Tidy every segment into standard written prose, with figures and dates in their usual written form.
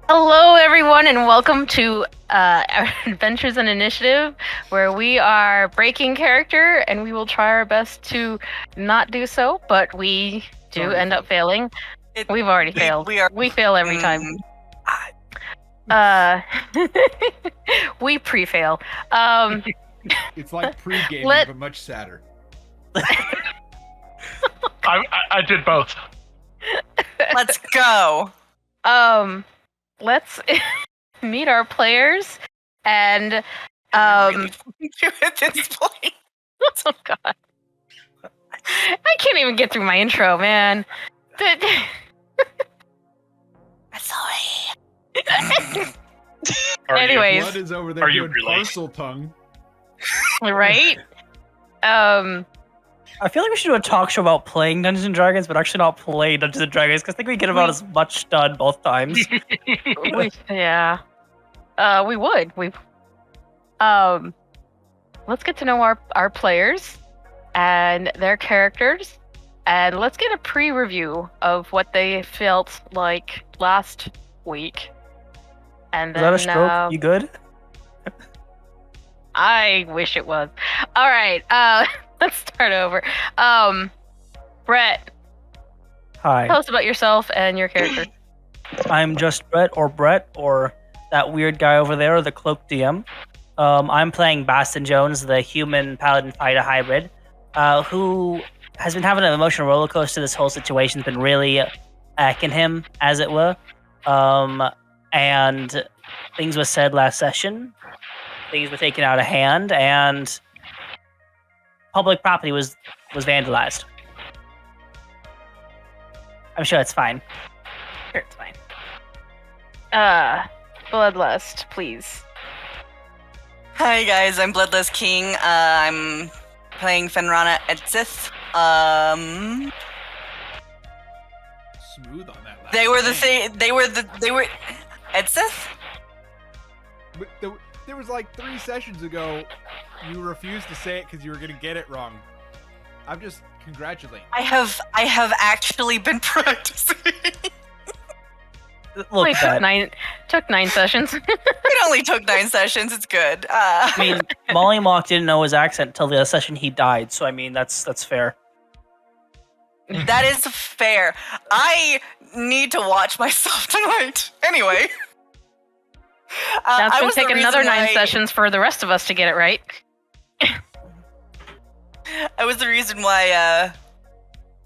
Hello, everyone, and welcome to our Adventures and Initiative, where we are breaking character, and we will try our best to not do so, but we do end up failing. We've already failed. We fail every time. We pre-fail. It's like pre-gaming, but much sadder. I did both. Let's go. Let's meet our players, and Really do at this point. oh god, I can't even get through my intro, man. Sorry. Anyways, Blood is over there Are you doing really? parcel tongue. right? I feel like we should do a talk show about playing Dungeons and Dragons, but actually not play Dungeons and Dragons, because I think we get about as much done both times. Yeah. We would. Let's get to know our players and their characters, and let's get a pre-review of what they felt like last week. And Is then, that a stroke? You good? I wish it was. All right. Let's start over. Brett, Hi. tell us about yourself and your character. I'm just Brett, or that weird guy over there, the cloaked DM. I'm playing Baston Jones, the human paladin fighter hybrid, who has been having an emotional roller coaster. This whole situation's been really acting him, as it were. And things were said last session. Things were taken out of hand, and public property was vandalized. I'm sure it's fine. Sure, it's fine. Bloodlust, please. Hi guys, I'm Bloodless King. I'm playing Fenrana Edsith. Smooth on that. They were Edsith? There was like 3 sessions ago, you refused to say it because you were gonna get it wrong. I'm just congratulating. I have actually been practicing. Look Only at that. took 9 sessions. It only took 9 sessions. It's good. I mean, Molly Mock didn't know his accent until the session he died, so I mean, that's fair. That is fair. I need to watch myself tonight. Anyway. Now it's I gonna was the take another reason 9 why- sessions for the rest of us to get it right. I was the reason why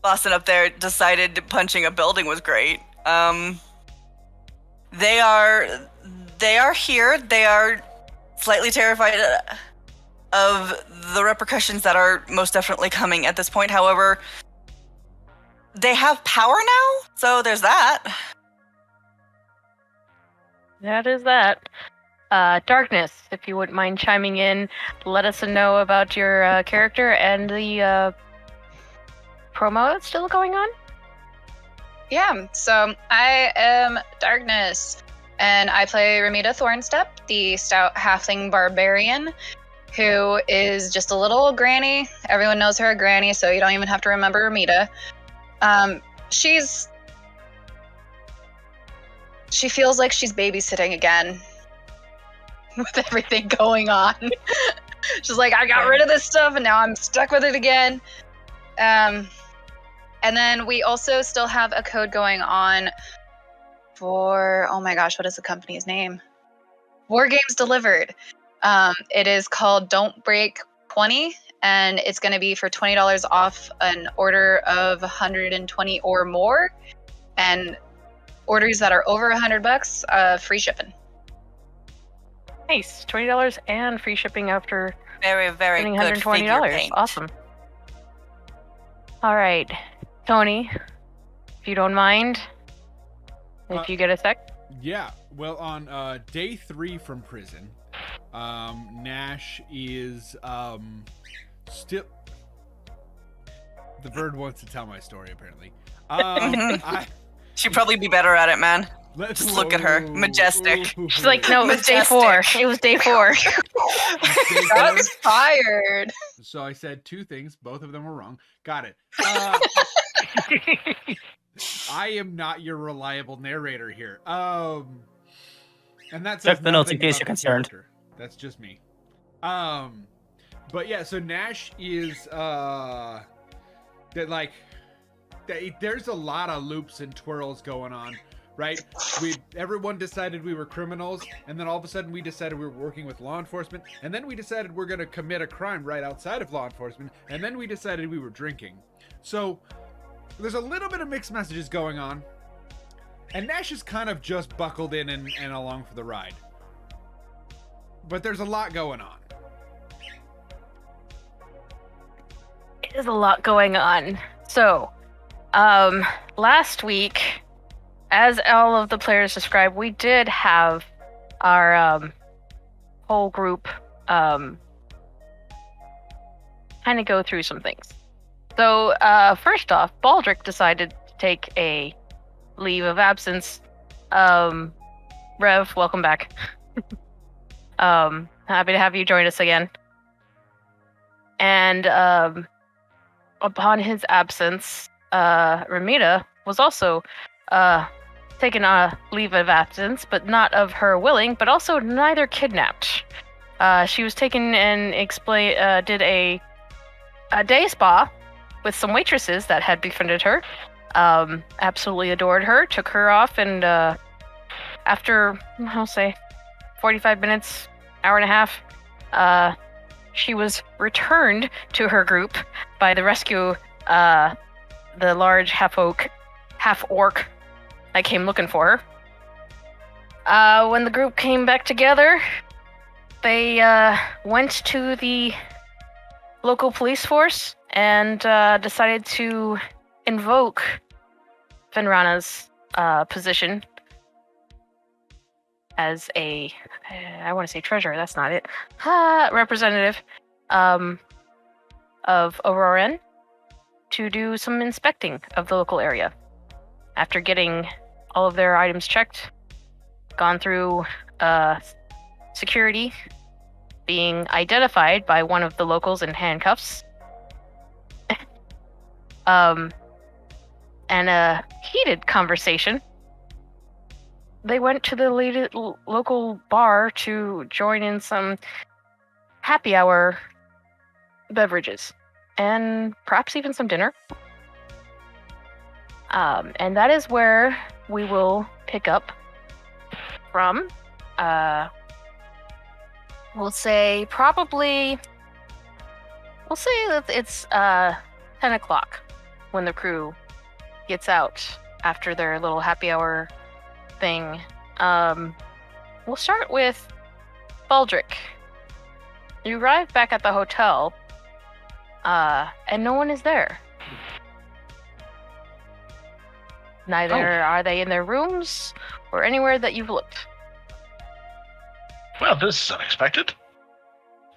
Boston up there decided punching a building was great. They are here. They are slightly terrified of the repercussions that are most definitely coming at this point. However, they have power now, so there's that. That is that. Darkness, if you wouldn't mind chiming in, let us know about your character and the promo that's still going on. Yeah, so I am Darkness, and I play Ramita Thornstep, the stout halfling barbarian, who is just a little granny. Everyone knows her a granny, so you don't even have to remember Ramita. She feels like she's babysitting again with everything going on. She's like, I got rid of this stuff, and now I'm stuck with it again. And then we also still have a code going on for, oh my gosh, what is the company's name? War Games Delivered. It is called Don't Break 20, and it's going to be for $20 off an order of 120 or more, and orders that are over $100, free shipping. Nice, $20 and free shipping after Very, very spending good figure $120. paint. Awesome. All right, Tony, if you don't mind, if you get a sec. Yeah, well, on day 3 from prison, Nash is still. The bird wants to tell my story, apparently. She'd probably be better at it, man. Let's Just look at her. Majestic. She's like, no, it was day 4. It was day 4. Shots fired. So I said 2 things. Both of them were wrong. Got it. I am not your reliable narrator here. And that Check says the notes in nothing case about you're the concerned. character. That's just me. But yeah, so Nash is there's a lot of loops and twirls going on, right? Everyone decided we were criminals, and then all of a sudden we decided we were working with law enforcement, and then we decided we're going to commit a crime right outside of law enforcement, and then we decided we were drinking. So there's a little bit of mixed messages going on, and Nash is kind of just buckled in and along for the ride. But there's a lot going on. There's a lot going on. So, last week, as all of the players described, we did have our whole group kind of go through some things. So, first off, Baldric decided to take a leave of absence. Rev, welcome back. Happy to have you join us again. And upon his absence, Ramita was also taken a leave of absence, but not of her willing, but also neither kidnapped. She was taken and did a day spa with some waitresses that had befriended her. Absolutely adored her, took her off, and after, I'll say, 45 minutes, hour and a half, she was returned to her group by the rescue, the large half-orc that came looking for her. When the group came back together, they went to the local police force and decided to invoke Fenrana's position as a, I want to say treasurer, that's not it, representative of Auroran to do some inspecting of the local area. After getting all of their items checked, gone through security, being identified by one of the locals in handcuffs, and a heated conversation, they went to the local bar to join in some happy hour beverages and perhaps even some dinner. And that is where we will pick up from. We'll say that it's 10 o'clock when the crew gets out after their little happy hour thing. We'll start with Baldric. You arrive back at the hotel, and no one is there. Neither are they in their rooms or anywhere that you've looked. Well, this is unexpected.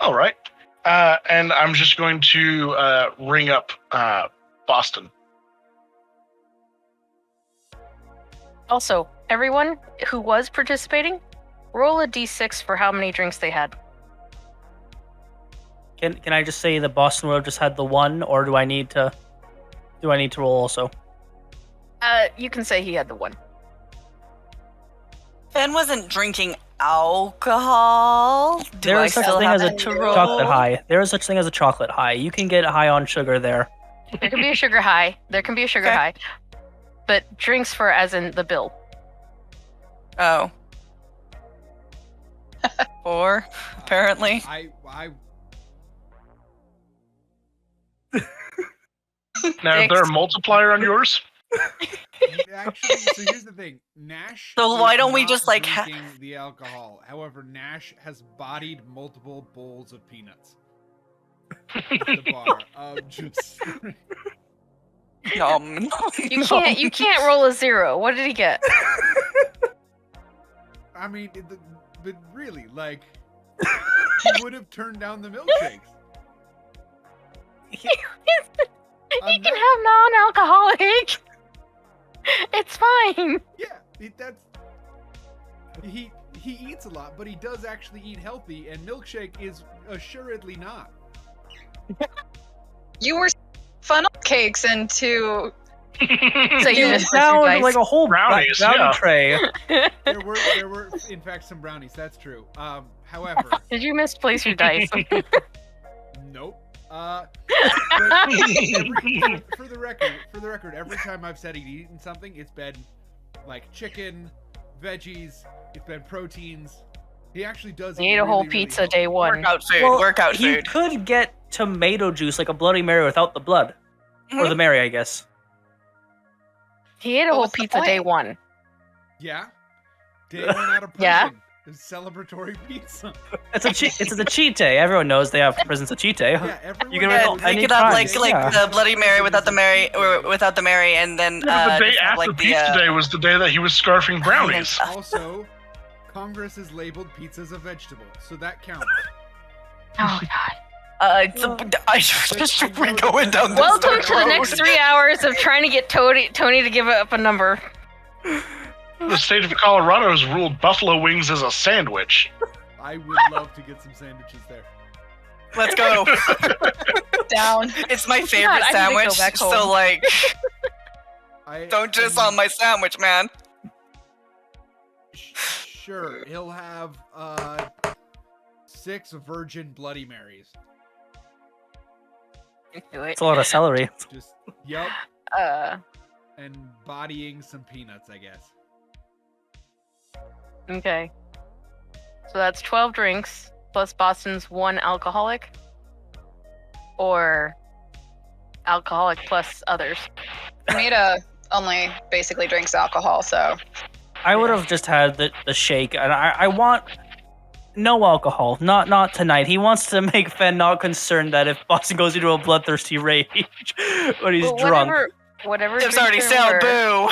All right. And I'm just going to ring up Boston. Also, everyone who was participating, roll a d6 for how many drinks they had. Can I just say that Boston Road just had the one, or do I need to roll also? You can say he had the one. Ben wasn't drinking alcohol. There is such thing as a chocolate high. There is such thing as a chocolate high. You can get high on sugar there. There can be a sugar high. High. But drinks for as in the bill. Oh. 4, apparently. Now, is there a multiplier on yours? Actually, so here's the thing. Nash. So why don't we not just, like, drinking the alcohol? However, Nash has bodied multiple bowls of peanuts at the bar. Just. Yum. You can't roll a 0. What did he get? I mean, but really, like, he would have turned down the milkshakes. He can have non-alcoholic. It's fine. Yeah, he eats a lot, but he does actually eat healthy, and milkshake is assuredly not. You were funnel cakes into So you You missed down your dice. like a whole Brownies, brownie yeah. tray. There were in fact some brownies. That's true. However, Did you misplace your dice? nope. But for the record, every time I've said he'd eaten something, it's been like chicken, veggies. It's been proteins. He actually does. He ate a whole pizza day one. Workout food. Well, workout you food. could get tomato juice like a Bloody Mary without the blood. Or the Mary, I guess. He ate a But whole what's the pizza day point? one. Yeah. Day one out of prison. Yeah. It's celebratory pizza. It's a cheat day. Everyone knows they have prisons a cheat day. Yeah, everyone You can knows make They any could have crimes, like yeah. the Bloody Mary without the Mary, or without the Mary, and then Yeah, but the day just have, after like Pizza Day was the day that he was scarfing brownies. Also, Congress has labeled pizzas a vegetable, so that counts. Oh god. We're going down this Welcome dark to the next road. 3 hours of trying to get Tony to give up a number. The state of Colorado has ruled buffalo wings as a sandwich. I would love to get some sandwiches there. Let's go. Down. It's my God, favorite I need to go sandwich, back so home. like, I don't diss on my sandwich, man. Sure, he'll have 6 virgin Bloody Marys. Do it. It's a lot of celery. Just yep, Uh, and bodying some peanuts, I guess. okay. So that's 12 drinks plus Boston's 1 alcoholic, or alcoholic plus others. Anita only basically drinks alcohol, so I would have just had the shake, and I want no alcohol. Not tonight. He wants to make Fen not concerned that if Boston goes into a bloodthirsty rage when he's Well, drunk. Whatever It's drinks already there sailed, were, boo.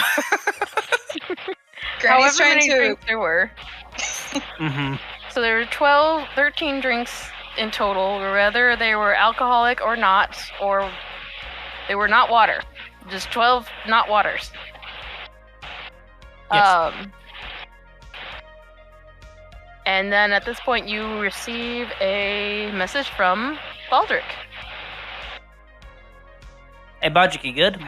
Granny's however trying many to. drinks there were. Mm-hmm. So there were 13 drinks in total, whether they were alcoholic or not, or they were not water. Just 12 not waters. Yes. And then at this point, you receive a message from Baldric. Hey, Bodgick, you good?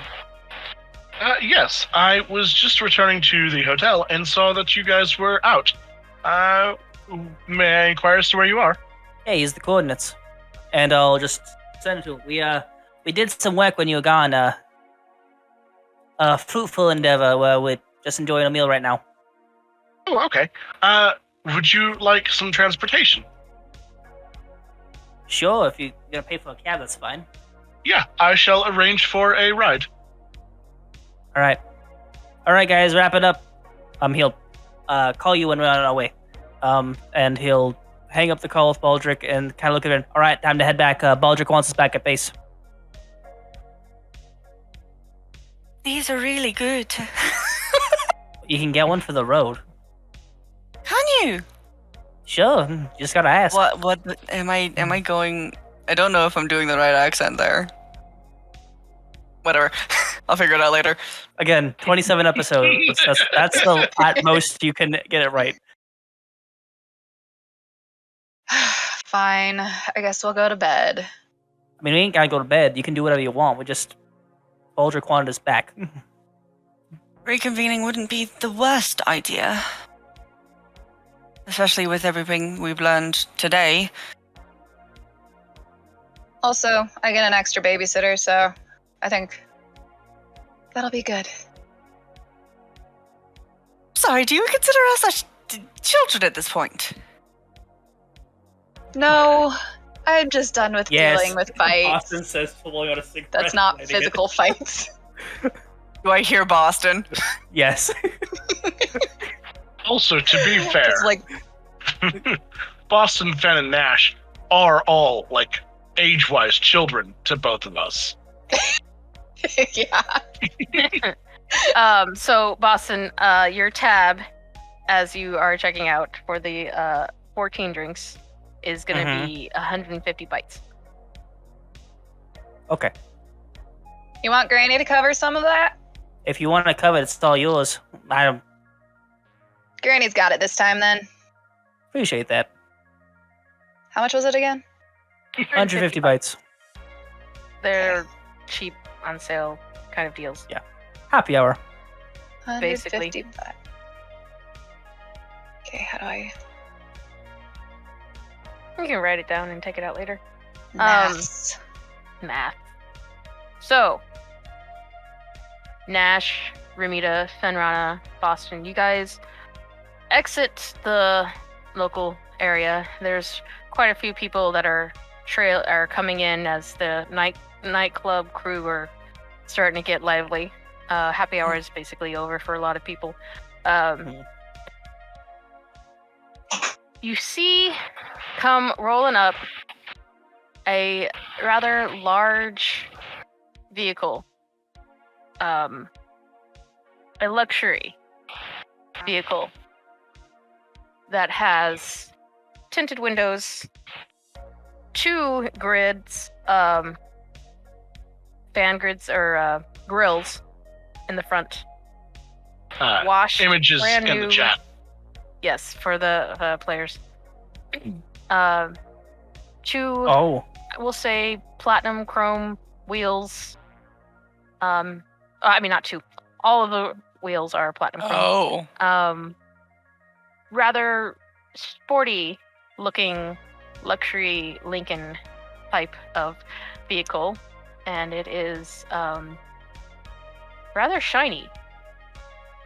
Yes, I was just returning to the hotel and saw that you guys were out. May I inquire as to where you are? Yeah, here's the coordinates, and I'll just send it to him. We did some work when you were gone. A fruitful endeavor where we're just enjoying a meal right now. Oh, okay. Would you like some transportation? Sure, if you're gonna pay for a cab, that's fine. Yeah, I shall arrange for a ride. All right, guys, wrap it up. He'll call you when we're on our way. And he'll hang up the call with Baldric and kind of look at him. All right, time to head back. Baldric wants us back at base. These are really good. You can get one for the road. Can you? Sure, you just gotta ask. What am I going? I don't know if I'm doing the right accent there. Whatever. I'll figure it out later. Again, 27 episodes. That's the at most you can get it right. Fine. I guess we'll go to bed. I mean, we ain't gotta go to bed. You can do whatever you want. Baldric wanted us back. Reconvening wouldn't be the worst idea. Especially with everything we've learned today. Also, I get an extra babysitter, so I think that'll be good. Sorry, do you consider us as children at this point? No, I'm just done with dealing with fights. Austin says pulling out a cigarette. That's not lighting it. physical fights. Do I hear Boston? Yes. Also, to be fair, It's like, Boston, Fenn, and Nash are all, like, age-wise children to both of us. yeah. So Boston, your tab, as you are checking out for the 14 drinks, is going to be 150 bytes. Okay. You want Granny to cover some of that? If you want to cover it, it's all yours. I Granny's got it this time then. appreciate that. How much was it again? 150 bytes. They're cheap on sale kind of deals. Yeah. Happy hour. Basically. 155. Okay, how do I? You can write it down and take it out later. Maths. Math. So, Nash, Ramita, Fenrana, Boston, you guys exit the local area. There's quite a few people that are coming in as the nightclub crew are starting to get lively. Happy hour is basically over for a lot of people. You see come rolling up a rather large vehicle, a luxury vehicle that has tinted windows, 2 grids, fan grids or grills in the front. Washed, Images brand in new. the chat. Yes, for the players. 2, we'll say platinum chrome wheels. I mean not 2. All of the wheels are platinum chrome. Oh. Rather sporty looking luxury Lincoln type of vehicle, and it is rather shiny.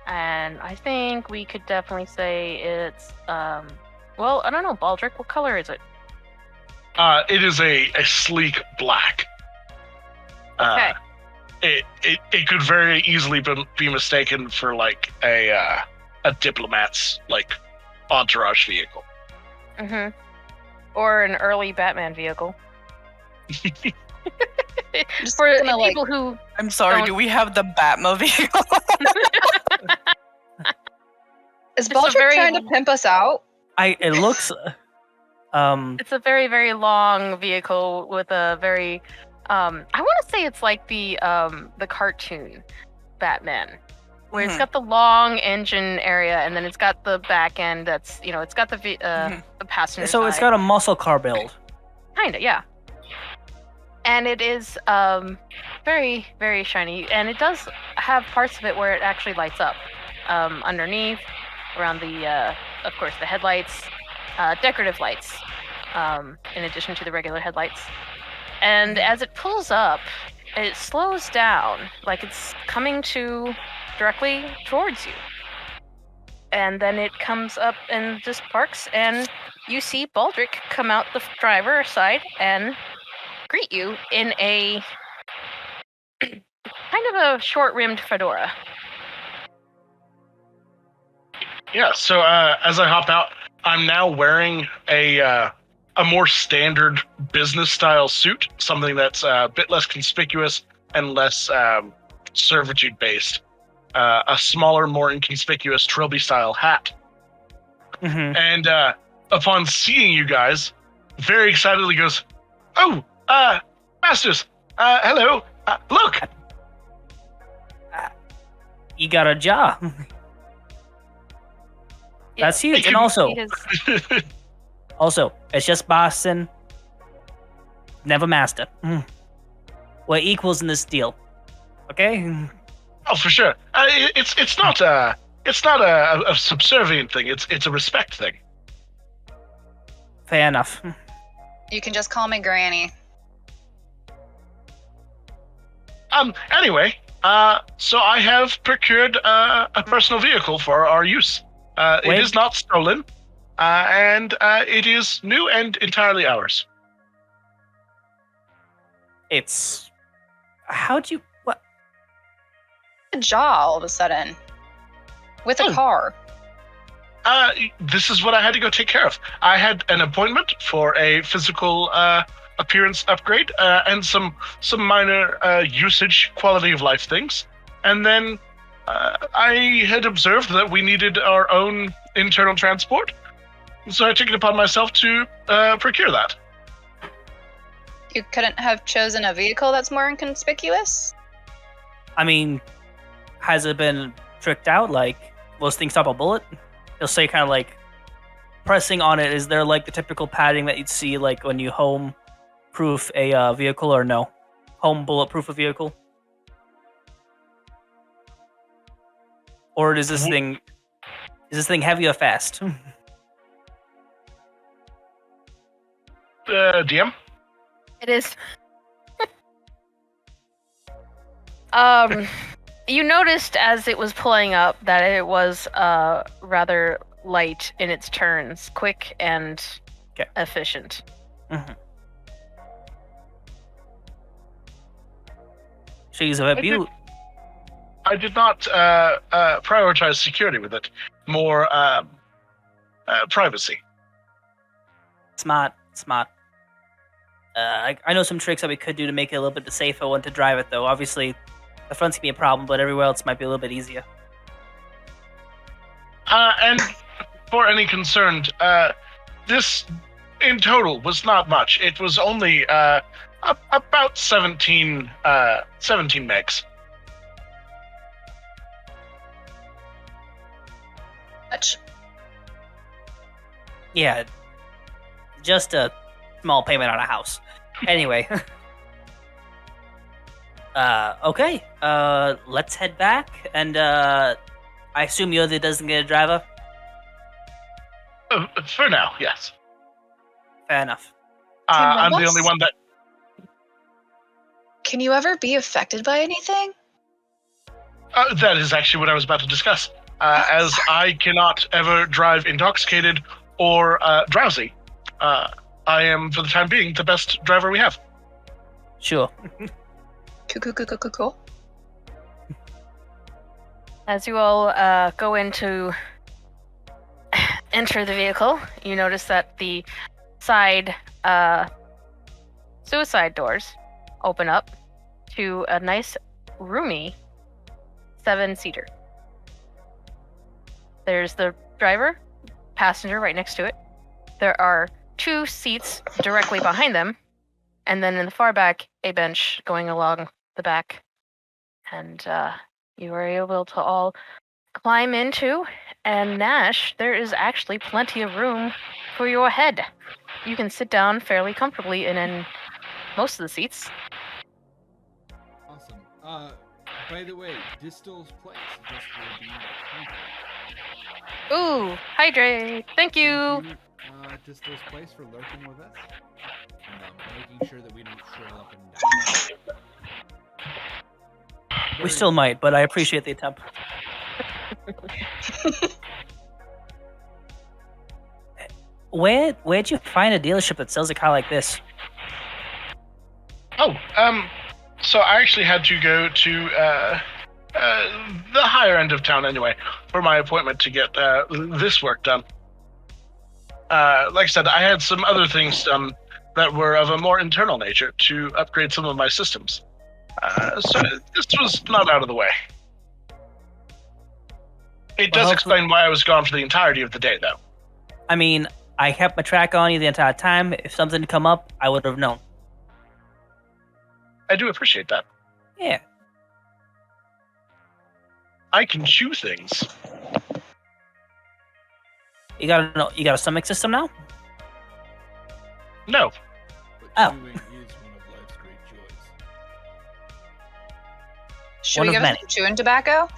And I think we could definitely say it's well, I don't know, Baldric, what color is it? It is a sleek black. Okay. It could very easily be mistaken for like a diplomat's like entourage vehicle. Mm-hmm. Or an early Batman vehicle. Just For gonna, like, people who I'm sorry, Don't- do we have the Batmobile? Is It's a Baldric very- trying to pimp us out? It looks. it's a very, very long vehicle with a very I want to say it's like the cartoon Batman, where it's Mhm. got the long engine area and then it's got the back end that's, it's got the the passenger So it's side. got a muscle car build. Kinda, yeah. And it is very, very shiny, and it does have parts of it where it actually lights up underneath, around the, of course, the headlights, decorative lights, in addition to the regular headlights. And as it pulls up, it slows down, like it's coming directly towards you. And then it comes up and just parks, and you see Baldric come out the driver's side and greet you in a kind of a short-rimmed fedora. Yeah. So as I hop out, I'm now wearing a more standard business style suit, something that's a bit less conspicuous and less servitude based. A smaller, more inconspicuous trilby style hat. Mm-hmm. And upon seeing you guys, very excitedly goes, "Oh, masters, hello, look." You got a jaw. That's huge. It And can- also, it's just Boston. Never master. We're equals in this deal. Okay? Oh, for sure. It's not a subservient thing. It's a respect thing. Fair enough. You can just call me Granny. Anyway, so I have procured a personal vehicle for our use. It Wait. is not stolen, and it is new and entirely ours. It's. How'd you. What? A jaw all of a sudden. With a Oh. car. This is what I had to go take care of. I had an appointment for a physical appearance upgrade and some minor usage quality of life things, and then I had observed that we needed our own internal transport, so I took it upon myself to procure that. You couldn't have chosen a vehicle that's more inconspicuous? I mean, has it been tricked out? Like, will this thing stop a bullet? You'll say kind of like pressing on it. Is there like the typical padding that you'd see like when you home proof a vehicle, or no? Home bulletproof a vehicle? Or is this thing heavy or fast? DM? It is. You noticed as it was pulling up that it was rather light in its turns, quick and efficient. Mm-hmm. She's a beaut. I did not prioritize security with it. More privacy. Smart. I know some tricks that we could do to make it a little bit safer one to drive it, though. Obviously, the front's gonna be a problem, but everywhere else might be a little bit easier. And for any concerned, this in total was not much. It was only about 17 megs. Much. Yeah, just a small payment on a house. Anyway. Okay. Let's head back, and I assume you're the designated driver? For now, yes. Fair enough. I'm the only one that... Can you ever be affected by anything? That is actually what I was about to discuss. As I cannot ever drive intoxicated or drowsy, I am, for the time being, the best driver we have. Sure. Cool. As you all go into enter the vehicle, you notice that the side suicide doors open up to a nice, roomy 7-seater. There's the driver, passenger right next to it. There are 2 seats directly behind them, and then in the far back, a bench going along the back. And you are able to all climb into, and Nash, there is actually plenty of room for your head. You can sit down fairly comfortably in most of the seats. Awesome. By the way, Distal's place just will be hydrate. Ooh, hydrate. Thank you. Distal's place for lurking with us. And making sure that we don't shrivel up and die. We still might, but I appreciate the attempt. Where'd you find a dealership that sells a car like this? So I actually had to go to the higher end of town anyway for my appointment to get this work done. Like I said, I had some other things done that were of a more internal nature to upgrade some of my systems. So this was not out of the way. It does explain why I was gone for the entirety of the day, though. I mean, I kept my track on you the entire time. If something had come up, I would have known. I do appreciate that. Yeah. I can chew things. You got a stomach system now? No. But Oh. chewing is one of life's great joys. Should One we of give us many. some chewing tobacco?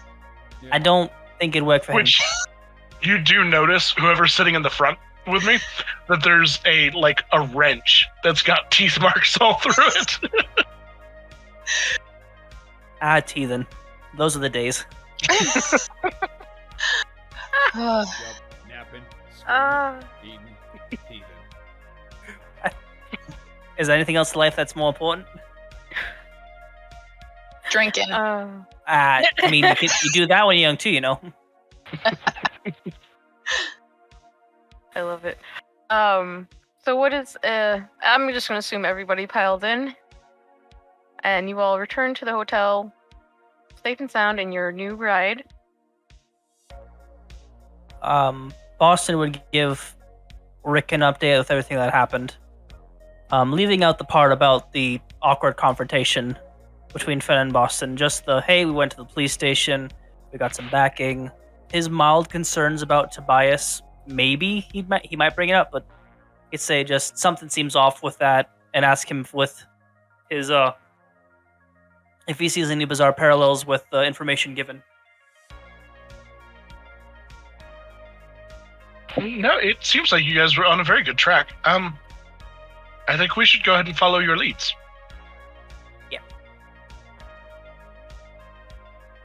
Yeah. I don't think it'd work for him. Which you do notice, whoever's sitting in the front with me, that there's a wrench that's got teeth marks all through it. Teethin. Those are the days. Ugh. Yep. Napping, Uh. screaming, eating, teething. Is there anything else in life that's more important? Drinking. I mean, you do that when you're young too, you know. I love it. So what is I'm just gonna assume everybody piled in, and you all return to the hotel, safe and sound in your new ride. Boston would give Rick an update with everything that happened. Leaving out the part about the awkward confrontation between Fenn and Boston, just the, hey, we went to the police station, we got some backing. His mild concerns about Tobias, maybe he might bring it up, but he'd say just something seems off with that, and ask him with his if he sees any bizarre parallels with the information given. No, it seems like you guys were on a very good track. I think we should go ahead and follow your leads.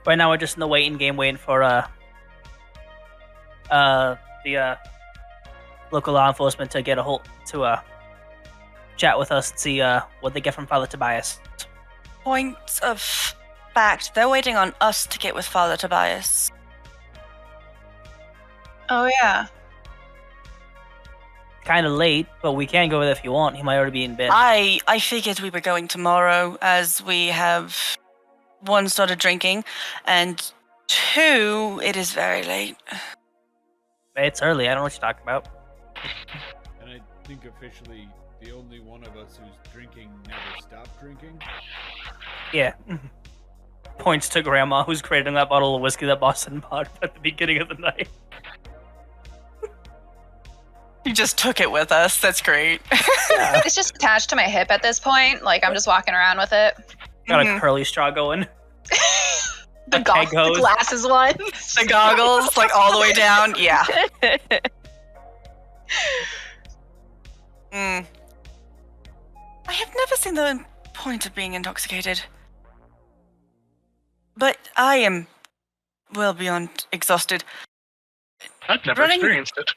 Right now, we're just in the waiting game, waiting for the local law enforcement to get a hold to chat with us and see what they get from Father Tobias. Point of fact, they're waiting on us to get with Father Tobias. Oh yeah. Kind of late, but we can go there if you want. He might already be in bed. I figured we were going tomorrow, as we have, one, started drinking, and two, it is very late. It's early. I don't know what you're talking about. And I think officially the only one of us who's drinking never stopped drinking. Yeah. Points to Grandma, who's creating that bottle of whiskey that Boston bought at the beginning of the night. You just took it with us. That's great. Yeah. It's just attached to my hip at this point. Like I'm just walking around with it. Got a Mhm. curly straw going. The, A keg the hose. glasses one. The goggles, like all the way down. Yeah. Mm. I have never seen the point of being intoxicated. But I am well beyond exhausted. I've never Running- experienced it.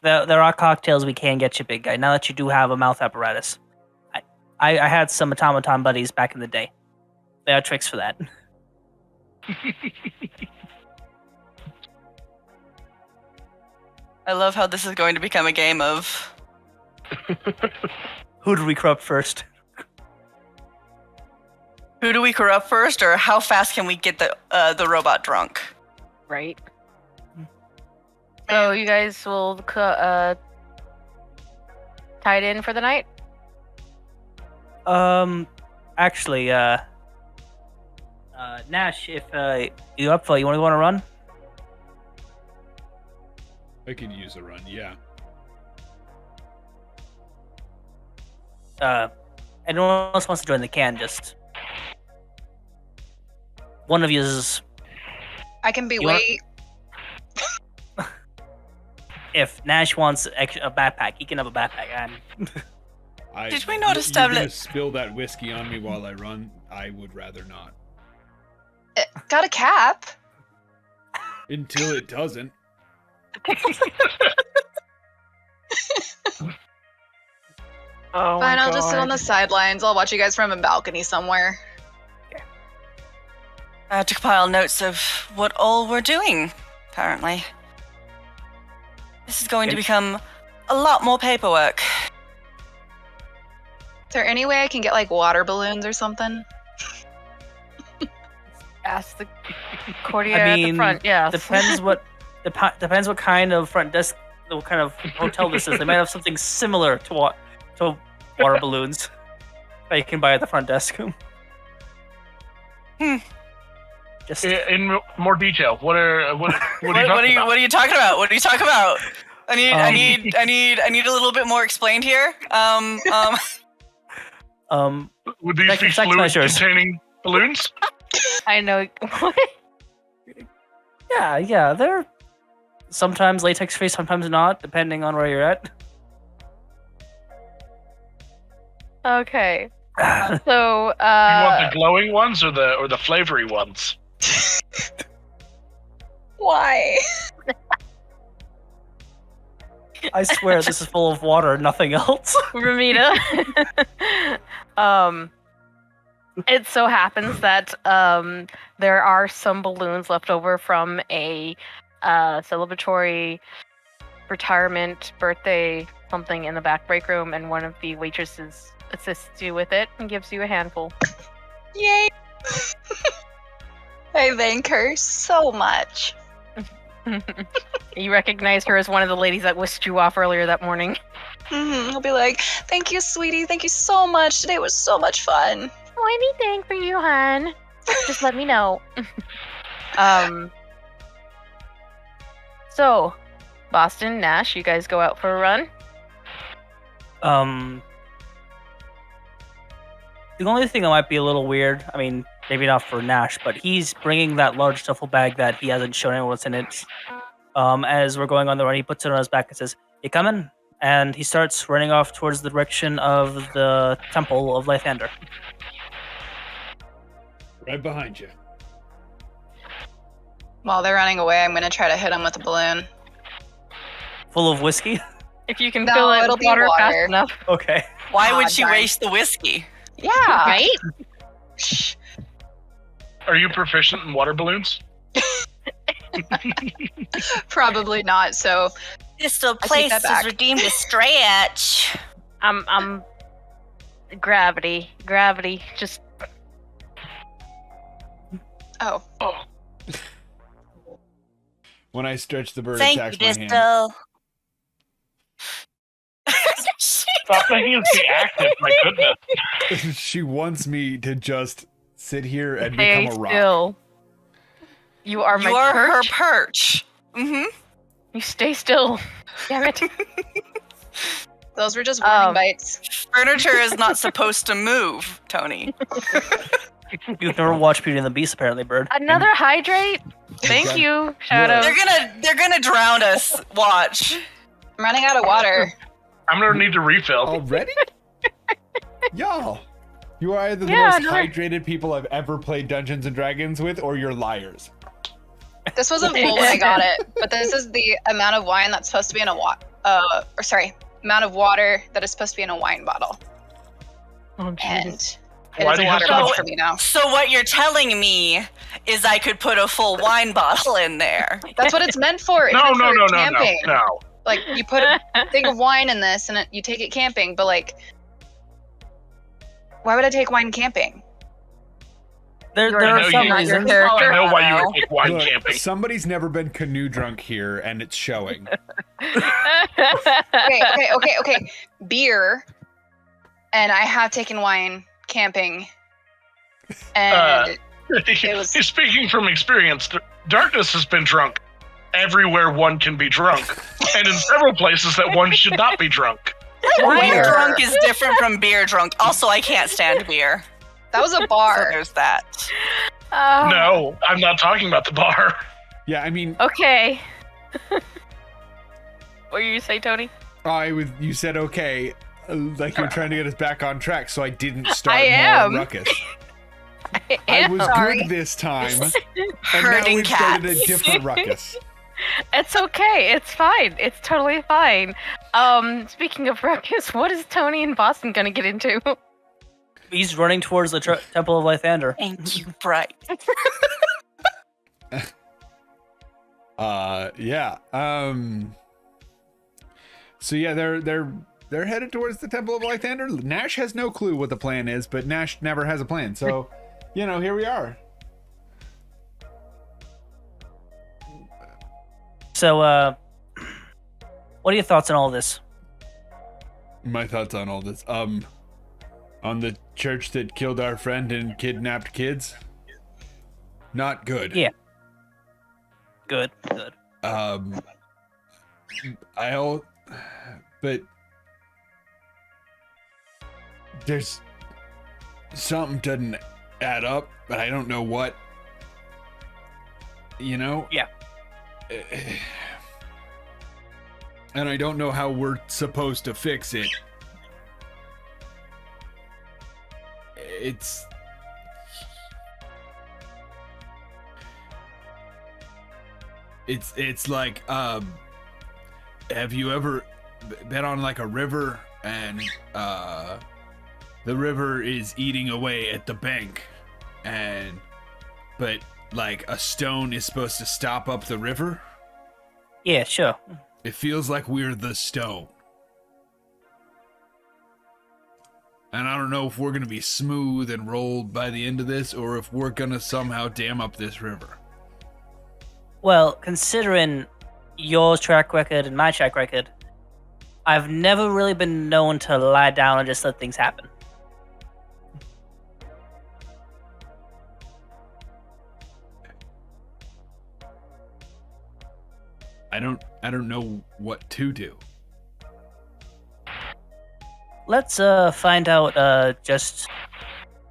There are cocktails we can get you, big guy. Now that you do have a mouth apparatus. I had some automaton buddies back in the day. There are tricks for that. I love how this is going to become a game of Who did we corrupt first? who do we corrupt first, or how fast can we get the robot drunk? Right. So you guys will tie it in for the night? Actually, Nash, if you up for it, you want to go on a run? I could use a run, yeah. Anyone else wants to join the can, just one of you is. I can be You wanna- wait. If Nash wants a backpack, he can have a backpack. Did we not You're establish- gonna spill that whiskey on me while I run? I would rather not. Got a cap. Until it doesn't. Oh Fine, I'll just sit on the sidelines. I'll watch you guys from a balcony somewhere. To compile notes of what all we're doing, apparently. This is going to become a lot more paperwork. Is there any way I can get like water balloons or something? Ask the courtier at the front. Yes. Depends what depends what kind of front desk, what kind of hotel this is. They might have something similar to water balloons that you can buy at the front desk. Just In more detail, what are you What talking are you about? What are you talking about? What are you talking about? I need a little bit more explained here. Would these Sex- be sex fluids measures. containing balloons? I know. What? yeah, they're sometimes latex free, sometimes not, depending on where you're at. Okay. So, You want the glowing ones or the flavory ones? Why? I swear this is full of water, nothing else. Ramita. It so happens that there are some balloons left over from a celebratory retirement birthday something in the back break room, and one of the waitresses assists you with it and gives you a handful. Yay! I thank her so much. You recognize her as one of the ladies that whisked you off earlier that morning. I'll be like, thank you, sweetie. Thank you so much. Today was so much fun. Oh, anything for you, hon. Just let me know. So, Boston, Nash, you guys go out for a run? The only thing that might be a little weird, I mean, maybe not for Nash, but he's bringing that large duffel bag that he hasn't shown anyone what's in it. As we're going on the run, he puts it on his back and says, "You coming?" And he starts running off towards the direction of the Temple of Lythander. Right behind you. While they're running away, I'm going to try to hit them with a balloon. Full of whiskey? If you can No, fill it it'll with be water fast water. enough. Okay. Why would God she darn. waste the whiskey? Yeah. Right? Shh. Are you proficient in water balloons? Probably not. So Crystal take place that is back. redeemed a stretch. I'm gravity. Just oh, Oh, When I stretch the bird, Thank attacks you, my hand. Distal. stop making it be active, my goodness. She wants me to just sit here and stay become a rock. still. You are my You are her perch. perch. Mm-hmm. You stay still. Damn it. those were just warning bites. Furniture is not supposed to move, Tony. You've never watched Beauty and the Beast, apparently, Bird. Another hydrate. Thank Okay. you, Shadow. They're gonna drown us. Watch. I'm running out of water. I'm gonna need to refill. Already? Y'all. You are either the Yeah, most another- hydrated people I've ever played Dungeons and Dragons with, or you're liars. This wasn't full when I got it, but this is the amount of wine that's supposed to be in a amount of water that is supposed to be in a wine bottle. Oh, And Jesus. it Why is do a you have water so bottle much- for me now. So what you're telling me is I could put a full wine bottle in there. That's what it's meant for. It's No, meant no, for no, no, camping. no. Like you put a thing of wine in this and you take it camping, but like, why would I take wine camping? There You're are not some your reasons. I know why you Colorado. would take wine Look, camping. somebody's never been canoe drunk here, and it's showing. Okay. Beer, and I have taken wine camping, and It was- He's speaking from experience. Darkness has been drunk everywhere one can be drunk, and in several places that one should not be drunk. Wine Where? drunk is different from beer drunk. Also, I can't stand beer. that was a So bar. there's that. Oh, No, I'm not talking about the bar. Yeah, I mean, Okay. What did you say, Tony? you said okay, like you're trying to get us back on track, so I didn't start I more am. ruckus. I I am. was Sorry. good this time, and now Herding we've started a cats. different ruckus. It's okay. It's fine. It's totally fine. Speaking of ruckus, what is Tony in Boston gonna get into? He's running towards the Temple of Lythander. Thank you, Bright. Yeah. So yeah, they're headed towards the Temple of Lythander. Nash has no clue what the plan is, but Nash never has a plan. So, here we are. So, what are your thoughts on all this? My thoughts on all this. On the church that killed our friend and kidnapped kids. Not good. Yeah. Good. But there's something doesn't add up, but I don't know what. Yeah. And I don't know how we're supposed to fix it. It's like have you ever been on like a river and the river is eating away at the bank but like a stone is supposed to stop up the river? Yeah, sure. It feels like we're the stone. And I don't know if we're gonna be smooth and rolled by the end of this, or if we're gonna somehow dam up this river. Well, considering your track record and my track record, I've never really been known to lie down and just let things happen. I don't know what to do. Let's find out, just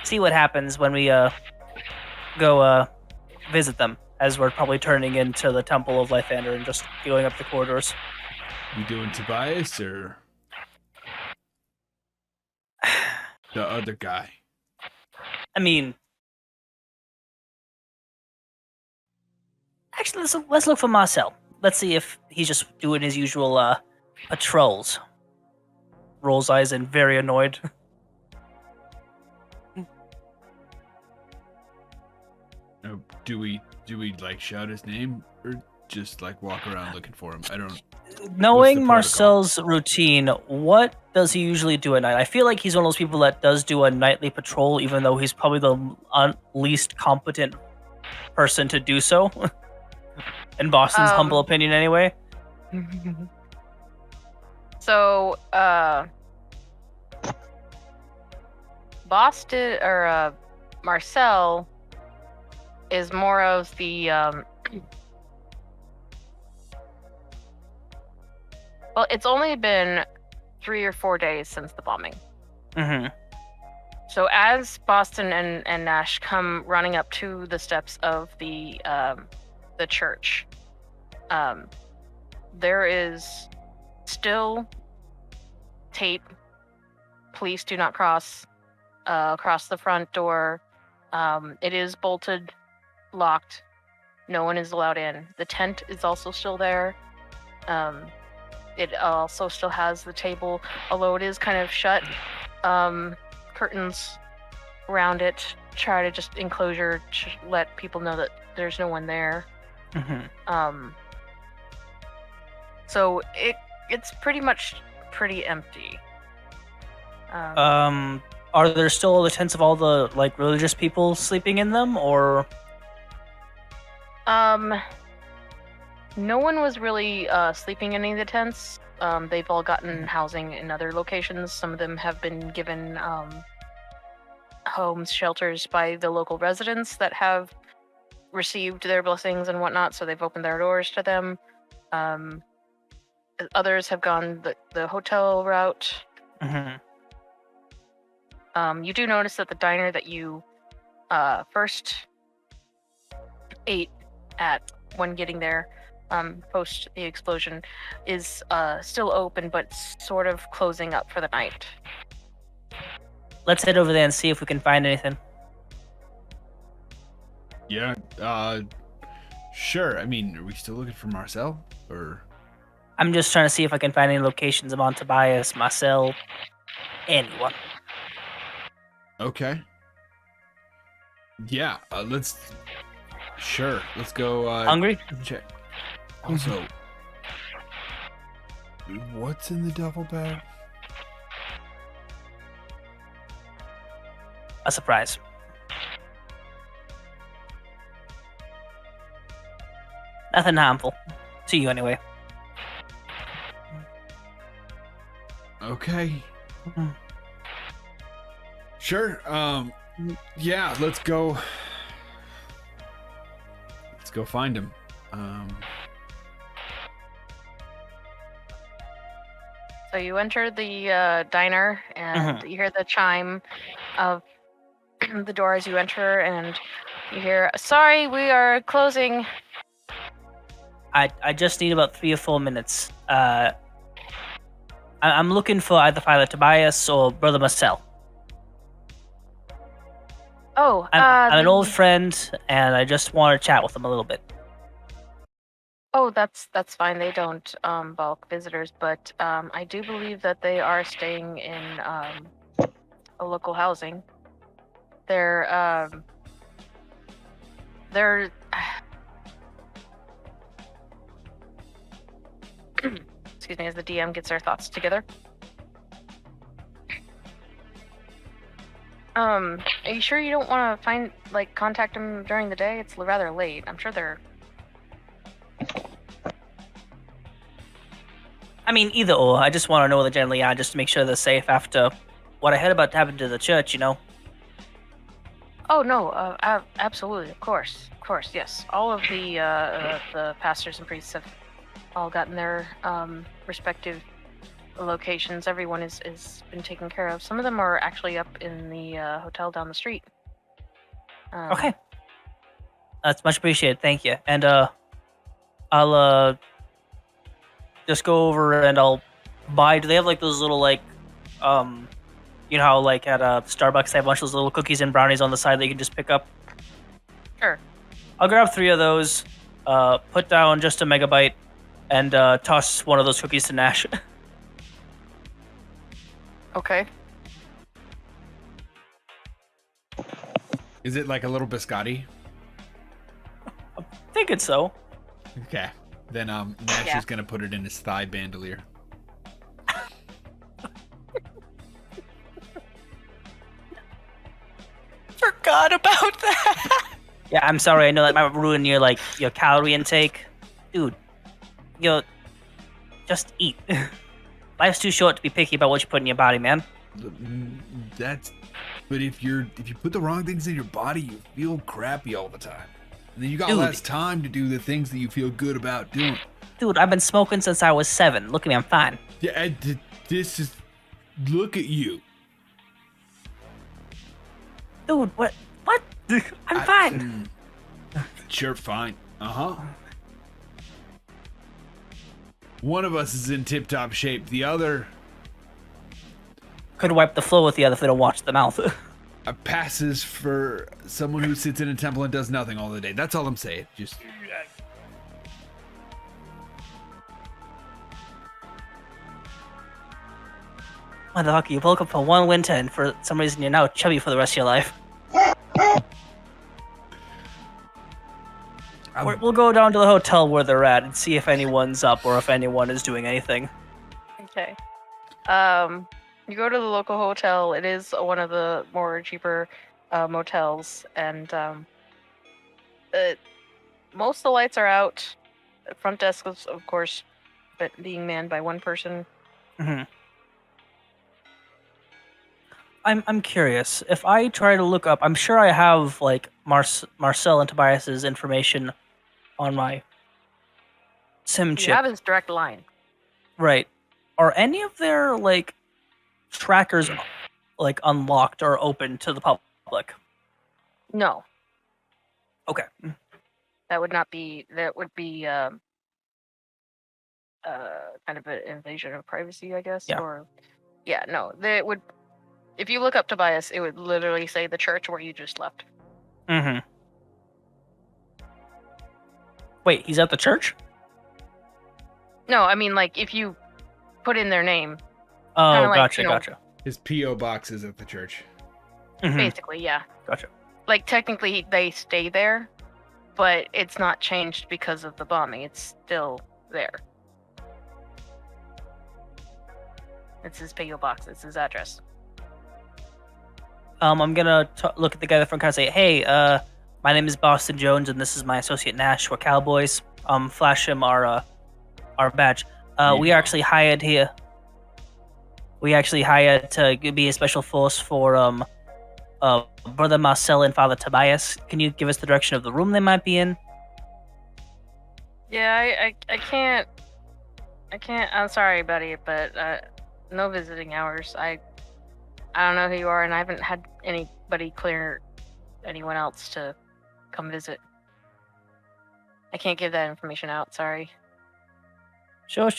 see what happens when we go visit them as we're probably turning into the Temple of Lythander and just going up the corridors. You doing Tobias or the other guy? I mean, actually, let's look for Marcel. Let's see if he's just doing his usual patrols. Rolls eyes and very annoyed. Do we like shout his name or just like walk around looking for him? I don't. Knowing Marcel's routine, what does he usually do at night? I feel like he's one of those people that does do a nightly patrol, even though he's probably the least competent person to do so. In Boston's humble opinion, anyway. So, Boston or Marcel is more of the well, it's only been 3 or 4 days since the bombing. Mm-hmm. So as Boston and Nash come running up to the steps of the church, there is still tape. Police do not cross across the front door. It is bolted, locked. No one is allowed in. The tent is also still there. It also still has the table, although it is kind of shut. Curtains around it, try to just enclosure to let people know that there's no one there. Mm-hmm. So it's pretty empty. Are there still the tents of all the like religious people sleeping in them, or? No one was really sleeping in any of the tents. They've all gotten housing in other locations. Some of them have been given homes, shelters by the local residents that have received their blessings and whatnot, so they've opened their doors to them. Others have gone the hotel route. Mm-hmm. You do notice that the diner that you first ate at when getting there, post the explosion, is still open but sort of closing up for the night. Let's head over there and see if we can find anything. Yeah. Sure. I mean, are we still looking for Marcel or? I'm just trying to see if I can find any locations of Tobias, Marcel, anyone. Okay. Yeah. Let's go. Hungry? Check. Also, what's in the duffel bag? A surprise. Nothing harmful. To you, anyway. Okay. Sure. Yeah, let's go find him. So you enter the diner, and you hear the chime of the door as you enter, and you hear, "Sorry, we are closing." I just need about 3 or 4 minutes. I'm looking for either Father Tobias or Brother Marcel. Oh, I'm an old friend, and I just want to chat with them a little bit. Oh, that's fine. They don't bulk visitors, but I do believe that they are staying in a local housing. They're excuse me, as the DM gets their thoughts together. Are you sure you don't want to contact them during the day? It's rather late. I'm sure they're... I mean, either or. I just want to know where they generally are, just to make sure they're safe after what I heard about happened to the church, you know? Oh, no, absolutely, of course, yes. All of the pastors and priests have all gotten their respective locations. Everyone is been taken care of. Some of them are actually up in the hotel down the street. Okay. That's much appreciated. Thank you. And I'll just go over and I'll buy. Do they have like those little like you know how like at Starbucks they have a bunch of those little cookies and brownies on the side that you can just pick up? Sure. I'll grab 3 of those. Put down just a megabyte, and toss one of those cookies to Nash. Okay. Is it like a little biscotti? I think it's so. Okay. Then Nash Yeah. is gonna put it in his thigh bandolier. Forgot about that. Yeah, I'm sorry. I know that might ruin your your calorie intake, dude. Just eat. Life's too short to be picky about what you put in your body, man. But if you put the wrong things in your body, you feel crappy all the time, and then you got Dude. less time to do the things that you feel good about doing. Dude, I've been smoking since I was 7. Look at me, I'm fine. Yeah, this is. Look at you. Dude, what? What? I'm fine. Sure, fine. One of us is in tip-top shape. The other Could wipe the floor with the other if they don't watch the mouth. passes for someone who sits in a temple and does nothing all the day. That's all I'm saying. Just Motherfucker, you woke up for one winter and for some reason you're now chubby for the rest of your life. We'll go down to the hotel where they're at and see if anyone's up or if anyone is doing anything. Okay. You go to the local hotel. It is one of the more cheaper motels, and most of the lights are out. The front desk is, of course, but being manned by one person. Mm-hmm. I'm curious. If I try to look up, I'm sure I have like Marcel and Tobias's information on my SIM You chip. have his direct line. Right. Are any of their like trackers like unlocked or open to the public? No, Okay. that would not be. That would be kind of an invasion of privacy, I guess. Yeah. Or yeah, no, they would. If you look up Tobias, it would literally say the church where you just left. Mm-hmm. Wait, he's at the church? No, I mean like if you put in their name, Oh, Kinda like, gotcha, you know- gotcha. his P.O. box is at the church. Mhm, basically, yeah. Gotcha. Like technically they stay there, but it's not changed because of the bombing. It's still there. It's his PO box. It's his address. I'm gonna look at the guy at the front counter and say, "Hey, my name is Boston Jones, and this is my associate Nash. We're cowboys. Flash him our badge. We are actually hired here. We actually hired to be a special force for Brother Marcel and Father Tobias. Can you give us the direction of the room they might be in?" Yeah, I can't. I'm sorry, buddy, but no visiting hours. I don't know who you are, and I haven't had anybody clear anyone else to come visit. I can't give that information out. Sorry. Sure.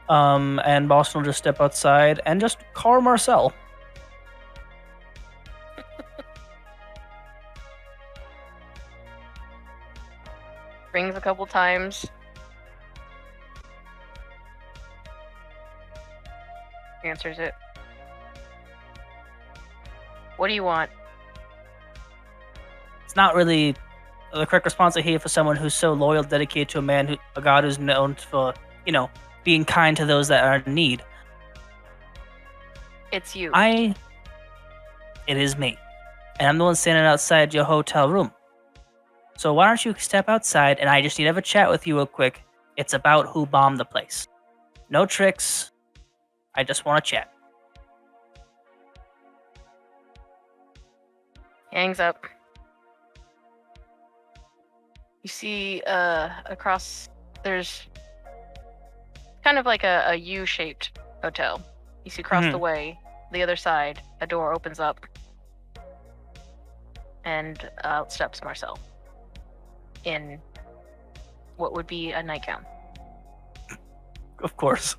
And Boston will just step outside and just call Marcel. Rings a couple times. Answers it. What do you want? It's not really the correct response I hear for someone who's so loyal, dedicated to a god who's known for, being kind to those that are in need. It's you. It is me. And I'm the one standing outside your hotel room. So why don't you step outside and I just need to have a chat with you real quick. It's about who bombed the place. No tricks. I just want to chat. Hangs up. You see across, there's kind of like a U-shaped hotel. You see across the way, the other side, a door opens up. and steps Marcel in what would be a nightgown. Of course.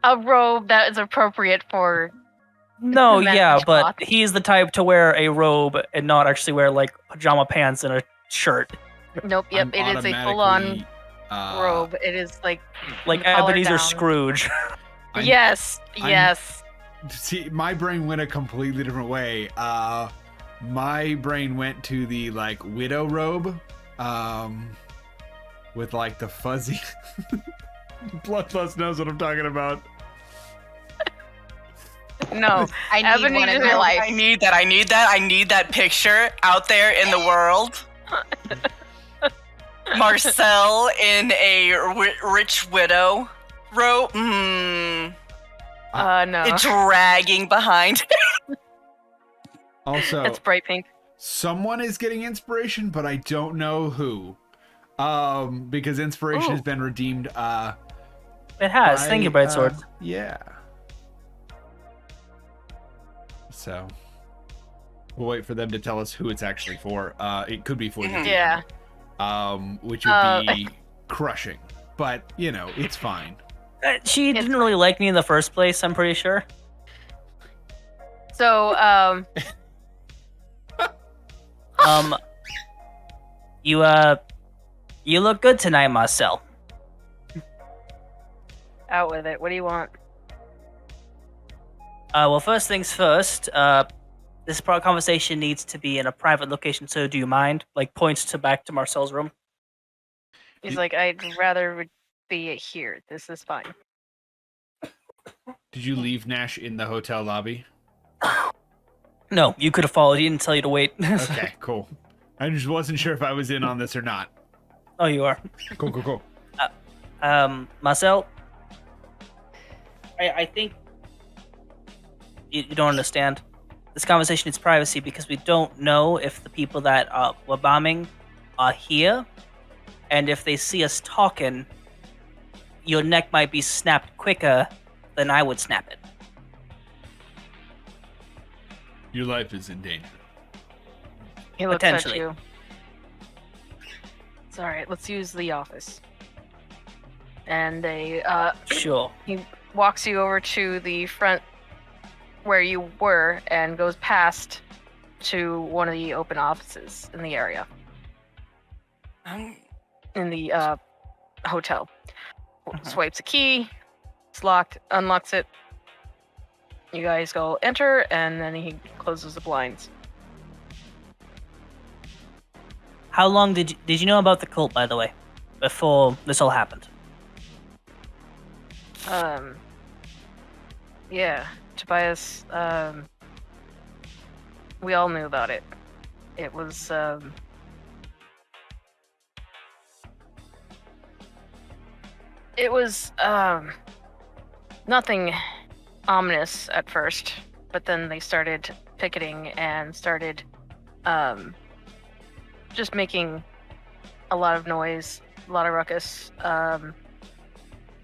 A robe that is appropriate for. No, Men's yeah, but cloth. he's the type to wear a robe and not actually wear like pajama pants and a shirt. Nope. Yep. I'm It is a full-on automatically, robe. It is like Like collar Ebenezer down. Scrooge. I'm- Yes. I'm- Yes. See, my brain went a completely different way. My brain went to the like widow robe, with like the fuzzy. Bloodlust knows what I'm talking about. No. I need Ebony one in just- my life. I need that. I need that picture out there in the world. Marcel in a rich widow robe. No. It's dragging behind. Also, It's bright pink. someone is getting inspiration, but I don't know who. Because inspiration Ooh. has been redeemed. It has. Thank you, Bright Sword. Yeah. So we'll wait for them to tell us who it's actually for. It could be for the Mhm. DM, Yeah. which would be crushing. But you know, it's fine. She didn't really like me in the first place, I'm pretty sure. So, You look good tonight, Marcel. out with it. What do you want? Well, first things first, this conversation needs to be in a private location, so do you mind? Like, points back to Marcel's room. He's like, I'd rather be here. This is fine. Did you leave Nash in the hotel lobby? No, you could have followed. He didn't tell you to wait. Okay, cool. I just wasn't sure if I was in on this or not. Oh, you are. Cool. Marcel, I think you don't understand. This conversation is privacy because we don't know if the people that we're bombing are here, and if they see us talking, your neck might be snapped quicker than I would snap it. Your life is in danger. He looks at Potentially. you. It's all right. Let's use the office. And they Sure. he walks you over to the front where you were and goes past to one of the open offices in the area in the hotel. Swipes a key. It's locked. Unlocks it. You guys go enter, and then he closes the blinds. How long did you know about the cult, by the way, before this all happened? Yeah, Tobias, we all knew about it. It was, nothing ominous at first, but then they started picketing and started, just making a lot of noise, a lot of ruckus,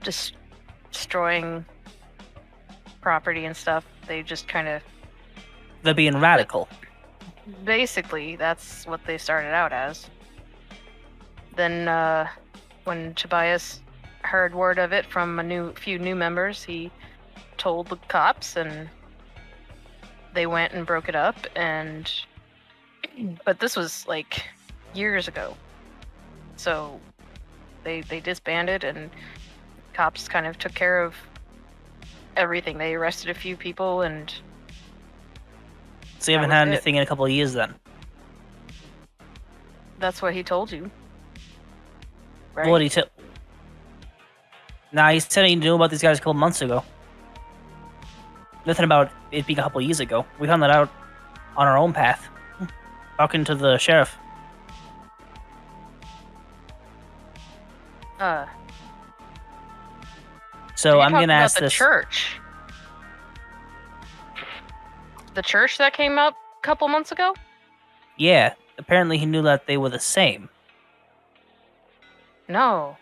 just destroying property and stuff. They just kind of, They're being radical. basically, that's what they started out as. Then, when Tobias heard word of it from a few new members, he told the cops, and they went and broke it up. And but this was like years ago, so they disbanded, and cops kind of took care of everything. They arrested a few people, and So you That haven't was had it. anything in a couple of years then. that's what he told you. Right? What did he tell? Nah, he said he knew about these guys a couple months ago. Nothing about it being a couple years ago. We found that out on our own path, talking to the sheriff. So you're I'm talking gonna about ask the this. church. The church that came up a couple months ago? Yeah, apparently he knew that they were the same. No.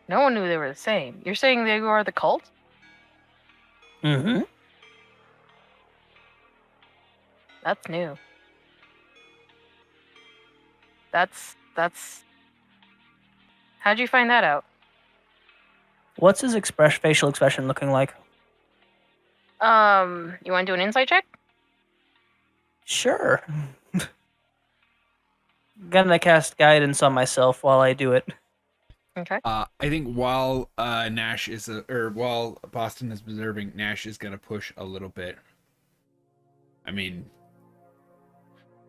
No one knew they were the same. You're saying they are the cult? Mm-hmm. That's new. That's. How'd you find that out? What's his facial expression looking like? You want to do an insight check? Sure. Gonna cast guidance on myself while I do it. Okay. I think while Nash is while Boston is observing, Nash is gonna push a little bit. I mean,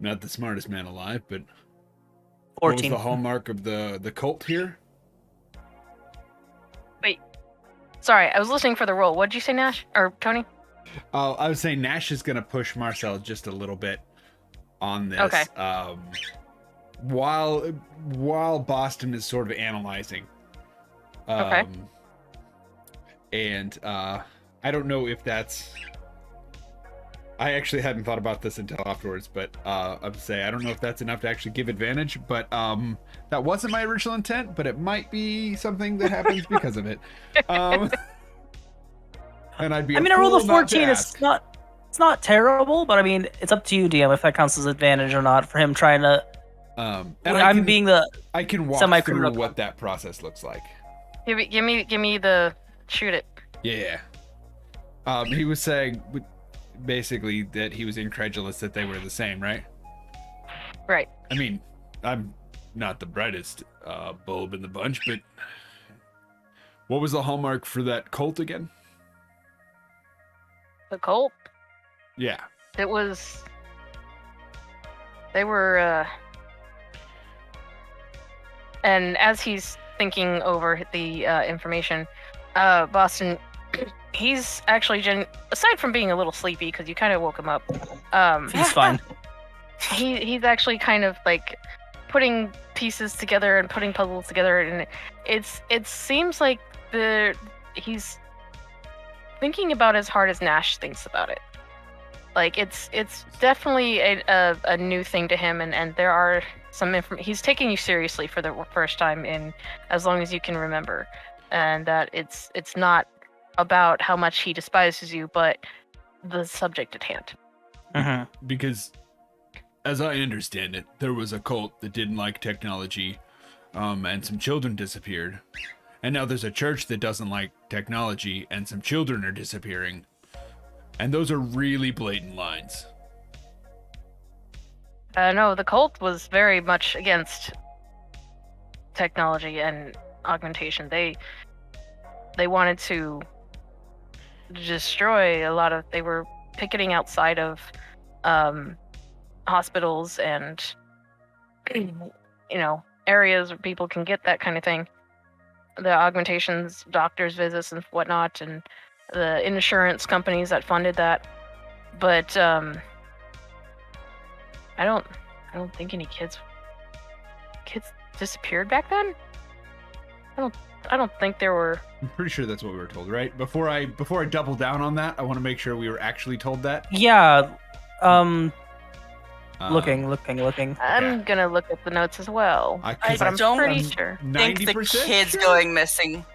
not the smartest man alive, but 14. what was the hallmark of the cult here? Sorry, I was listening for the roll. What did you say, Nash or Tony? Oh, I was saying Nash is gonna push Marcel just a little bit on this. Okay. While Boston is sort of analyzing. Okay. And I don't know if that's. I actually hadn't thought about this until afterwards, but I would say I don't know if that's enough to actually give advantage. But that wasn't my original intent, but it might be something that happens because of it. And I'd be. I mean, I rolled a 14. It's not terrible, but I mean, it's up to you, DM, if that counts as advantage or not for him trying to. And I can walk through what that process looks like. Give me the shoot it. Yeah. He was saying basically that he was incredulous that they were the same, right? Right. I mean, I'm not the brightest bulb in the bunch, but what was the hallmark for that cult again? The cult? Yeah. It was. They were. And as he's thinking over the information, Boston, he's actually aside from being a little sleepy because you kind of woke him up. He's fine. He's actually kind of like putting pieces together and putting puzzles together, and it seems like he's thinking about as hard as Nash thinks about it. Like it's definitely a new thing to him, and there are some information. He's taking you seriously for the first time in as long as you can remember, and that it's not about how much he despises you, but the subject at hand. Mm-hmm. Because, as I understand it, there was a cult that didn't like technology, and some children disappeared, and now there's a church that doesn't like technology, and some children are disappearing. And those are really blatant lines. No, the cult was very much against technology and augmentation. They wanted to destroy a lot of. They were picketing outside of hospitals and areas where people can get that kind of thing. The augmentations, doctors' visits, and whatnot, and the insurance companies that funded that. But I don't think any kids disappeared back then. I don't think there were. I'm pretty sure that's what we were told, right? Before I double down on that, I want to make sure we were actually told that. Yeah. Looking. I'm gonna look at the notes as well. But I'm pretty sure. Think the 90% kids sure? going missing.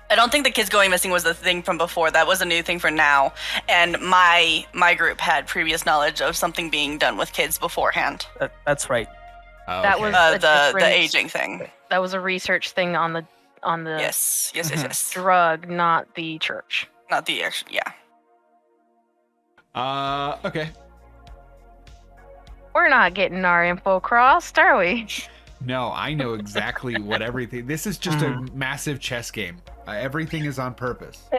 I don't think the kids going missing was the thing from before. That was a new thing for now. And my group had previous knowledge of something being done with kids beforehand. That's right. Oh, That okay. was The aging thing. That was a research thing on the Yes. drug, not the church. Not the actual. Yeah. Okay. We're not getting our info crossed, are we? No, I know exactly what everything. This is just a massive chess game. Everything is on purpose.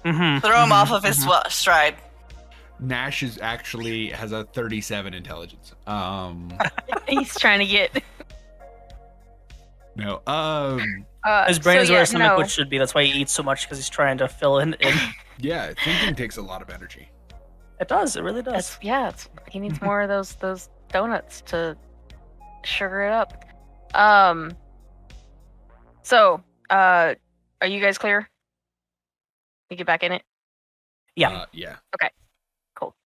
Mm-hmm. Throw him off of his stride. Nash has a 37 intelligence. He's trying to get. No. His brain is where his stomach no. which should be. That's why he eats so much, because he's trying to fill in. Yeah, thinking takes a lot of energy. It does. It really does. He needs more of those donuts to sugar it up. So, are you guys clear? You get back in it? Yeah. Yeah. Cool.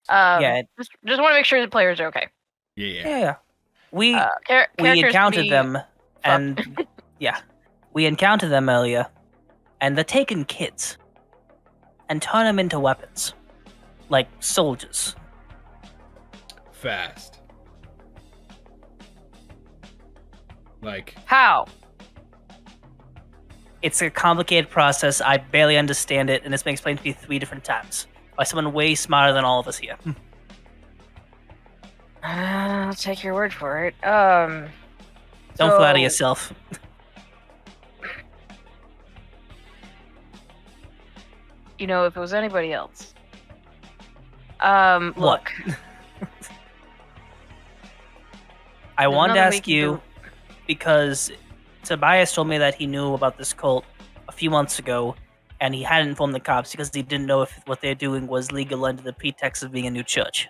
Yeah. Just want to make sure the players are okay. Yeah. We Characters encountered be them, and we encountered them earlier, and they're taking kids and turn them into weapons, like soldiers. fast. Like, How? It's a complicated process. I barely understand it, and it's been explained to me 3 different times by someone way smarter than all of us here. I'll take your word for it. Don't flatter yourself. You know, if it was anybody else. What? Look. I wanted to nothing we ask can you do. because Tobias told me that he knew about this cult a few months ago, and he hadn't informed the cops because he didn't know if what they're doing was legal under the pretext of being a new church.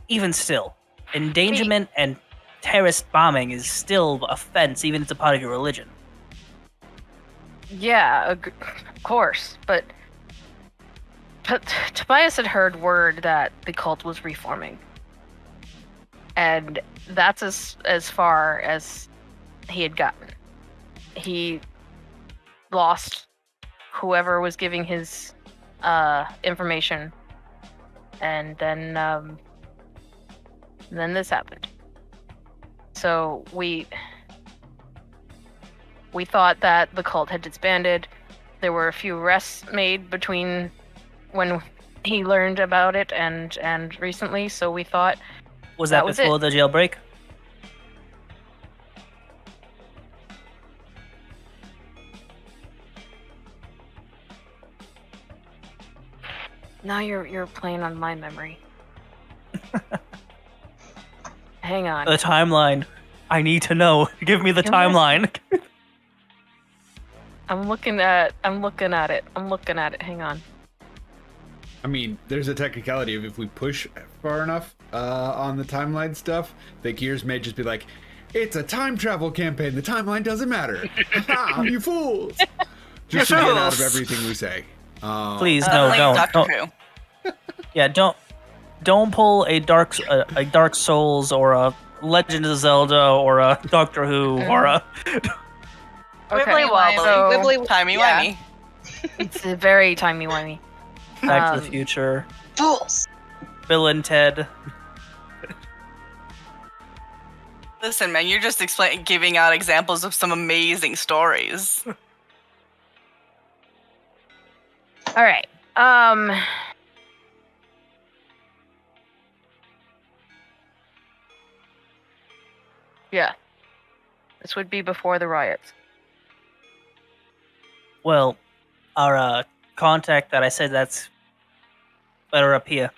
Even still, endangerment and terrorist bombing is still offense, even if it's a part of your religion. Yeah, of course, but Tobias had heard word that the cult was reforming, and that's as far as he had gotten. He lost whoever was giving his information, and then this happened. So we thought that the cult had disbanded. There were a few arrests made between when he learned about it and recently, so we thought Was that was before it. the jailbreak? Now you're playing on my memory. Hang on. The timeline. I need to know. Give me the You're timeline. I'm looking at it. Hang on. I mean, there's a technicality of if we push far enough on the timeline stuff, the gears may just be like, it's a time travel campaign. The timeline doesn't matter. Ha, you fools! Just to get out of everything we say. Please, no, Like don't. Doctor don't. Who. Yeah, don't pull a Dark Souls or a Legend of Zelda or a Doctor Who or a. Wibbly wobbly. so- Wibbly- Timey yeah. wimey. It's a very timey-wimey. Back to the Future. Fools. Bill and Ted. Listen, man, you're just giving out examples of some amazing stories. All right. Yeah. This would be before the riots. Well, our contact that I said that's better up here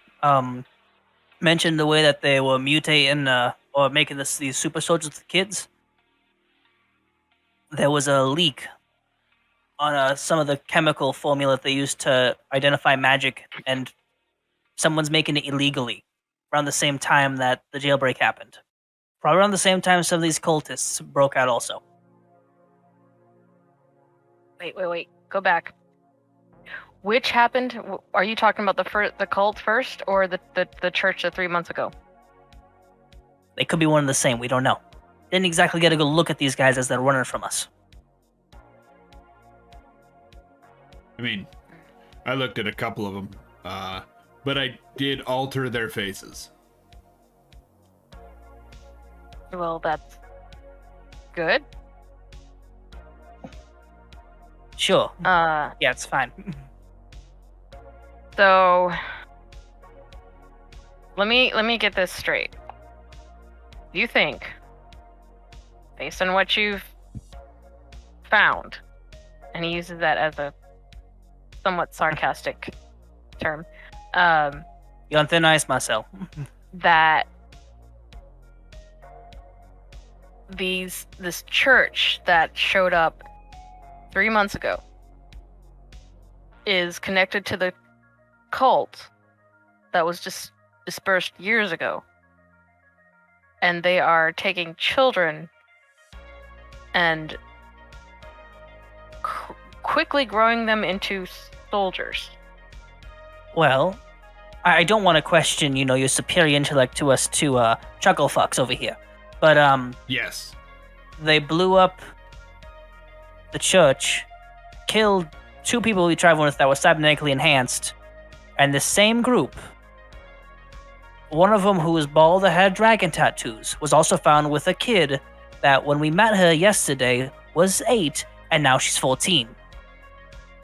mentioned the way that they were mutating or making these super soldiers with kids. There was a leak on some of the chemical formula that they used to identify magic, and someone's making it illegally around the same time that the jailbreak happened. Probably around the same time some of these cultists broke out also. Wait. Go back. Which happened? Are you talking about the cult first, or the church 3 months ago? They could be one and the same, we don't know. Didn't exactly get a good look at these guys as they're running from us. I mean, I looked at a couple of them, but I did alter their faces. Well, that's good. Sure. Uh, Yeah, it's fine. so let me get this straight. You think, based on what you've found, and he uses that as a somewhat sarcastic term, You're on thin ice, Marcel. that this church that showed up 3 months ago is connected to the cult that was just dispersed years ago, and they are taking children and quickly growing them into soldiers. Well, I don't want to question, your superior intellect to us to chuckle fucks over here. But Yes. they blew up the church, killed 2 people we traveled with that were cybernetically enhanced, and the same group One of them, who was bald that had dragon tattoos, was also found with a kid that, when we met her yesterday, was 8, and now she's 14.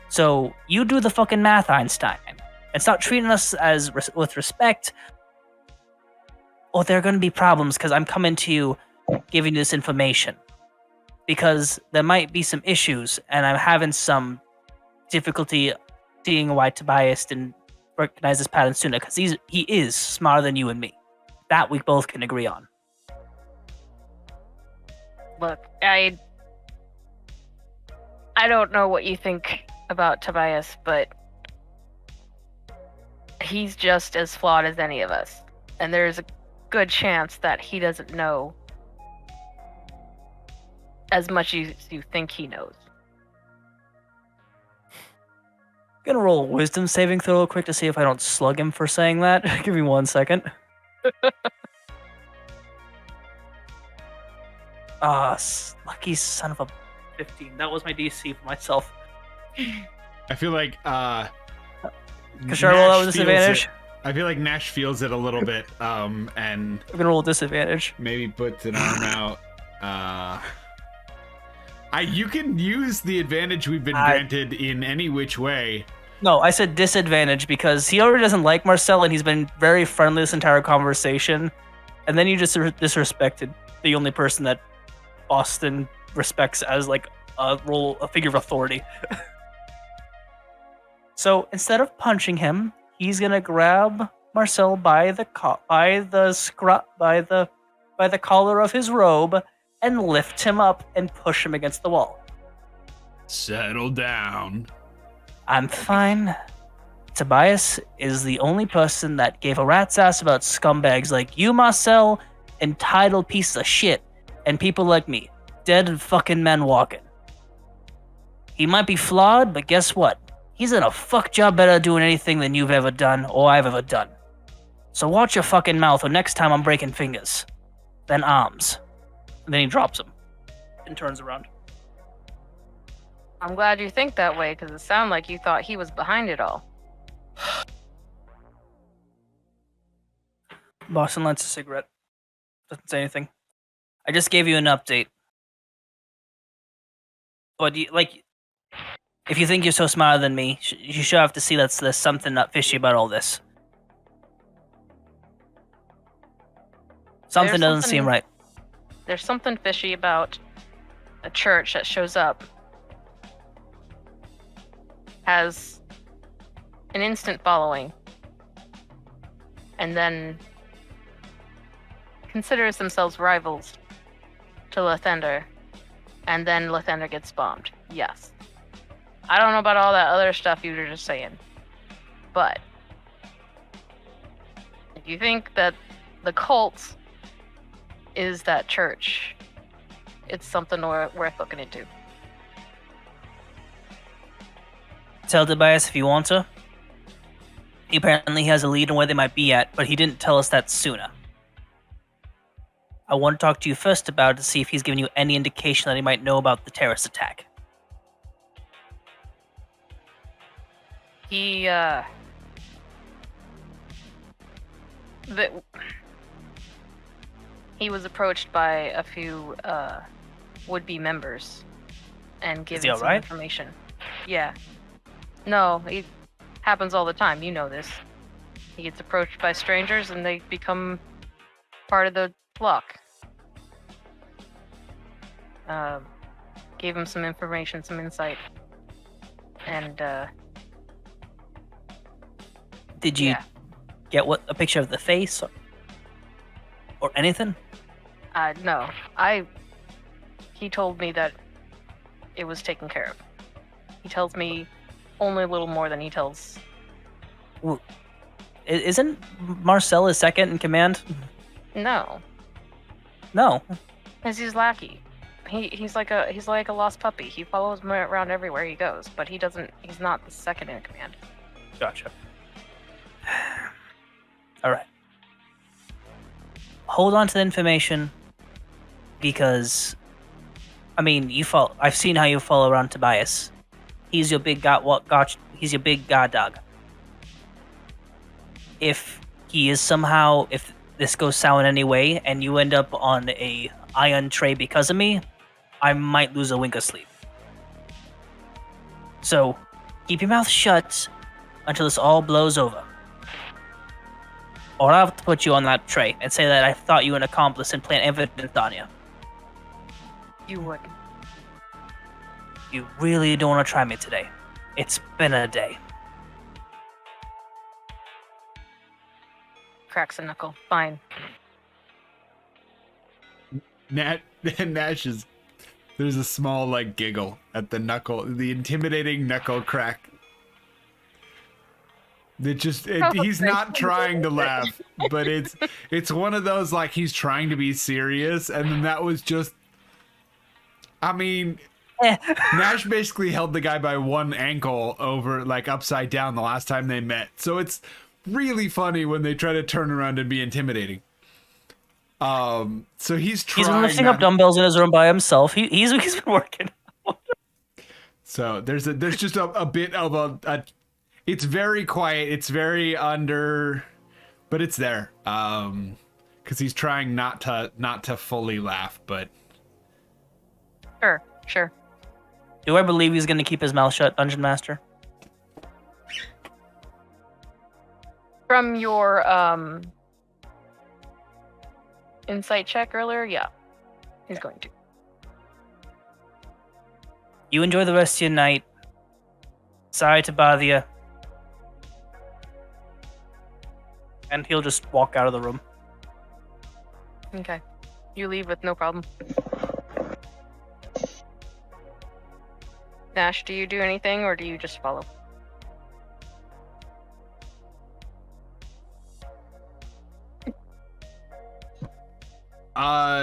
So you do the fucking math, Einstein, and stop treating us with respect, or there are going to be problems, because I'm coming to you giving you this information. Because there might be some issues, and I'm having some difficulty seeing why Tobias didn't recognize this pattern sooner, because he is smarter than you and me. That we both can agree on. Look, I don't know what you think about Tobias, but he's just as flawed as any of us. And there's a good chance that he doesn't know as much as you think he knows. Gonna roll a wisdom saving throw real quick to see if I don't slug him for saying that. Give me 1 second. Lucky son of a 15. That was my DC for myself. I feel like Should I roll that with disadvantage? I feel like Nash feels it a little bit, and I'm gonna roll disadvantage. maybe puts an arm out. You can use the advantage we've been granted in any which way. No, I said disadvantage because he already doesn't like Marcel, and he's been very friendly this entire conversation. And then you just disrespected the only person that Austin respects as like a figure of authority. So instead of punching him, he's gonna grab Marcel by the collar of his robe and lift him up and push him against the wall. Settle down. I'm fine. Tobias is the only person that gave a rat's ass about scumbags like you, Marcel, entitled pieces of shit, and people like me, dead fucking men walking. He might be flawed, but guess what? He's done a fuck job better at doing anything than you've ever done or I've ever done. So watch your fucking mouth, or next time I'm breaking fingers. Then arms. And then he drops him and turns around. I'm glad you think that way, because it sounded like you thought he was behind it all. Boston lights a cigarette. Doesn't say anything. I just gave you an update. But if you think you're so smarter than me, you should have to see that there's something not fishy about all this. Something doesn't seem right. There's something fishy about a church that shows up, has an instant following, and then considers themselves rivals to Lathander, and then Lathander gets bombed. Yes. I don't know about all that other stuff you were just saying, but if you think that the cult is that church, it's something worth looking into. Tell Tobias if you want to. He apparently has a lead on where they might be at, but he didn't tell us that sooner. I want to talk to you first about it to see if he's given you any indication that he might know about the terrorist attack. He was approached by a few would-be members and given some information. Yeah. No, it happens all the time. You know this. He gets approached by strangers and they become part of the flock. Gave him some information, some insight. And, Did you get a picture of the face or anything? No. He told me that it was taken care of. He tells me only a little more than he tells. Well, isn't Marcel his second in command? No. No. Because he's lackey. He's like a lost puppy. He follows me around everywhere he goes, but he's not the second in command. Gotcha. Alright. Hold on to the information, because I've seen how you follow around Tobias. He's your big god dog. If he is somehow, if this goes sour in any way, and you end up on a iron tray because of me, I might lose a wink of sleep. So, keep your mouth shut until this all blows over. Or I'll have to put you on that tray and say that I thought you were an accomplice and plant evidence on you. You would. You really don't want to try me today. It's been a day. Cracks a knuckle. Fine. Nash is. There's a small like giggle at the knuckle, the intimidating knuckle crack. He's not trying to laugh, but it's one of those like he's trying to be serious, and then that was just. I mean, Nash basically held the guy by one ankle over like upside down the last time they met, so it's really funny when they try to turn around and be intimidating. So he's trying. He's been lifting up dumbbells in his room by himself. He's been working. So there's just a bit of a. It's very quiet. It's very under, but it's there. Because he's trying not to fully laugh, but. Sure. Do I believe he's going to keep his mouth shut, Dungeon Master? From your insight check earlier, yeah, he's going to. You enjoy the rest of your night. Sorry to bother you. And he'll just walk out of the room. Okay. You leave with no problem. Nash, do you do anything or do you just follow?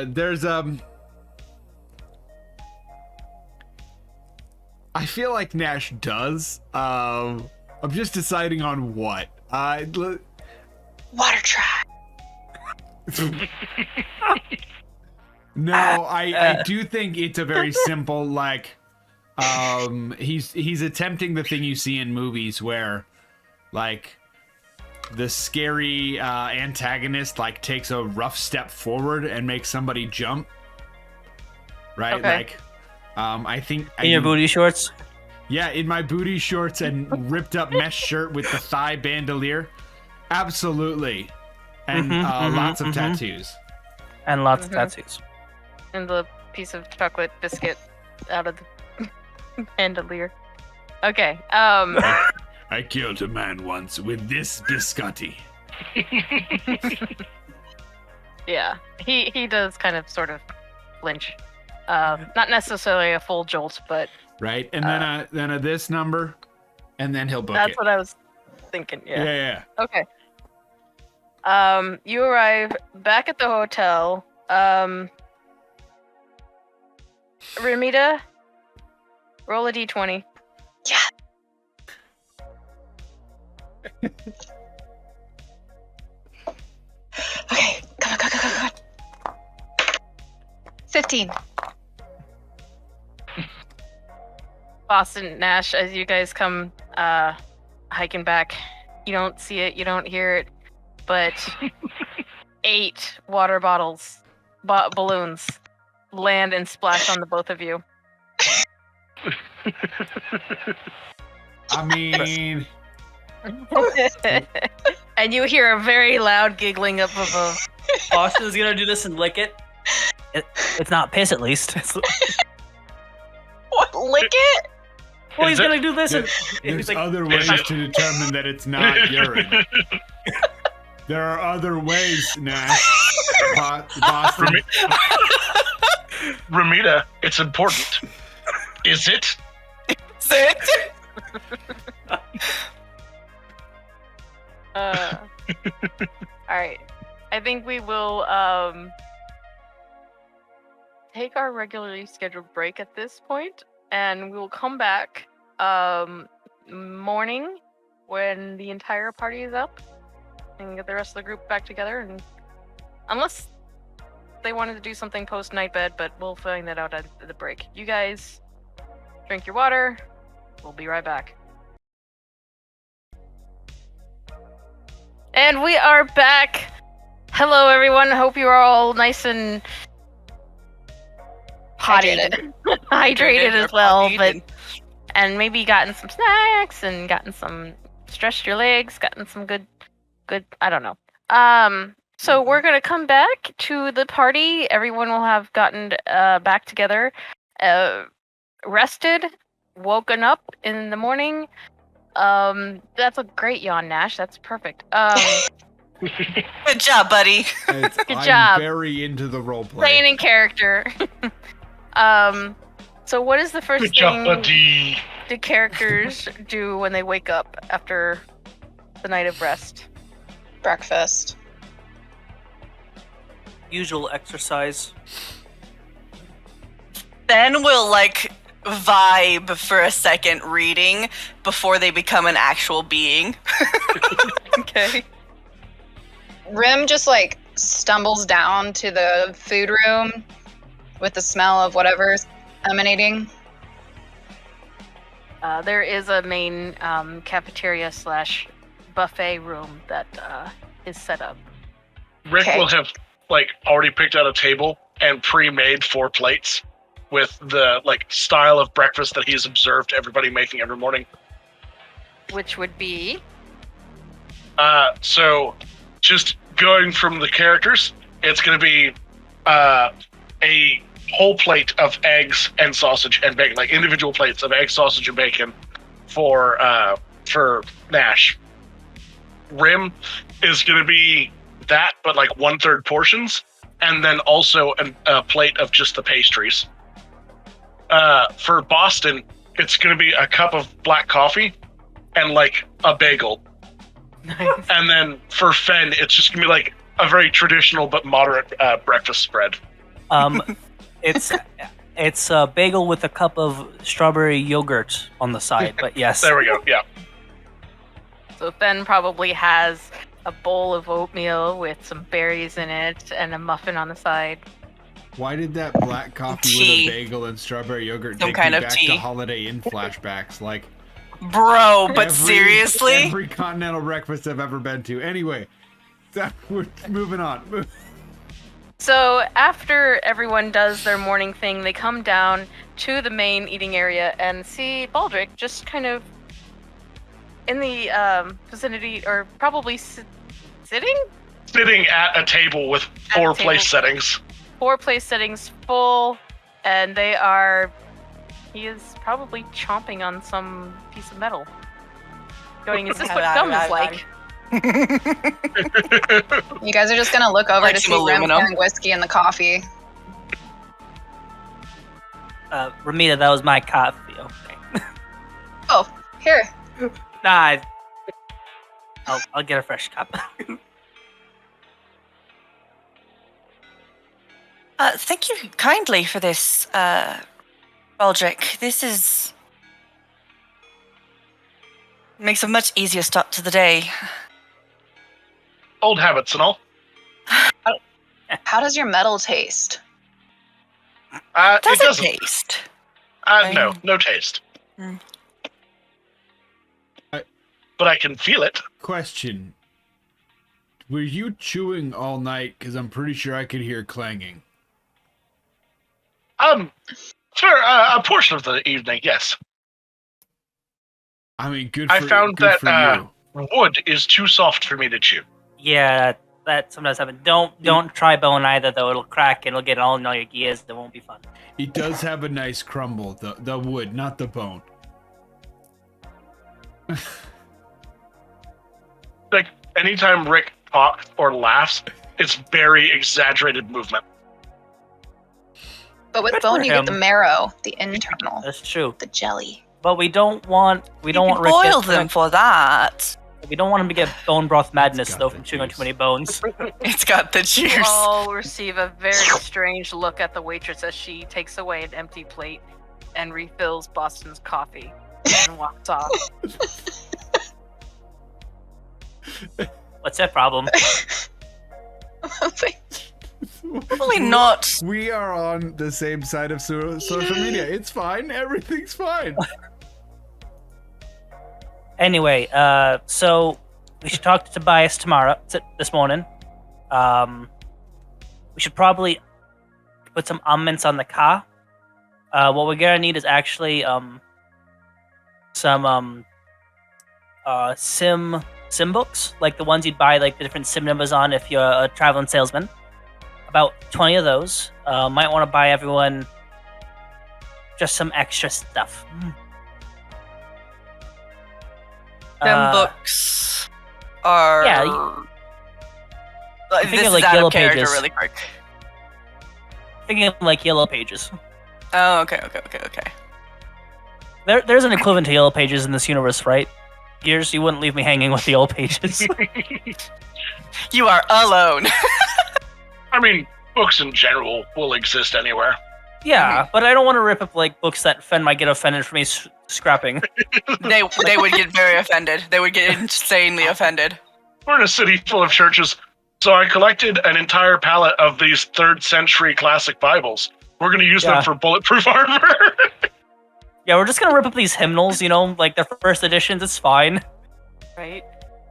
There's I feel like Nash does. I'm just deciding on what. Water trap. No, I do think it's a very simple like. He's attempting the thing you see in movies where, like, the scary antagonist like takes a rough step forward and makes somebody jump. Right, okay. like, I think in your booty shorts. Yeah, in my booty shorts and ripped up mesh shirt with the thigh bandolier. Absolutely, and lots of tattoos. And lots of tattoos. And the piece of chocolate biscuit out of the bandolier. Okay. I killed a man once with this biscotti. Yeah, he does kind of sort of flinch. Not necessarily a full jolt, but right. And then a this number, and then he'll book that's it. what I was thinking. Yeah. Okay. You arrive back at the hotel. Ramita, roll a d20. Yeah. Okay, come on. 15. Boston, Nash, as you guys come hiking back, you don't see it, you don't hear it, but 8 water bottles, balloons, land and splash on the both of you. I mean, And you hear a very loud giggling up above. Boston's gonna do this and lick it. It's not piss, at least. What? Lick it? Well, he's gonna do this. there's like, other ways to determine that it's not urine. There are other ways, Nash. Boston. Ramita, it's important. Is it? Is it? Alright. I think we will take our regularly scheduled break at this point, and we will come back morning when the entire party is up and get the rest of the group back together, and unless they wanted to do something post night bed, but we'll find that out at the break. You guys drink your water. We'll be right back. And we are back. Hello, everyone. Hope you are all nice and Hydrated. hydrated as well. But Hydrated. and maybe gotten some snacks and gotten some stretched your legs, gotten some good. I don't know. So we're gonna come back to the party. Everyone will have gotten back together, rested, woken up in the morning. That's a great yawn, Nash. That's perfect. Good job, buddy. Good I'm job. very into the role play. Playing in character. So what is the first Good job, thing buddy. the characters do when they wake up after the night of rest? Breakfast. Usual exercise. Then we'll like vibe for a second reading before they become an actual being. Okay. Rim just like stumbles down to the food room with the smell of whatever's emanating. There is a main cafeteria / buffet room that is set up. Rick Okay. will have like already picked out a table and pre-made 4 plates with the like style of breakfast that he's observed everybody making every morning. Which would be So just going from the characters, it's going to be a whole plate of eggs and sausage and bacon, like individual plates of egg, sausage, and bacon for Nash. Rim is going to be that, but like 1/3 portions, and then also a plate of just the pastries. For Boston, it's going to be a cup of black coffee and like a bagel. nice. And then for Fen, it's just going to be like a very traditional but moderate breakfast spread. It's a bagel with a cup of strawberry yogurt on the side. But yes, There we go. Yeah. So Ben probably has a bowl of oatmeal with some berries in it and a muffin on the side. Why did that black coffee Tea. with a bagel and strawberry yogurt Some take kind me of back tea. to Holiday Inn flashbacks? Like, Bro, but seriously? every continental breakfast I've ever been to. Anyway, we're moving on. So after everyone does their morning thing, they come down to the main eating area and see Baldric just kind of in the vicinity, or probably sitting? Sitting at a table with At a 4 table. place settings. 4 place settings full, and he is probably chomping on some piece of metal. Going, is this what gum is like? You guys are just gonna look over Like to some see Rim aluminum. pouring whiskey in the coffee. Ramita, that was my coffee. Okay. Oh, here. Nah, I'll get a fresh cup. Thank you kindly for this, Baldric. This makes a much easier start to the day. Old habits and all. How does your metal taste? It Does it doesn't. taste? No taste. Mm. But I can feel it. Question. Were you chewing all night? Because I'm pretty sure I could hear clanging. For a portion of the evening, yes. I mean, good I for, found good that, for you. Wood is too soft for me to chew. Yeah, that sometimes happens. Don't try bone either, though. It'll crack and it'll get all in all your gears. It won't be fun. It does have a nice crumble, the wood, not the bone. Like, anytime Rick talks or laughs, it's very exaggerated movement. But with Good bone, for you get the him. marrow, the internal, That's true. the jelly. But we don't want You Rick can boil to- them for that. We don't want him to get bone broth madness got though the from chewing on juice. too many bones. It's got the You juice. all receive a very strange look at the waitress as she takes away an empty plate and refills Boston's coffee and walks off. What's that problem? Probably not. We are on the same side of social media. It's fine. Everything's fine. Anyway, so we should talk to Tobias tomorrow. This morning. We should probably put some amendments on the car. What we're gonna need is actually some sim books, like the ones you'd buy like the different sim numbers on if you're a traveling salesman. About 20 of those. Might want to buy everyone just some extra stuff. Them books are. Yeah. This Thinking is like out yellow of character pages. really quick. Thinking of like yellow pages. Oh, okay. There's an equivalent to yellow pages in this universe, right? Gears, you wouldn't leave me hanging with the old pages. You are alone. I mean, books in general will exist anywhere. Yeah, but I don't want to rip up like books that Fen might get offended for me scrapping. They would get very offended. They would get insanely offended. We're in a city full of churches, so I collected an entire pallet of these 3rd century classic Bibles. We're going to use them for bulletproof armor. Yeah, we're just gonna rip up these hymnals, like their first editions. It's fine. Right.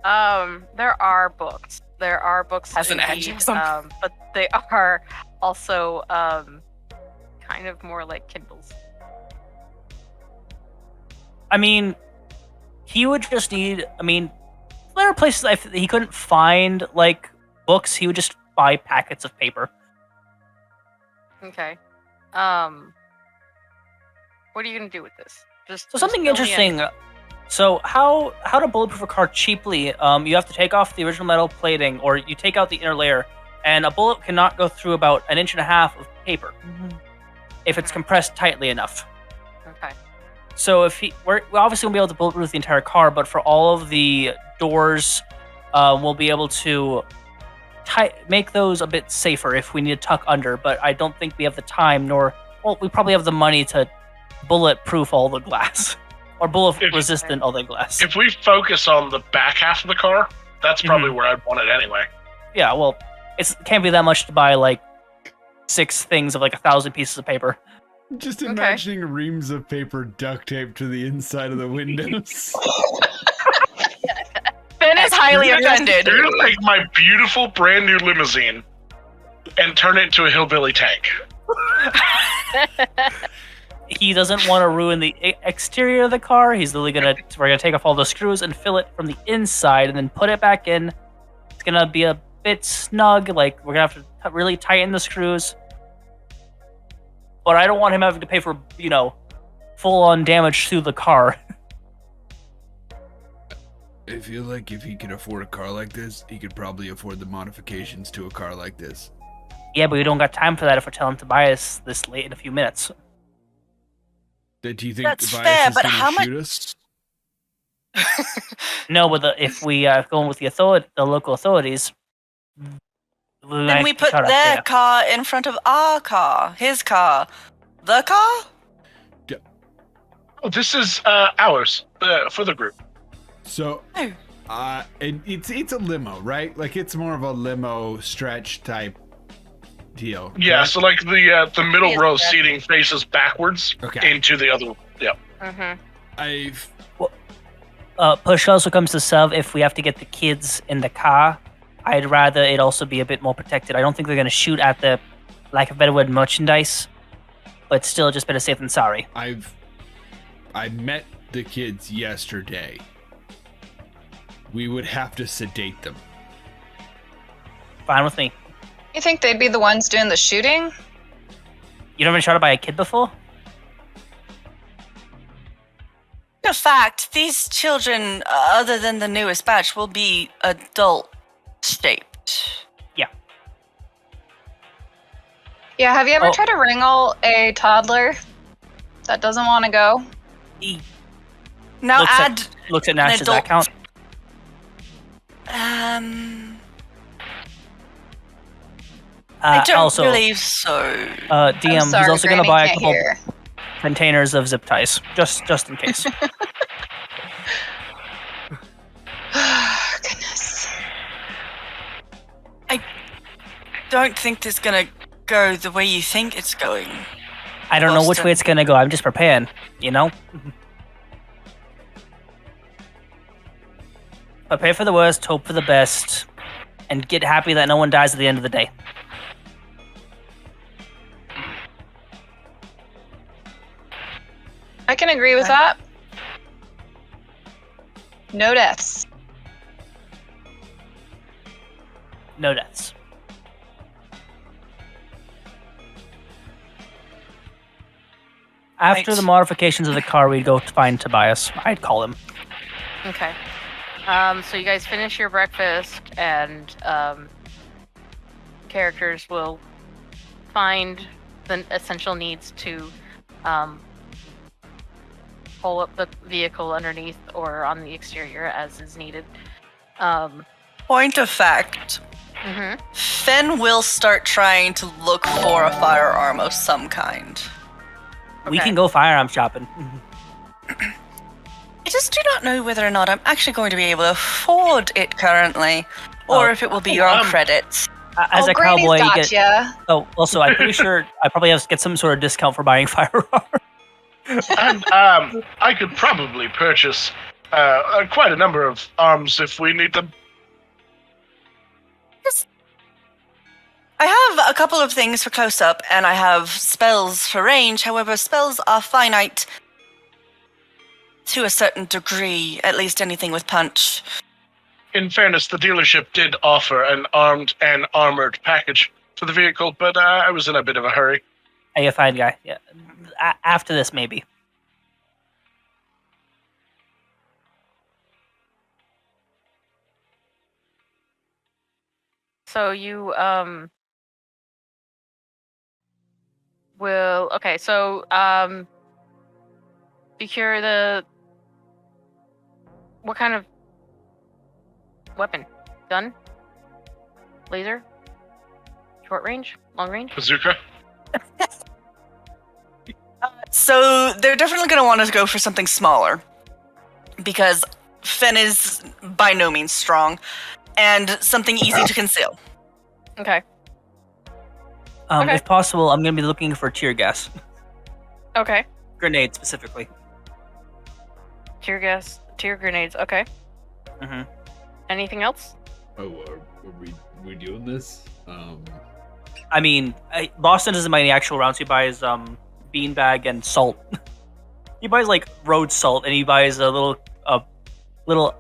There are books. There are books As an indeed, address. but they are also kind of more like Kindles. I mean, he would just need. I mean, there are places he couldn't find like books. He would just buy packets of paper. Okay. What are you gonna do with this? So something fill me in. interesting. So how to bulletproof a car cheaply? You have to take off the original metal plating, or you take out the inner layer, and a bullet cannot go through about 1.5 inches of paper if it's compressed tightly enough. Okay. So if we're obviously won't be able to bulletproof the entire car, but for all of the doors, we'll be able to make those a bit safer if we need to tuck under. But I don't think we have the time, we probably have the money to bulletproof all the glass. Or bullet-resistant all the glass. If we focus on the back half of the car, that's probably where I'd want it anyway. Yeah, well, it can't be that much to buy, like, 6 things of, like, 1,000 pieces of paper. Just imagining reams of paper duct taped to the inside of the windows. Ben is highly offended. You're gonna take my beautiful brand new limousine and turn it into a hillbilly tank. He doesn't want to ruin the exterior of the car. We're gonna take off all the screws and fill it from the inside and then put it back in. It's gonna be a bit snug, like we're gonna have to really tighten the screws. But I don't want him having to pay for, full-on damage to the car. I feel like if he could afford a car like this, he could probably afford the modifications to a car like this. Yeah, but we don't got time for that if we're telling Tobias this late in a few minutes. Do you think That's Tobias fair, is but gonna how much- shoot us? No, but if we go with the local authorities, Then we put their car in front of our car, his car, the car. Oh, this is ours for the group. So, Oh. and it's a limo, right? Like it's more of a limo stretch type deal. Yeah, correct? so like the middle Yes, row yeah. seating faces backwards into the other. Yeah. Push also comes to shove if we have to get the kids in the car. I'd rather it also be a bit more protected. I don't think they're going to shoot at the, lack of a better word, merchandise, but still just better safe than sorry. I met the kids yesterday. We would have to sedate them. Fine with me. You think they'd be the ones doing the shooting? You never been shot by a kid before? In fact, these children, other than the newest batch, will be adult-shaped. Yeah, have you ever Oh. tried to wrangle a toddler that doesn't want to go? Now Looks at Nash, does that adult- count? I don't also, believe so. DM, I'm sorry, he's also going to Granny buy a can't couple hear. containers of zip ties, just in case. Goodness. Don't think this is gonna go the way you think it's going. I don't know which Boston. way it's going to go. I'm just preparing, Prepare for the worst, hope for the best, and get happy that no one dies at the end of the day. I can agree with that. No deaths. No deaths. After the modifications of the car, we'd go find Tobias. I'd call him. Okay. So you guys finish your breakfast, and characters will find the essential needs to pull up the vehicle underneath or on the exterior as is needed. Point of fact. Mm-hmm. Fen will start trying to look for a firearm of some kind. We can go firearm shopping. I just do not know whether or not I'm actually going to be able to afford it currently, or if it will be on credits. As a Granny's cowboy, you gotcha. get. Oh, also, I'm pretty sure I probably have to get some sort of discount for buying firearms. And I could probably purchase quite a number of arms if we need them. I have a couple of things for close-up, and I have spells for range. However, spells are finite to a certain degree, at least anything with punch. In fairness, the dealership did offer an armed and armored package for the vehicle, but I was in a bit of a hurry. Hey, a fine guy. Yeah. After this, maybe. So you will procure the what kind of weapon? Gun? Laser? Short range? Long range? Bazooka? So they're definitely going to want to go for something smaller, because Fen is by no means strong, and something easy to conceal. Okay. If possible, I'm going to be looking for tear gas. Okay. Grenades, specifically. Tear gas, tear grenades. Okay. Mm-hmm. Anything else? Oh, are we doing this? I mean, Boston doesn't buy any actual rounds. He buys beanbag and salt. He buys like road salt, and he buys a little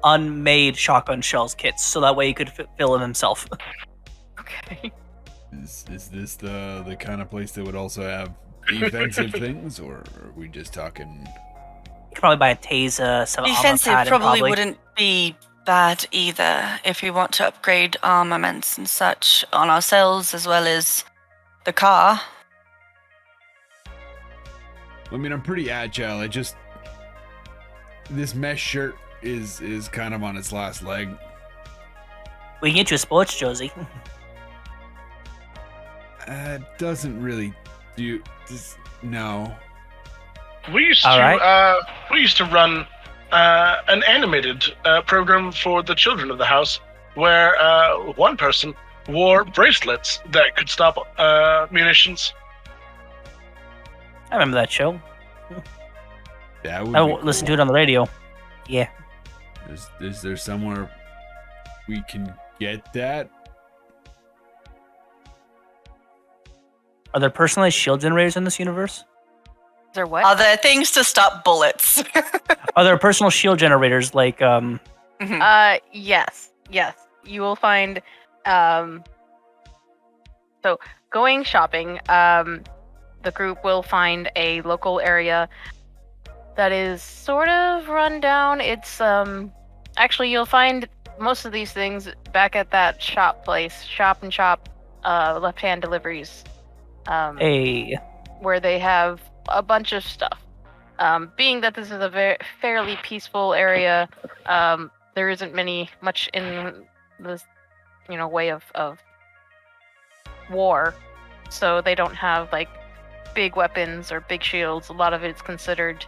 unmade shotgun shells kits, so that way he could fill them himself. Okay. Is this the kind of place that would also have defensive things, or are we just talking? You could probably buy a taser, some armor Defensive pad, probably wouldn't be bad either if we want to upgrade armaments and such on ourselves as well as the car. I mean, I'm pretty agile. This mesh shirt is kind of on its last leg. We can get you a sports jersey. Doesn't really do. No. We used to run an animated program for the children of the house, where one person wore bracelets that could stop munitions. I remember that show. That would I be listened cool. to it on the radio. Yeah. Is there somewhere we can get that? Are there personalized shield generators in this universe? Is there what? Are there things to stop bullets? Are there personal shield generators like Yes. You will find so going shopping, the group will find a local area that is sort of run down. It's actually you'll find most of these things back at that shop and shop left-hand deliveries. Where they have a bunch of stuff. Being that this is a fairly peaceful area, there isn't much in this, way of war. So they don't have like big weapons or big shields. A lot of it's considered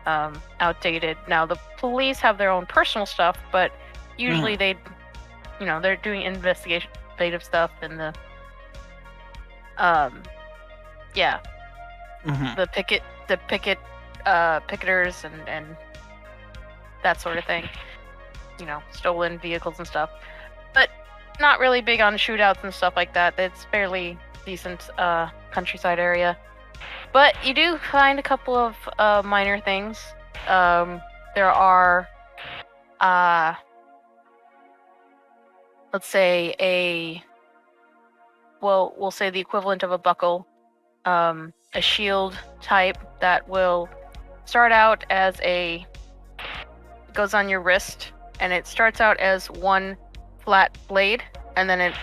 outdated. Now the police have their own personal stuff, but usually they're doing investigative stuff and the the picketers and that sort of thing. stolen vehicles and stuff. But not really big on shootouts and stuff like that. It's fairly decent countryside area. But you do find a couple of minor things. There are, let's say we'll say the equivalent of a buckle, a shield type that will start out as goes on your wrist, and it starts out as one flat blade, and then it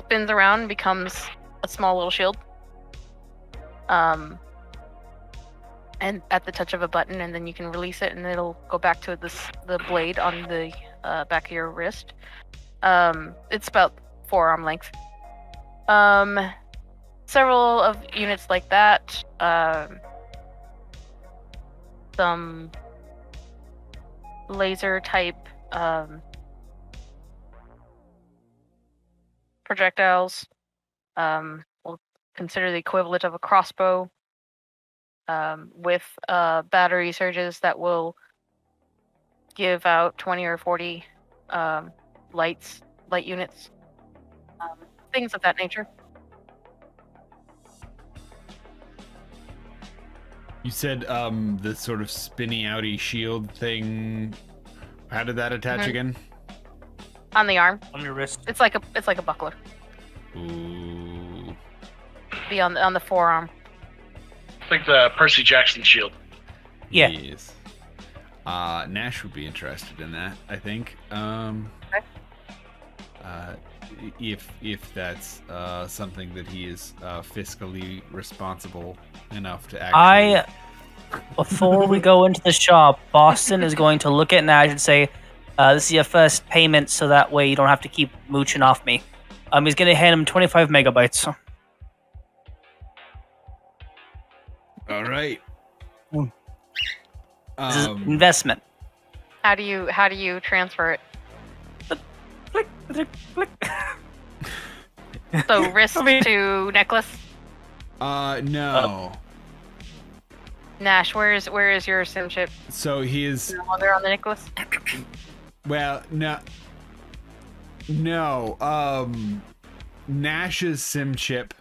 spins around and becomes a small little shield. And at the touch of a button, and then you can release it, and it'll go back to the blade on the back of your wrist. It's about forearm length. Several of units like that. Some laser type projectiles. We'll consider the equivalent of a crossbow. With battery surges that will give out 20 or 40 light units, things of that nature. You said the sort of spinny outy shield thing. How did that attach again? On the arm. On your wrist. It's like a buckler. Ooh. Be on the forearm. Like the Percy Jackson shield. Yeah. Yes. Nash would be interested in that, I think. If that's something that he is fiscally responsible enough to actually. Before we go into the shop, Boston is going to look at Nash and say, "This is your first payment, so that way you don't have to keep mooching off me." He's going to hand him 25 megabytes. All right. This is investment. How do you transfer it? Click, click, click. So wrist to necklace. No. Nash, where is your sim chip? So he is. No longer on the necklace. Well, no. Nash's sim chip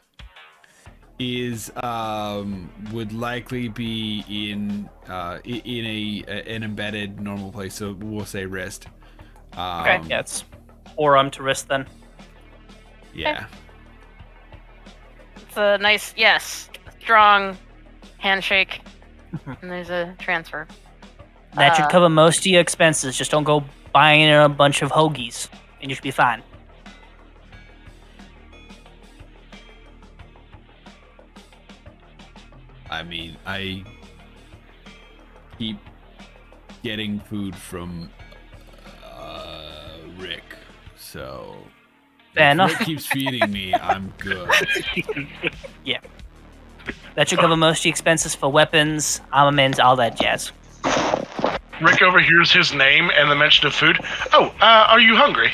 is would likely be in an embedded normal place, so we'll say wrist. Okay, yeah, it's forearm to wrist then. Yeah. It's a nice, strong handshake, and there's a transfer. That should cover most of your expenses. Just don't go buying a bunch of hoagies, and you should be fine. I mean, I keep getting food from Rick, so Fair if enough. Rick keeps feeding me, I'm good. Yeah. That should cover most of your expenses for weapons, armaments, all that jazz. Rick overhears his name and the mention of food. Oh, are you hungry?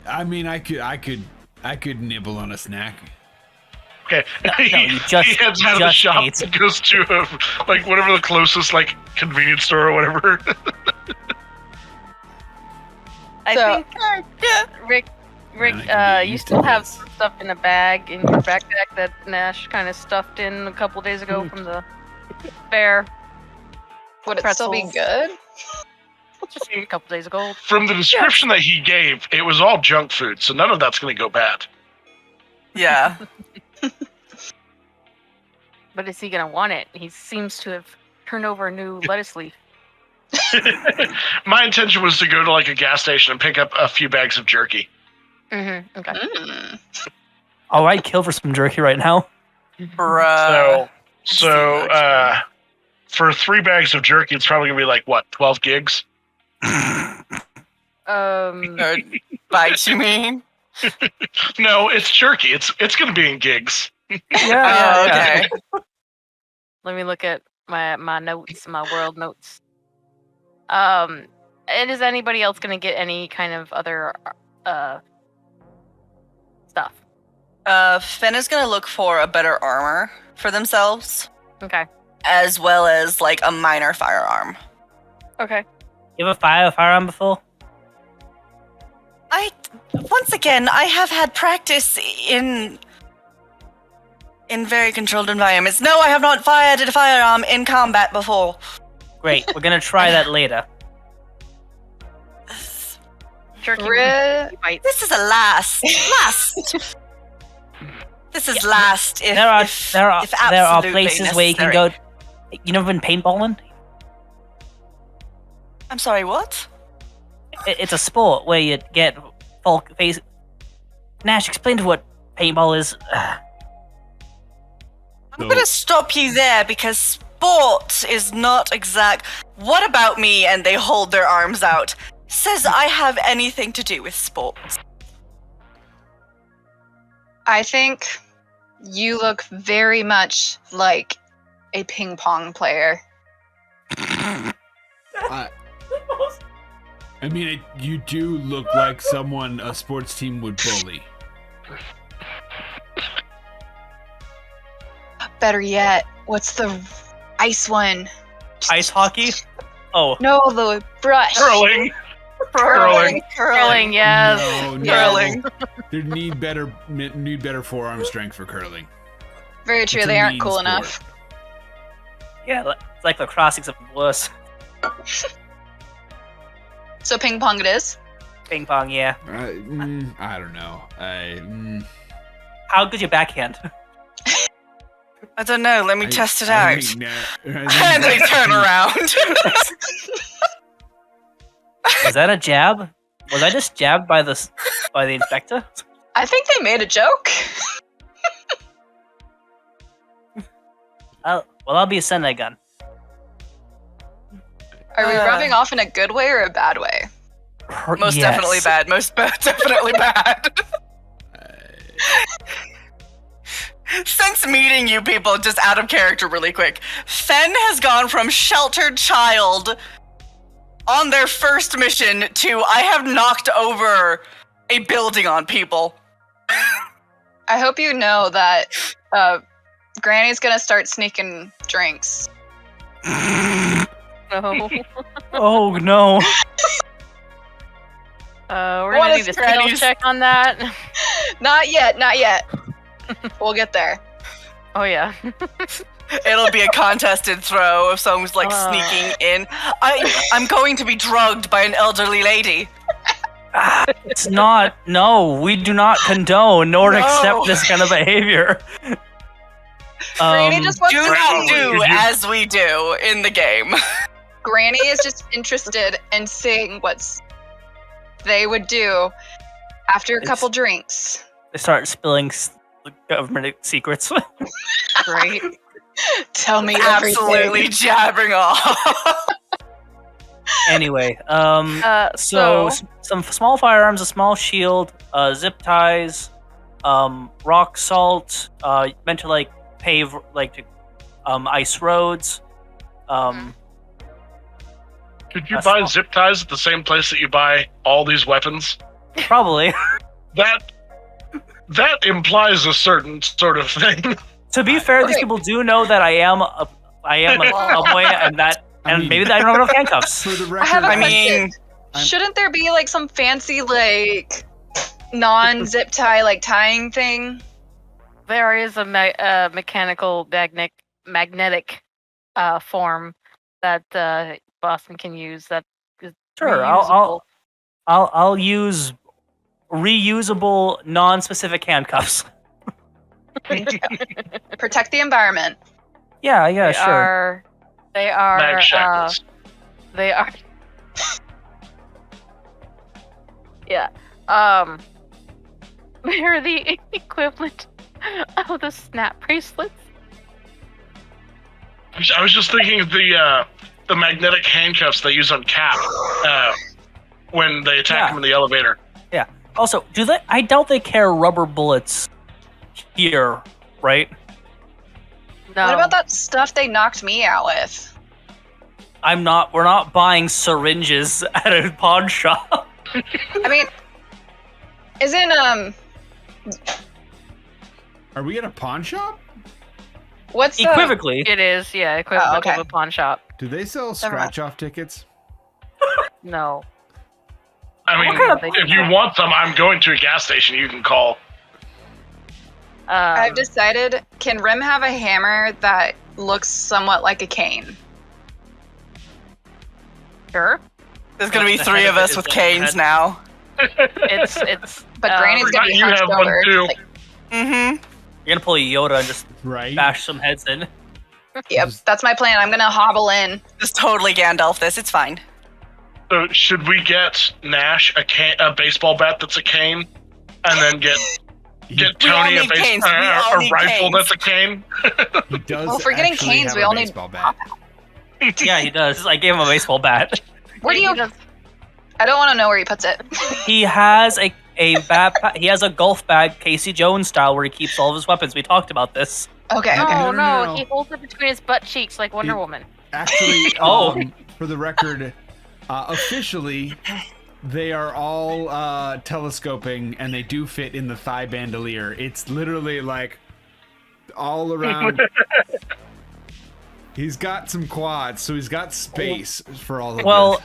I mean, I could nibble on a snack. Okay. you just- he heads out of the just shop ate. and goes to whatever the closest convenience store or whatever. I So- think Rick, Man, I can get you used still to have this. some stuff in a bag in your backpack that Nash kind of stuffed in a couple days ago from the fair. Would it still be Pretzels. good? Just a couple days ago. From the description that he gave, it was all junk food, so none of that's going to go bad. Yeah. But is he gonna want it? He seems to have turned over a new lettuce leaf. My intention was to go to a gas station and pick up a few bags of jerky. Mm-hmm. Okay. Mm. All right, kill for some jerky right now. Bruh. So for 3 bags of jerky, it's probably going to be 12 gigs? Or bites, you mean? No, it's jerky. It's going to be in gigs. Oh, okay. Let me look at my notes, my world notes. And is anybody else gonna get any kind of other stuff? Finn is gonna look for a better armor for themselves. Okay. as well as like a minor firearm. Okay. You have a firearm before? Once again, I have had practice in very controlled environments. No, I have not fired a firearm in combat before. Great. We're gonna try that later. Jerky bites. This is a last. This is last. If, There are if, there are if there are absolutely places where you can necessary. go. You never been paintballing? I'm sorry, what? It's a sport where you get full face. Nash, explain to what paintball is. I'm gonna stop you there because sport is not exact. What about me? And they hold their arms out. Says I have anything to do with sports. I think you look very much like a ping pong player. I mean, you do look like someone a sports team would bully. Better yet, what's the ice one? Ice hockey? Oh, No, the brush. Curling. Curling, yes. No, Curling. They need better forearm strength for curling. Very true, It's a they aren't mean cool sport. enough. yeah, it's like lacrosse except worse. So ping pong it is. Ping pong, yeah. I don't know. How good's your backhand? I don't know. Let me test it out. And And they turn around. Was that a jab? Was I just jabbed by the inspector? I think they made a joke. Well, I'll be a Senate gun. Are we rubbing off in a good way or a bad way? Most Yes. definitely bad. Definitely bad. Since meeting you people, just out of character really quick, Fen has gone from sheltered child on their first mission to I have knocked over a building on people. I hope you know that Granny's gonna start sneaking drinks. No. Oh no. We're What gonna is need a skill Granny's- check on that. Not yet, not yet. We'll get there. Oh yeah. It'll be a contested throw if someone's like sneaking in. I'm going to be drugged by an elderly lady. It's not. No, we do not condone nor No. accept this kind of behavior. Granny just wants Do to not see. do as we do in the game. Granny is just interested in seeing what they would do after a couple drinks. They start spilling government secrets. Great. Tell me Absolutely everything. jabbering off. Anyway, So so some small firearms, a small shield, zip ties, rock salt, meant to like pave ice roads. Could you That's buy all. zip ties at the same place that you buy all these weapons? Probably. That implies a certain sort of thing. To be fair, these Okay. people do know that I am a cowboy, and maybe I don't have enough handcuffs. For the I have record, a I mean, I'm- Shouldn't there be like some fancy like non-zip tie like tying thing? there is a mechanical magnetic form that Boston can use. That is Sure, reusable. I'll use reusable, non-specific handcuffs. Protect the environment. Yeah, They sure. They are. Mag shackles. They are. Yeah. They're the equivalent of the snap bracelets. I was just thinking of the magnetic handcuffs they use on Cap when they attack Yeah. him in the elevator. Also, do they? I doubt they carry rubber bullets here, right? No. What about that stuff they knocked me out with? We're not buying syringes at a pawn shop. I mean, isn't Are we at a pawn shop? What's the... Equivocally. It is, yeah, equivalent okay. of a pawn shop. Do they sell Never mind. scratch-off tickets? No. I mean, kind of- if you want them, I'm going to a gas station. You can call. I've decided, can Rim have a hammer that looks somewhat like a cane? Sure. There's gonna be The 3 head of of it us is with like canes head. now. It's But Granny's gonna be you hunched have one over. too. Like, Mm-hmm. You're gonna pull a Yoda and just Right. bash some heads in. yep, that's my plan. I'm gonna hobble in. Just totally Gandalf this. It's fine. So should we get Nash a baseball bat that's a cane, and then get We all Tony need canes. We all a need rifle canes. that's a cane? He does. Well, if we're getting actually canes, have we a all need baseball bat. Yeah, he does. I gave him a baseball bat. Where do you... I don't want to know where he puts it. He has a backpack. He has a golf bag, Casey Jones style, where he keeps all of his weapons. We talked about this. Okay, No, okay. No, no, no, no. he holds it between his butt cheeks like Wonder He- Woman. Actually, Oh. for the record, officially, they are all telescoping, and they do fit in the thigh bandolier. It's literally like all around. He's got some quads, so he's got space for all of Well,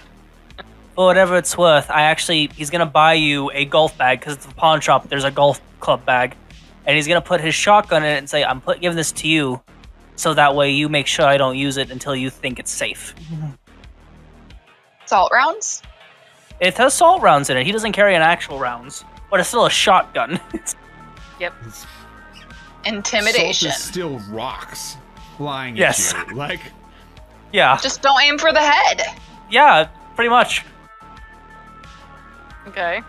this. for whatever it's worth, he's gonna buy you a golf bag because it's a pawn shop. There's a golf club bag, and he's gonna put his shotgun in it and say, "I'm giving this to you, so that way you make sure I don't use it until you think it's safe." Salt rounds? It has salt rounds in it. He doesn't carry an actual rounds, but it's still a shotgun. It's- Intimidation. Salt is still rocks flying Yes. at you. Like, Yeah, Just don't aim for the head. yeah, pretty much. Okay.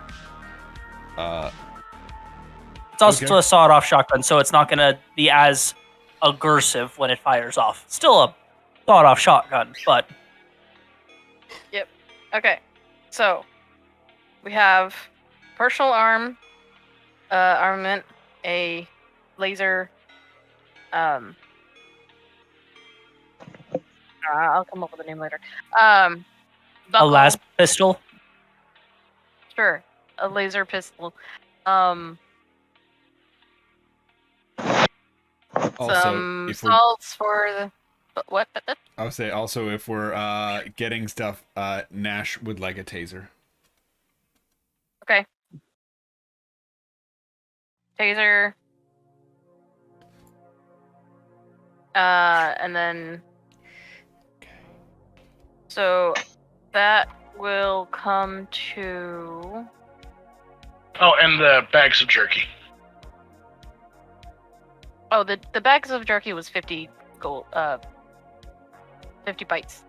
It's also Okay. a sawed-off shotgun, so it's not gonna be as aggressive when it fires off. Still a sawed-off shotgun, but Okay. So we have personal armament, a laser. I'll come up with a name later. a Buckle, las pistol. Sure, a laser pistol. Some also, if we're salts for the what? I would say also if we're getting stuff, Nash would like a taser. Okay. Taser. And then. So that will come to. Oh, and the bags of jerky. Oh, the bags of jerky was 50 gold. 50 bytes.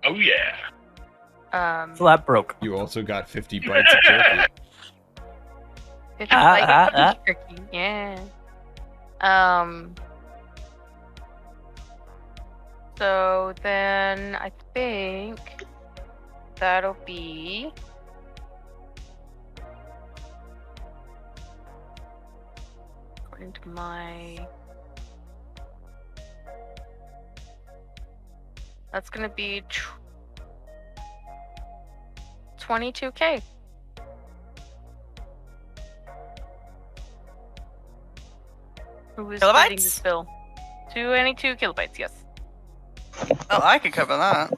Oh yeah. So that broke. You also got 50 bites of jerky. 50 Ah, bytes ah, of ah. jerky. Yeah. So then I think that'll be. According to my. That's gonna be 22K. Who is Kilobytes? fitting this bill? 22 kilobytes, yes. Oh, I can cover that.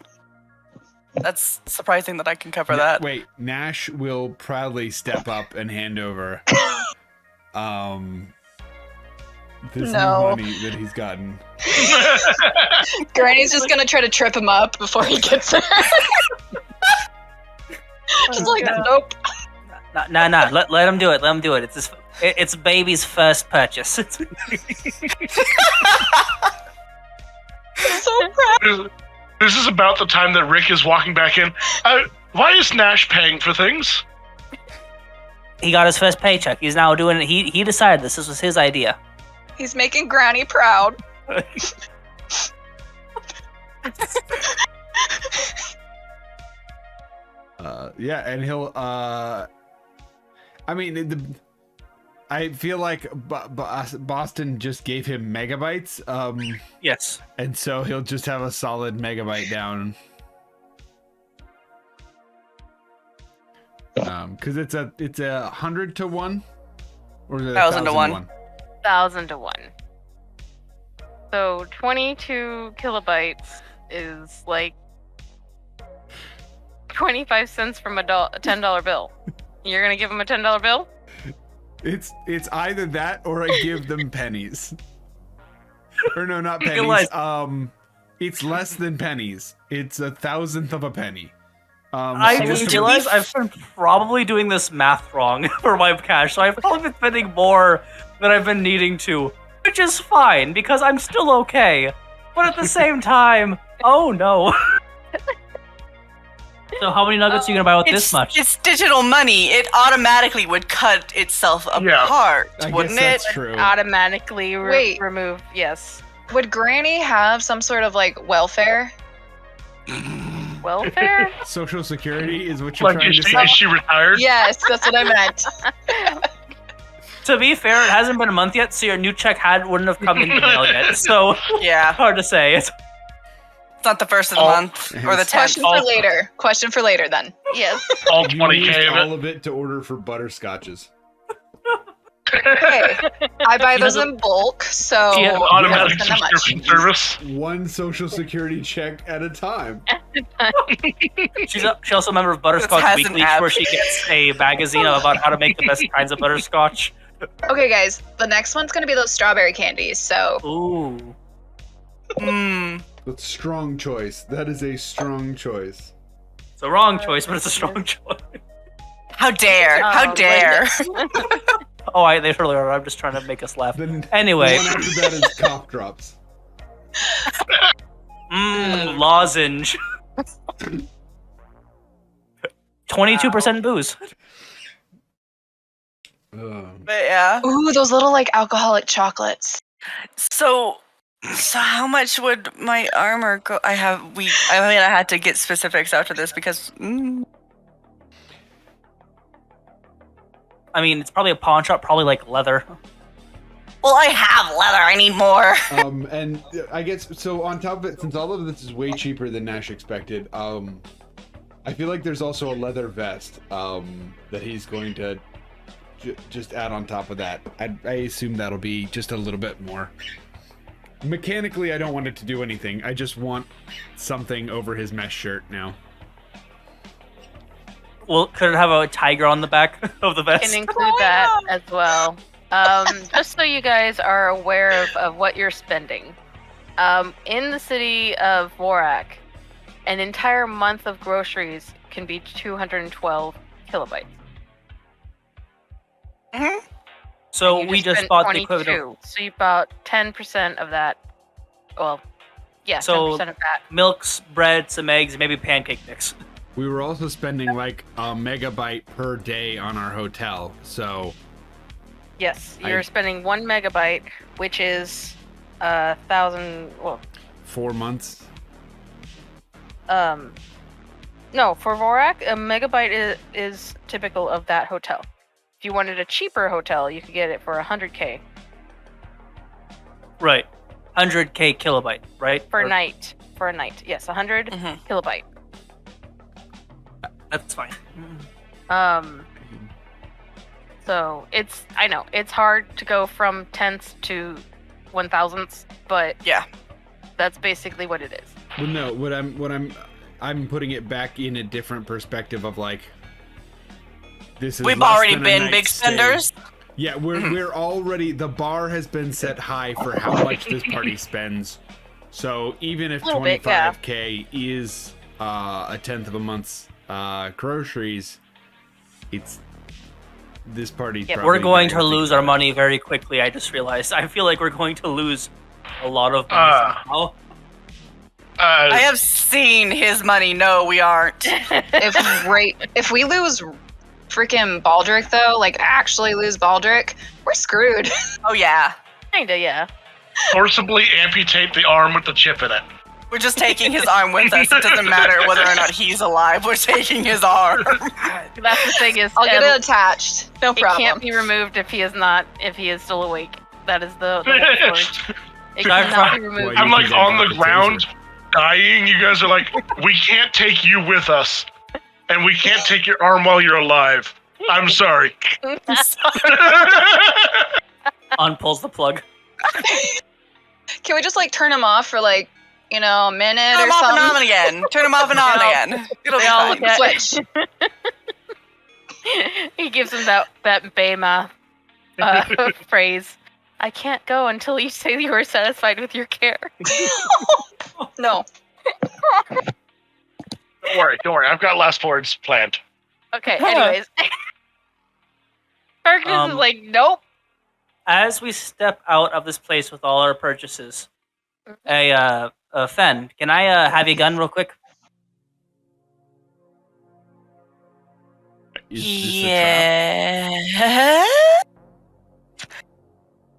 That's surprising that I can cover that. Wait, Nash will proudly step up and hand over this No. new money that he's gotten. Granny's just gonna try to trip him up before he gets there. Just like, nope. Nah. Let him do it. Let him do it. It's baby's first purchase. So proud. This is about the time that Rick is walking back in. Why is Nash paying for things? He got his first paycheck. He's now doing it. He decided this. This was his idea. He's making Granny proud. Yeah, and he'll I mean I feel like Boston just gave him megabytes, Yes. and so he'll just have a solid megabyte down. Because it's a 100 to 1, or is it 1,000 to 1. 1,000 to 1. So 22 kilobytes is like 25 cents from a $10 bill. You're gonna give him a $10 bill? It's either that or I give them pennies. Or no, not pennies. Realize- It's less than pennies. It's 1,000th of a penny. I so just just to- realized I've been probably doing this math wrong for my cash, so I've probably been spending more than I've been needing to, which is fine because I'm still okay. But at the same time, oh no. So how many nuggets are you gonna buy with this much? It's digital money. It automatically would cut itself Yeah. apart, I wouldn't guess it? that's true. Automatically Wait. remove. Yes. Would Granny have some sort of like welfare? Welfare? Social security is what you're Like, trying is to she, say. is she retired? Yes, that's what I meant. To be fair, it hasn't been a month yet, so your new check wouldn't have come in the mail yet. So Yeah, hard to say. it's not the first of the Oh. month or the 10th. Question for later. Question for later then. Yes. All You 20K used of it. all of it to order for butterscotches. Hey, I buy those in bulk, so Yeah, I don't Automatic spend that much. subscription service. One social security check at a time. She's also a member of Butterscotch This has an Weekly, app. where she gets a magazine about how to make the best kinds of butterscotch. Okay, guys, the next one's gonna be those strawberry candies. So Ooh. That's a strong choice. That is a strong choice. It's a wrong choice, but it's a strong choice. How dare? How Oh, dare? Oh, they totally are. I'm just trying to make us laugh. Then Anyway, one after that is cough drops. lozenge. 22% booze. Ugh. But yeah. ooh, those little like alcoholic chocolates. So how much would my armor go? I had to get specifics after this because I mean, it's probably a pawn shop, probably like leather. well, I have leather. I need more. And I guess so. On top of it, since all of this is way cheaper than Nash expected, I feel like there's also a leather vest that he's going to just add on top of that. I assume that'll be just a little bit more. Mechanically, I don't want it to do anything. I just want something over his mesh shirt now. Well, could it have a tiger on the back of the vest? Can include that as well. Just so you guys are aware of what you're spending. In the city of Vorak, an entire month of groceries can be 212 kilobytes. So You we just spent bought the equivalent of 22, so you bought 10% of that. Well, yeah, So- 10% of that. milks, bread, some eggs, maybe pancake mix. We were also spending like a megabyte per day on our hotel, so Yes, you're spending 1 megabyte, which is 1,000. Well, 4 months. no, for Vorak, a megabyte is typical of that hotel. If you wanted a cheaper hotel, you could get it for 100K Right. 100K kilobyte, right? for a Or- night. For a night, yes, 100 kilobyte. That's fine. So I know it's hard to go from tenths to 1,000ths, but Yeah. that's basically what it is. Well, no, I'm putting it back in a different perspective of like, this is We've less already than a been night's big stay. spenders. Yeah, we're already, the bar has been set high for how much this party spends. So even if Little bit, yeah. 25K is a tenth of a month's groceries, it's this party. Yeah, We're going to lose our money very quickly, I just realized. I feel like we're going to lose a lot of money somehow. I have seen his money. No, we aren't. If we lose freaking Baldric though, like actually lose Baldric, we're screwed. Oh yeah. Kinda, yeah. Forcibly amputate the arm with the chip in it. We're just taking his arm with us. It doesn't matter whether or not he's alive. We're taking his arm. That's the thing is, I'll get it attached. No it problem. can't be removed if he is still awake. That is the whole story. It cannot be removed. I'm like can on get the back the ground, dying. You guys are like, we can't take you with us, and we can't take your arm while you're alive. I'm sorry. Unpulls the plug. Can we just like turn them off for like, a minute Turn or them off and something? on again. Turn them off and on again. It'll be They all fine. look at Switch. He gives him that Bayma phrase. I can't go until you say you are satisfied with your care. No. Don't worry. I've got last words planned. Okay, anyways. Darkness is like, nope. As we step out of this place with all our purchases, hey, Fen, can I have your gun real quick? Is this a trap? Yeah.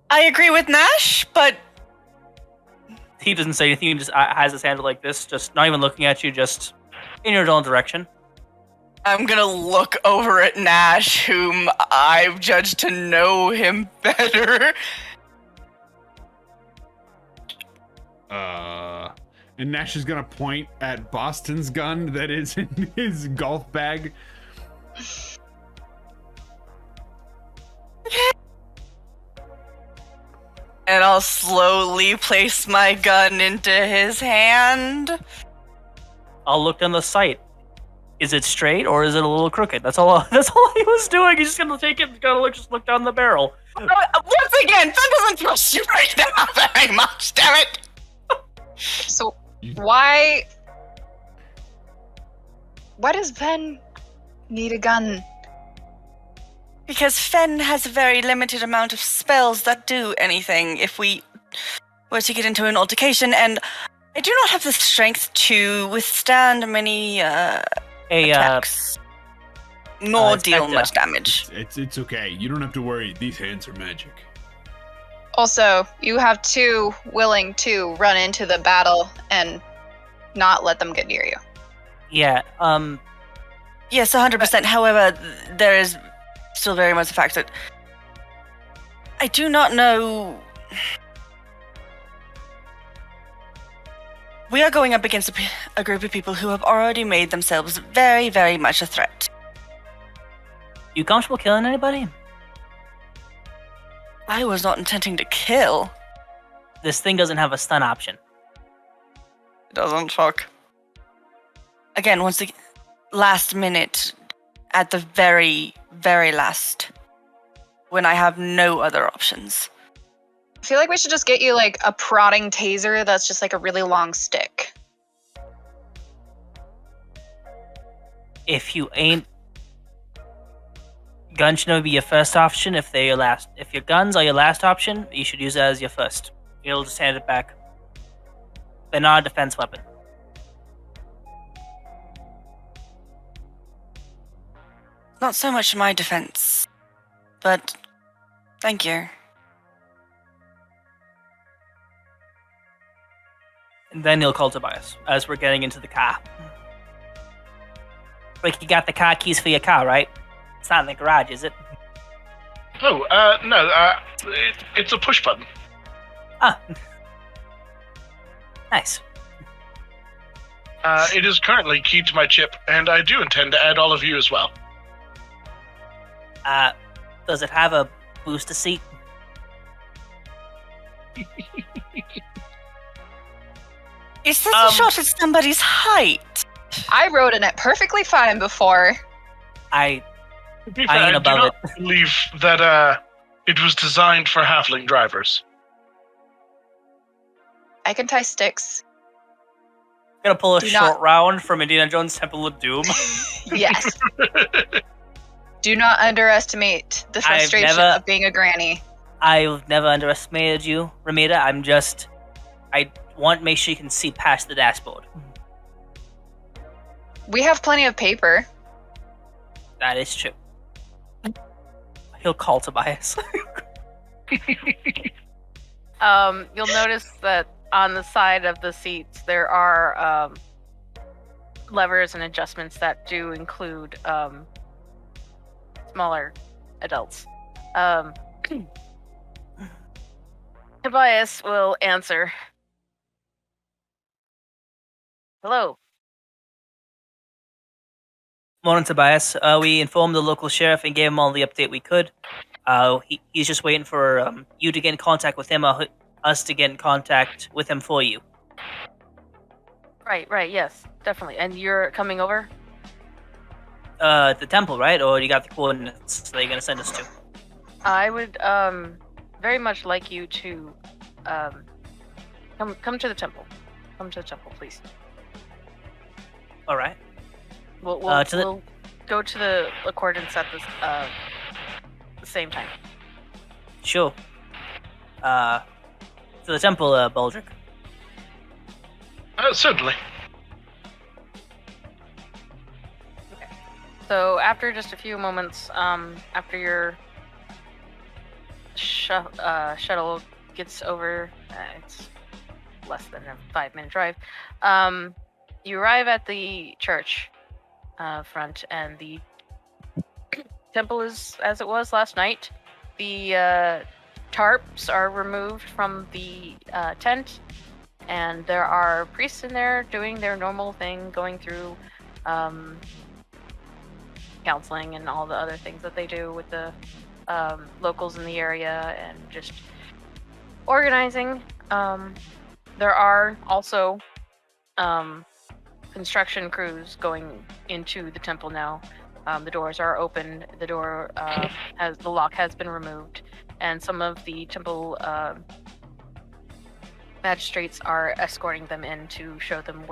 I agree with Nash, but He doesn't say anything. He just has his hand like this, just not even looking at you, just in your own direction. I'm gonna look over at Nash, whom I've judged to know him better. And Nash is gonna point at Boston's gun that is in his golf bag. And I'll slowly place my gun into his hand. I'll look down the sight. Is it straight or is it a little crooked? That's all. That's all he was doing. He's just gonna take it. Just look down the barrel. Once again, Fen doesn't trust you right now very much, damn it! So why does Fen need a gun? Because Fen has a very limited amount of spells that do anything if we were to get into an altercation, and I do not have the strength to withstand many attacks, nor deal Inspector. much damage. It's okay. You don't have to worry. These hands are magic. Also, you have two willing to run into the battle and not let them get near you. Yeah. Yes, 100%. However, there is still very much the fact that I do not know. We are going up against a group of people who have already made themselves very, very much a threat. You comfortable killing anybody? I was not intending to kill. This thing doesn't have a stun option. It doesn't fuck. Again, once the last minute, at the very, very last, when I have no other options. I feel like we should just get you like a prodding taser that's just like a really long stick. If you ain't, gun should be your first option. If they're your last, if your guns are your last option, you should use that as your first. You'll just hand it back. They're not a defense weapon. Not so much my defense, but thank you. And then he'll call Tobias as we're getting into the car. Like, you got the car keys for your car, right? It's not in the garage, is it? Oh, no, it's a push button. Ah. Nice. It is currently keyed to my chip, and I do intend to add all of you as well. Does it have a booster seat? Is this a shot at somebody's height? I rode in it perfectly fine before. I To be I fair, ain't I do above not believe that it was designed for halfling drivers. I can tie sticks. gonna pull a Do short not- round from Indiana Jones Temple of Doom. Yes. Do not underestimate the I've frustration never- of being a granny. I've never underestimated you, Ramita. I want to make sure you can see past the dashboard. We have plenty of paper. That is true. He'll call Tobias. You'll notice that on the side of the seats there are levers and adjustments that do include smaller adults. Tobias will answer. Hello. Morning, Tobias. We informed the local sheriff and gave him all the update we could. He's just waiting for you to get in contact with him. us to get in contact with him for you. Right, yes, definitely. And you're coming over? The temple, right? Or you got the coordinates that you're gonna send us to? I would very much like you to come to the temple. Come to the temple, please. All right. We'll go to the coordinates at the same time. Sure. To the temple, Baldric. Certainly. So after just a few moments, after your shuttle gets over, it's less than a 5-minute drive. You arrive at the church front, and the temple is as it was last night. The tarps are removed from the tent, and there are priests in there doing their normal thing, going through counseling and all the other things that they do with the locals in the area, and just organizing. There are also construction crews going into the temple now. The doors are open. The lock has been removed, and some of the temple magistrates are escorting them in to show them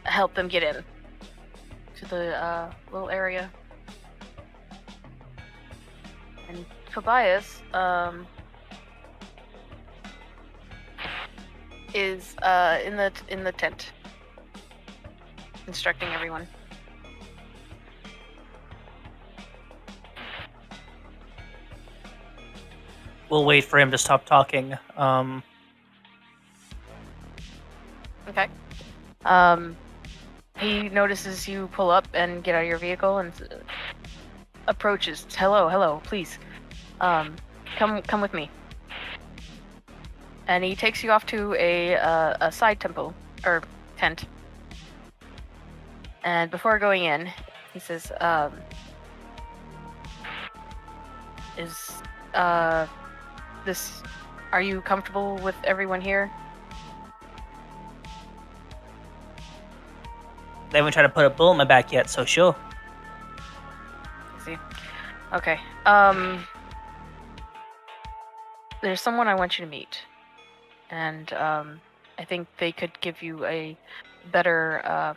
help them get in to the little area. And Tobias is in the tent, instructing everyone. We'll wait for him to stop talking. Okay. He notices you pull up and get out of your vehicle and approaches. Hello, please. Come with me. And he takes you off to a side temple or tent. And before going in, he says, are you comfortable with everyone here? They haven't tried to put a bullet in my back yet, so sure. I see. Okay. There's someone I want you to meet. And I think they could give you a better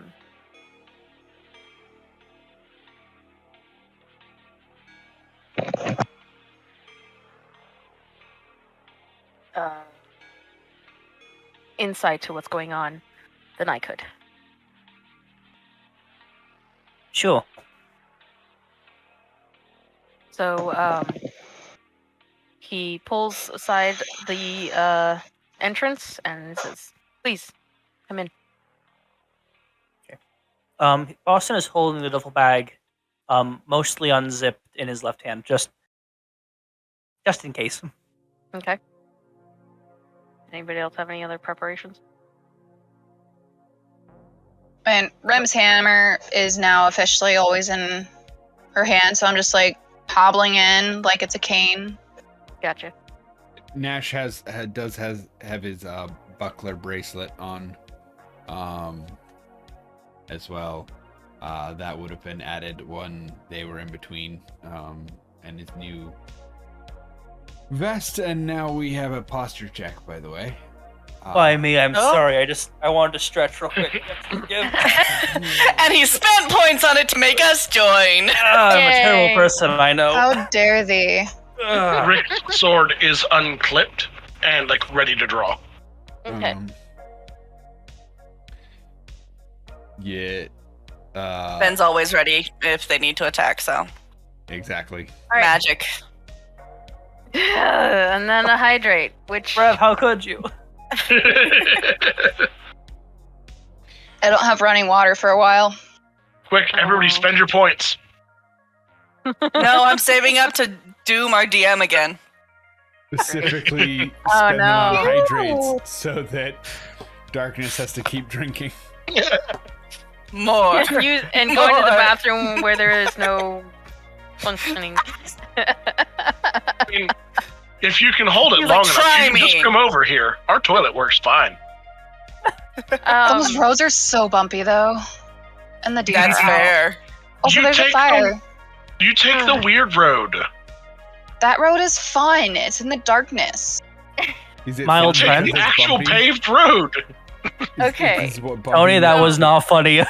insight to what's going on than I could. Sure. So he pulls aside the entrance and says, "Please, come in." Okay. Austin is holding the duffel bag, mostly unzipped in his left hand, just in case. Okay. Anybody else have any other preparations? And Rem's hammer is now officially always in her hand, so I'm just like hobbling in like it's a cane. Gotcha. Nash does have his buckler bracelet on, as well. That would have been added when they were in between, and his new vest. And now we have a posture check, by the way. By me, I'm sorry. I wanted to stretch real quick. And he spent points on it to make us join. I'm a terrible person, I know. How dare thee? Rick's sword is unclipped and like ready to draw. Okay. Yeah. Ben's always ready if they need to attack, so. Exactly. All right. Magic. And then a hydrate, which Rev, how could you? I don't have running water for a while. Quick, everybody spend your points. No, I'm saving up to doom our DM again. Specifically Oh, spend them no. on hydrates so that Darkness has to keep drinking. More. and going to the bathroom where there is no functioning. I mean, If you can hold it He's long like, enough, "Try you can just me." come over here. Our toilet works fine. Those roads are so bumpy though. And the deer That's are out. fair. Also, You there's a take fire. You take the weird road. That road is fun. It's in the darkness. Is it Mild fun trend. Take because the it's actual bumpy? paved road. Okay. Is what bumpy Tony, that means? was not funny. I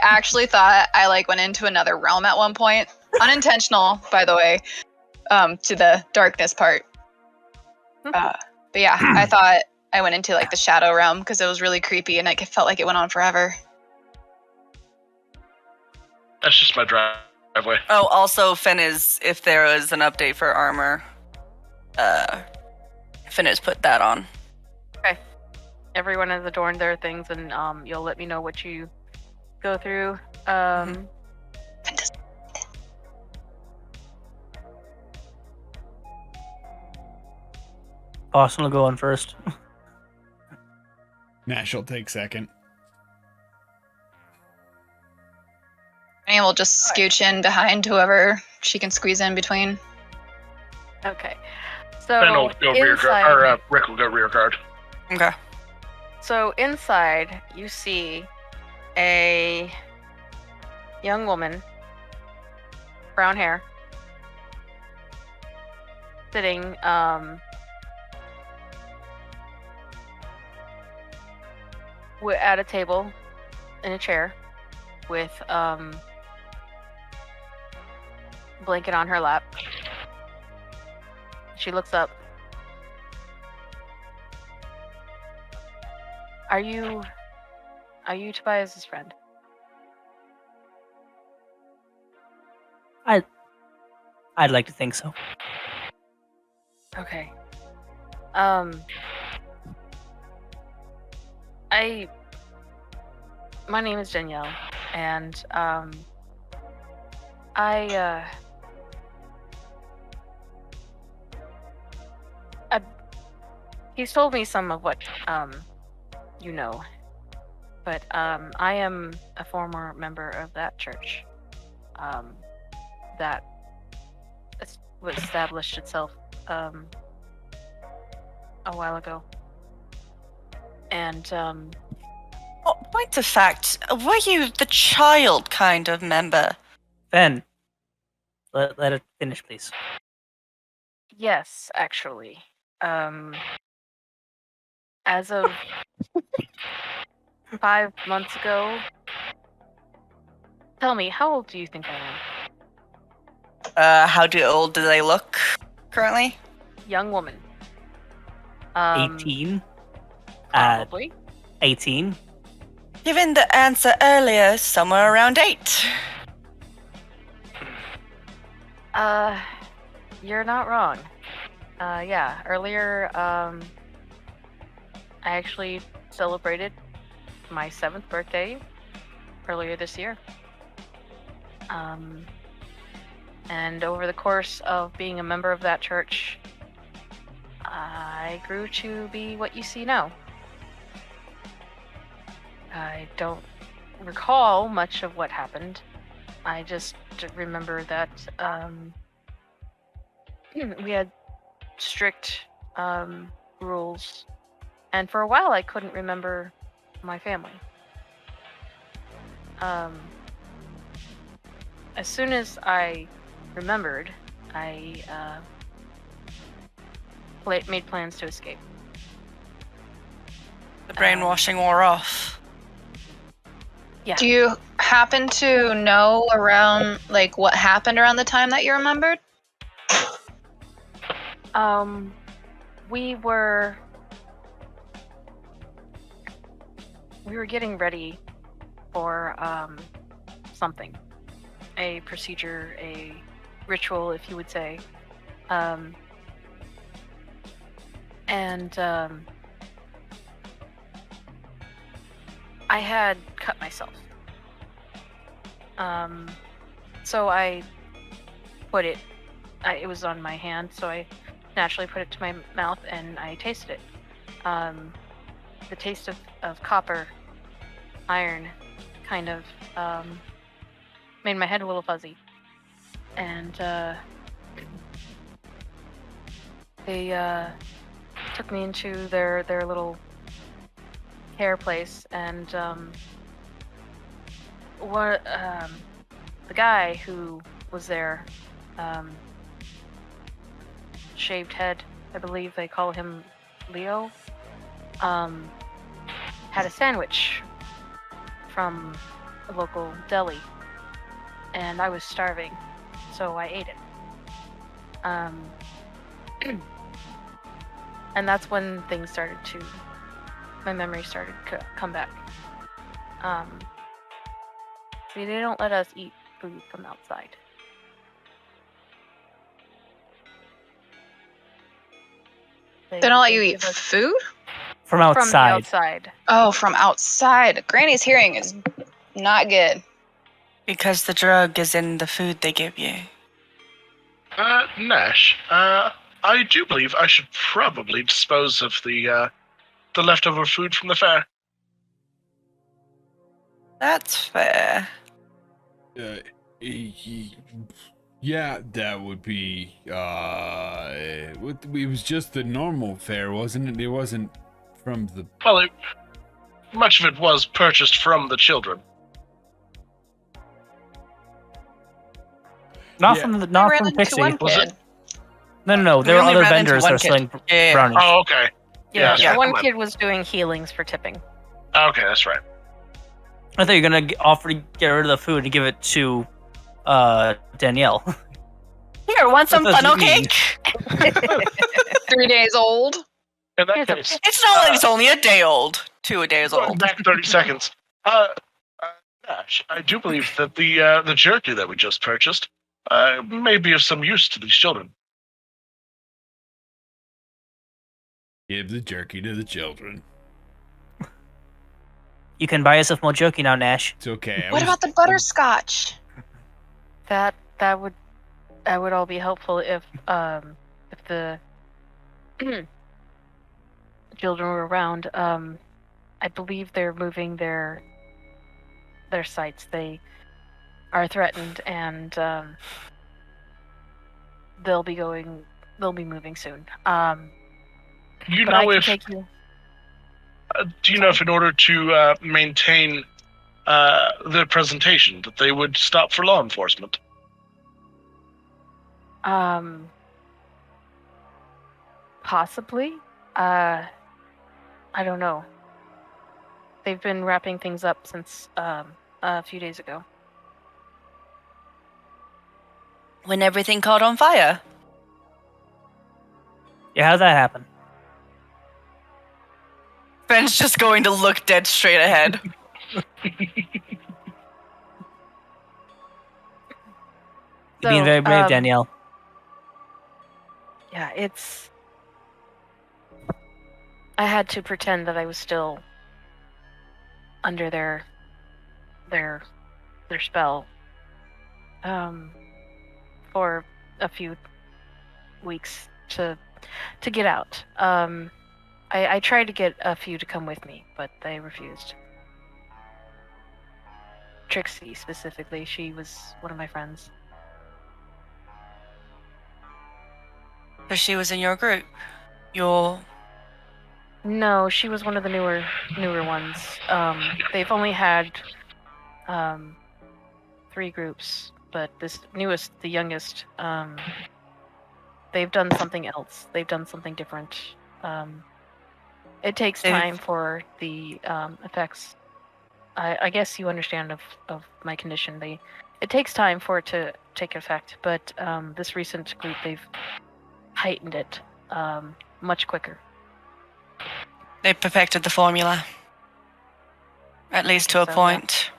actually thought I like went into another realm at one point. Unintentional, by the way. To the darkness part. But yeah, I thought I went into like the shadow realm because it was really creepy and it felt like it went on forever. That's just my driveway. Oh, also, Finn is, if there was an update for armor, Finn has put that on. Everyone has adorned their things, and you'll let me know what you go through. Boston will go on first. Nash will take second. And we'll just scooch in behind whoever she can squeeze in between. Okay. And So I'll go rear inside, guard. Or Rick will go rear guard. Okay. so inside, you see a young woman, brown hair, sitting at a table in a chair with blanket on her lap. She looks up. Are you Tobias's friend? I'd like to think so. Okay. My name is Danielle, and he's told me some of what you know, but I am a former member of that church that was established itself a while ago, and Oh, point of fact, were you the child kind of member? Ben, let it finish, please. yes, actually, as of 5 months ago. Tell me, how old do you think I am? How old do they look currently? Young woman. 18? Probably. 18? Given the answer earlier, somewhere around 8. You're not wrong. Yeah, earlier, I actually celebrated my 7th birthday earlier this year. And over the course of being a member of that church, I grew to be what you see now. I don't recall much of what happened. I just remember that we had strict rules, and for a while I couldn't remember my family. As soon as I remembered, I made plans to escape. The brainwashing wore off. Yeah. Do you happen to know around like what happened around the time that you remembered? We were getting ready for something, a procedure, a ritual, if you would say, and I had cut myself. So I put it. It was on my hand, so I naturally put it to my mouth and I tasted it. The taste of copper, iron, kind of made my head a little fuzzy, and they took me into their little care place, and what the guy who was there, shaved head, I believe they call him Leo, had a sandwich from a local deli, and I was starving, so I ate it. And that's when things started to, my memory started to come back. See, they don't let us eat food from outside. They don't let you give eat us food? From from the outside. outside. Oh, from outside. Granny's hearing is not good. Because the drug is in the food they give you. Nash, I do believe I should probably dispose of the leftover food from the fair. That's fair. Yeah, that would be. It was just the normal fare, wasn't it? It wasn't from the. Well, much of it was purchased from the children. Not Yeah. from the, I not ran from into Pixie. one Was kid. No. We There were only other ran into vendors one that are kid. selling Yeah. brownies. Oh, okay. Yeah, Yeah, one come on. kid was doing healings for tipping. Okay, that's right. I thought you were gonna offer to get rid of the food and give it to Danielle. Here, want some What does funnel it mean? cake? 3 days old. In that Here's a- case, It's not like it's only a day old. 2 days going old. back 30 seconds. Nash, I do believe that the jerky that we just purchased may be of some use to these children. Give the jerky to the children. You can buy yourself more jerky now, Nash. It's okay. What about the butterscotch? That would all be helpful if the children were around. I believe they're moving their sites. They are threatened, and they'll be moving soon. You But I know can if take you. do you know if in order to maintain their presentation that they would stop for law enforcement? Possibly. I don't know. They've been wrapping things up since a few days ago. When everything caught on fire. Yeah, how'd that happen? Ben's just going to look dead straight ahead. You're being very brave, um, Danielle. Yeah, it's. I had to pretend that I was still under their spell for a few weeks to get out. I tried to get a few to come with me, but they refused. Trixie specifically, she was one of my friends. So she was in your group. No, she was one of the newer ones. They've only had 3 groups, but this newest, the youngest, they've done something else. They've done something different. It takes time for the effects. I guess you understand of my condition. It takes time for it to take effect, but this recent group, they've heightened it much quicker. They perfected the formula. At least to a So, yeah. point.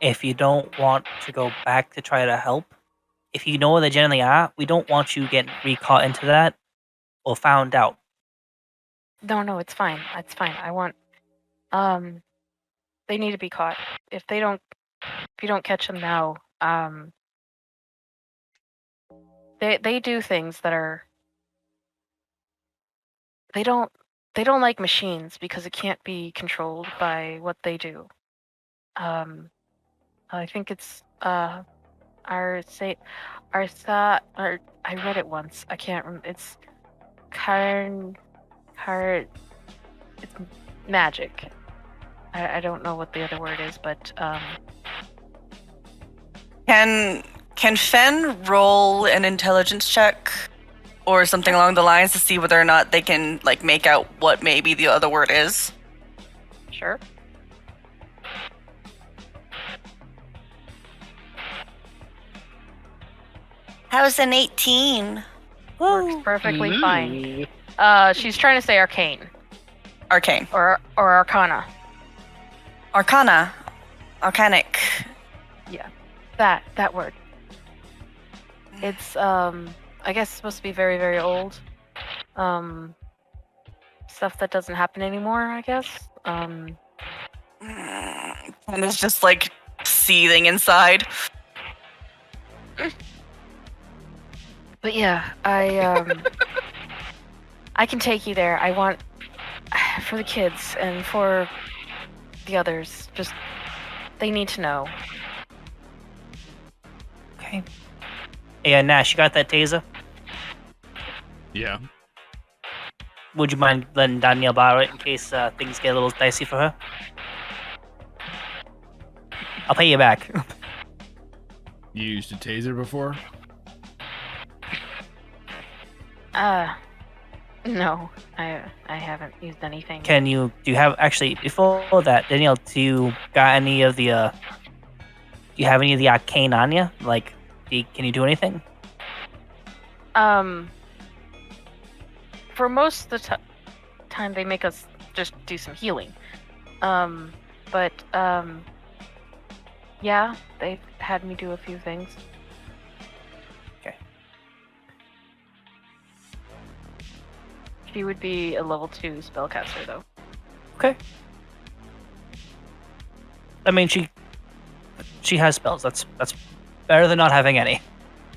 If you don't want to go back to try to help, if you know where they generally are, we don't want you getting re-caught into that or found out. No, it's fine. It's fine. I want. They need to be caught. If you don't catch them now, they do things that are. They don't like machines because it can't be controlled by what they do. I think it's Arsa. Or I read it once. I can't remember. It's Karn. It's magic. I don't know what the other word is, but Can Fen roll an intelligence check or something along the lines to see whether or not they can like make out what maybe the other word is? sure. How's an 18? Works perfectly Ooh. fine. She's trying to say arcane Arcane. or arcana. Arcana. Arcanic. That word. It's I guess it's supposed to be very, very old. Stuff that doesn't happen anymore, I guess. And it's just like seething inside. But yeah, I can take you there. I want for the kids and for the others. Just they need to know. Okay. Hey, Nash, you got that taser? Yeah. Would you mind letting Danielle borrow it in case things get a little dicey for her? I'll pay you back. You used a taser before? No, I haven't used anything. Do you have, actually, before that, Danielle, do you got any of the, do you have any of the arcane on you? Like, can you do anything? For most of the time, they make us just do some healing. But yeah, they've had me do a few things. Okay. She would be a level 2 spellcaster, though. Okay. I mean, she has spells. That's better than not having any.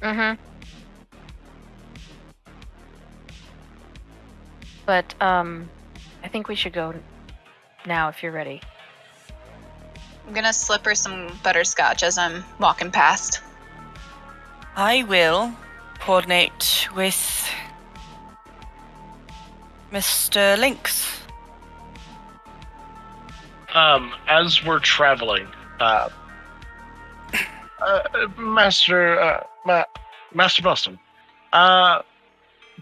Mm-hmm. But I think we should go now if you're ready. I'm gonna slip her some butterscotch as I'm walking past. I will coordinate with Mr. Lynx. As we're traveling, Master Boston,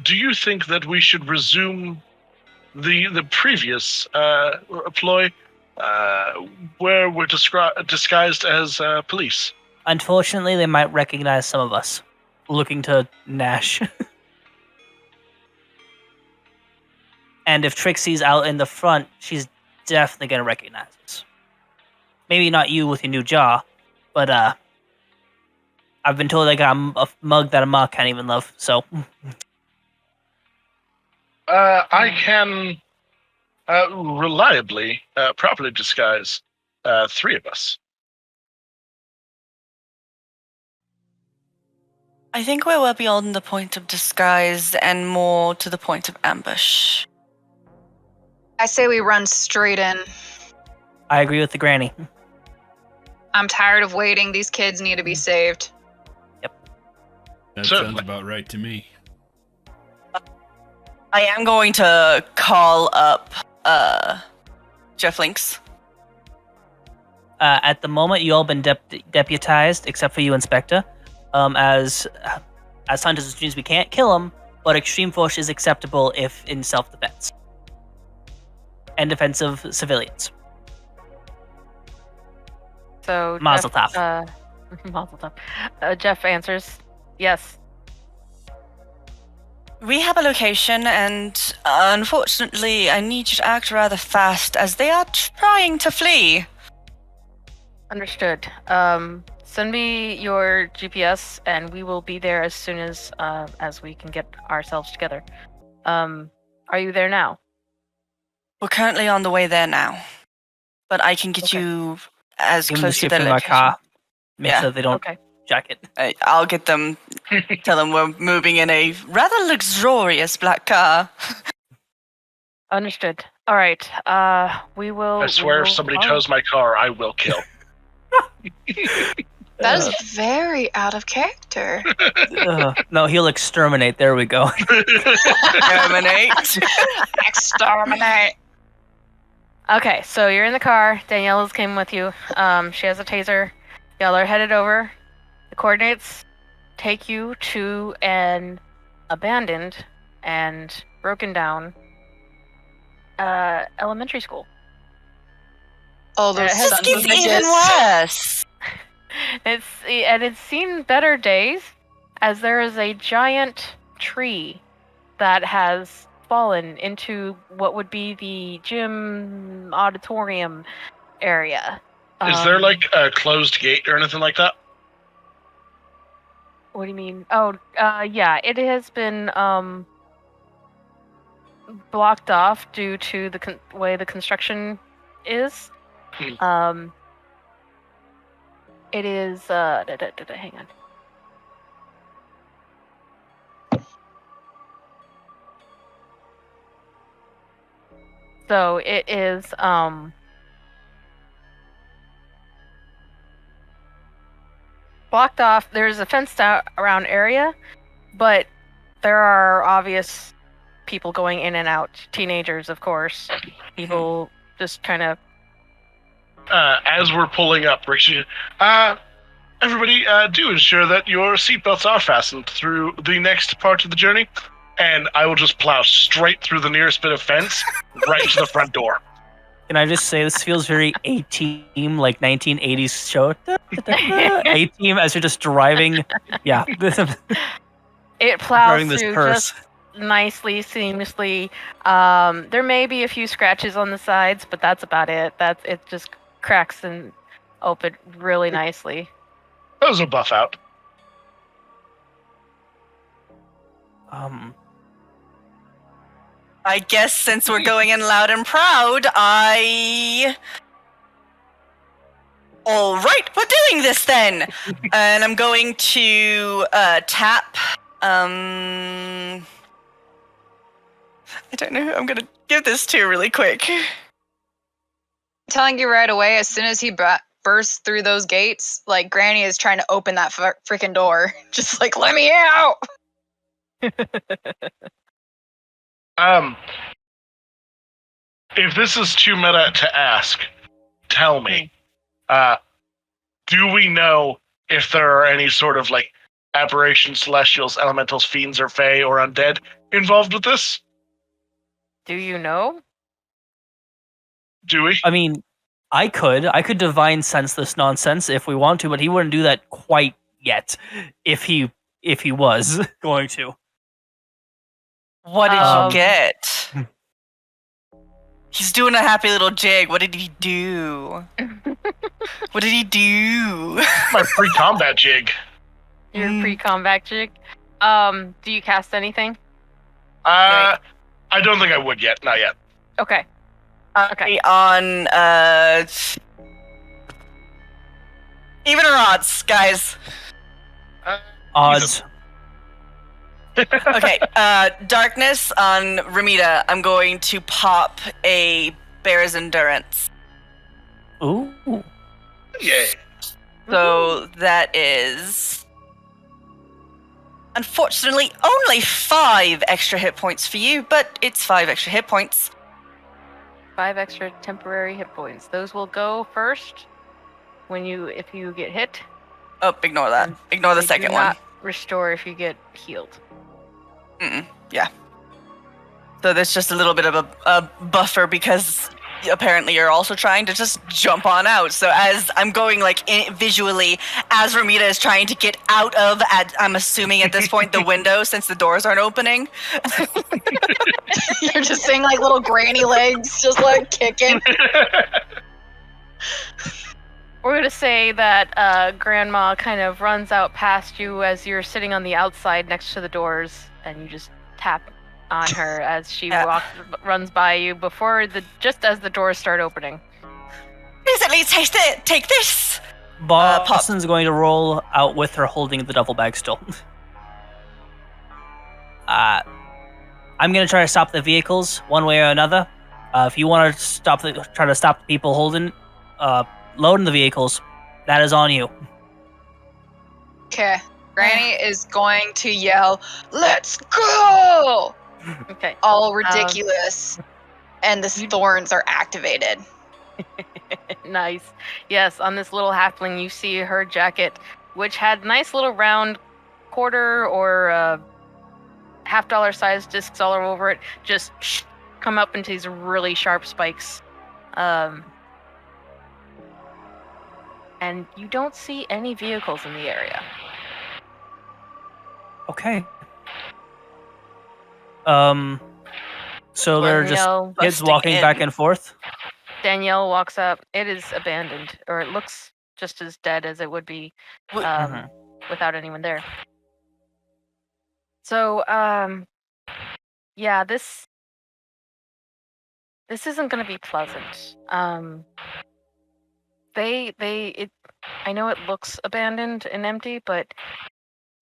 do you think that we should resume the previous ploy where we're disguised as police? Unfortunately, they might recognize some of us. Looking to Nash. And if Trixie's out in the front, she's definitely gonna recognize us. Maybe not you with your new jaw, but I've been told I got a mug that Amok can't even love, so. I can reliably, properly disguise 3 of us. I think we're well beyond the point of disguise and more to the point of ambush. I say we run straight in. I agree with the granny. I'm tired of waiting. These kids need to be saved. That Certainly. sounds about right to me. I am going to call up Jeff Lynx. At the moment, you all been deputized, except for you, Inspector. As hunters and streams, we can't kill them, but extreme force is acceptable if in self-defense and defense of civilians. So Mazel Jeff, tov. Mazel tov. Jeff answers, yes. We have a location, and unfortunately, I need you to act rather fast as they are trying to flee. Understood. Send me your GPS, and we will be there as soon as we can get ourselves together. Are you there now? We're currently on the way there now, but I can get Okay. you as Give them the close to shit their from our location. car. Make Yeah. sure they don't Okay. jack it. I'll get them. Tell them we're moving in a rather luxurious black car. Understood. All right. We will. I swear if somebody tows my car, I will kill. That is very out of character. No, he'll exterminate. There we go. Exterminate. Exterminate. Okay, so you're in the car. Daniela's came with you. She has a taser. Y'all are headed over. The coordinates take you to an abandoned and broken down elementary school. Oh, those This sons This of gets even bitches. worse. It's seen better days, as there is a giant tree that has fallen into what would be the gym auditorium area. Is there like a closed gate or anything like that? What do you mean? Oh, yeah, it has been blocked off due to the way the construction is. It is hang on. So it is blocked off. There's a fenced out around area, but there are obvious people going in and out. Teenagers, of course. People just kind of. As we're pulling up, Ricky, everybody, do ensure that your seatbelts are fastened through the next part of the journey, and I will just plow straight through the nearest bit of fence, right to the front door. Can I just say this feels very A-Team, like 1980s show? A-Team as you're just driving. Yeah. It plows driving this through purse. just nicely, seamlessly. There may be a few scratches on the sides, but that's about it. It just cracks and open really nicely. Those will buff out. I guess since we're going in loud and proud, All right, we're doing this then! And I'm going to tap... I don't know who I'm going to give this to really quick. Telling you right away, as soon as he bursts through those gates, like Granny is trying to open that freaking door. Just like, let me out! If this is too meta to ask, tell me. Do we know if there are any sort of like aberrations, celestials, elementals, fiends, or fae, or undead involved with this? Do you know? Do we? I mean, I could divine sense this nonsense if we want to, but he wouldn't do that quite yet if he was going to. What did Um, you get? He's doing a happy little jig. What did he do? What did he do? My pre-combat jig. Your pre-combat jig. Do you cast anything? I don't think I would yet. Not yet. Okay. Okay. On even or odds, guys. Odds. Okay, darkness on Ramita. I'm going to pop a Bear's Endurance. Ooh. Yeah. So that is, unfortunately, only 5 extra hit points for you, but it's 5 extra hit points. 5 extra temporary hit points. Those will go first if you get hit. Oh, ignore that. Ignore the They second do one. not restore if you get healed. Yeah. So there's just a little bit of a buffer because apparently you're also trying to just jump on out. So as I'm going visually, as Ramita is trying to get out of, I'm assuming at this point, the window since the doors aren't opening. You're just seeing like little granny legs just like kicking. We're going to say that Grandma kind of runs out past you as you're sitting on the outside next to the doors, and you just tap on her as she runs by you just as the doors start opening. Please at least take this. Boston's going to roll out with her holding the duffel bag still. I'm going to try to stop the vehicles one way or another. If you want to try to stop the people holding, loading the vehicles, that is on you. Okay. Granny is going to yell, "Let's go!" Okay. All ridiculous. And the thorns are activated. Nice. Yes, on this little halfling, you see her jacket, which had nice little round quarter or $50 size discs all over it, just come up into these really sharp spikes. And you don't see any vehicles in the area. Okay. So they're just Danielle, kids busting walking in. back and forth. Danielle walks up. It is abandoned, or it looks just as dead as it would be without anyone there. So, yeah, this isn't going to be pleasant. I know it looks abandoned and empty, but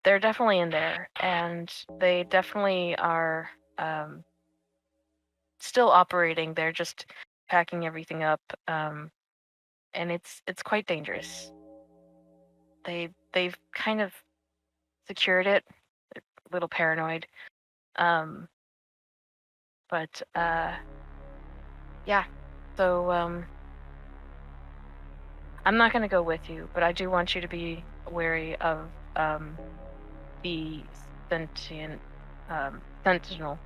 they're definitely in there, and they definitely are still operating. They're just packing everything up, and it's quite dangerous. They've kind of secured it. They're a little paranoid, but yeah. So I'm not gonna go with you, but I do want you to be wary of the sentient sentinel.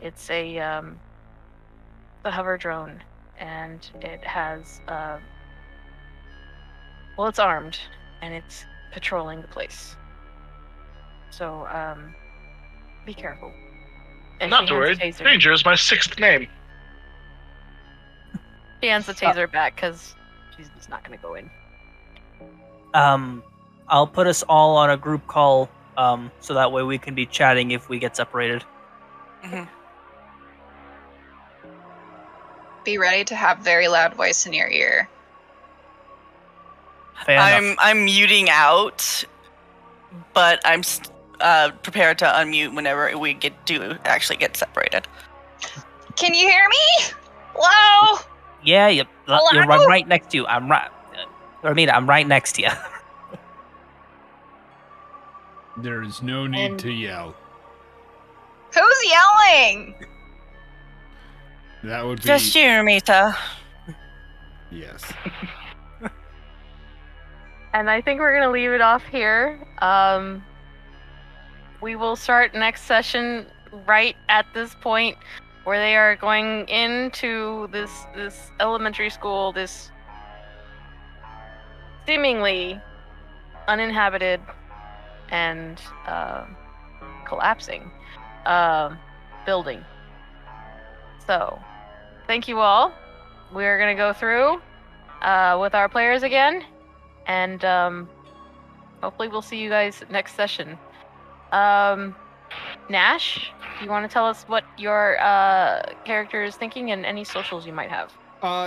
It's a hover drone, and it has it's armed, and it's patrolling the place. So be careful. And Not she to hands worry. the taser. Danger is my 6th name. She hands the taser back because she's just not going to go in. I'll put us all on a group call, so that way we can be chatting if we get separated. Mm-hmm. Be ready to have very loud voice in your ear. Fair enough. I'm muting out, but I'm prepared to unmute whenever we actually get separated. Can you hear me? Hello? Yeah, you're Hello? right next to you. I'm right next to you. There is no need to yell. Who's yelling? That would be Just you, Mita. yes. And I think we're going to leave it off here. We will start next session right at this point where they are going into this elementary school, this seemingly uninhabited and collapsing building. So, thank you all. We're going to go through with our players again, and hopefully we'll see you guys next session. Nash, do you want to tell us what your character is thinking and any socials you might have?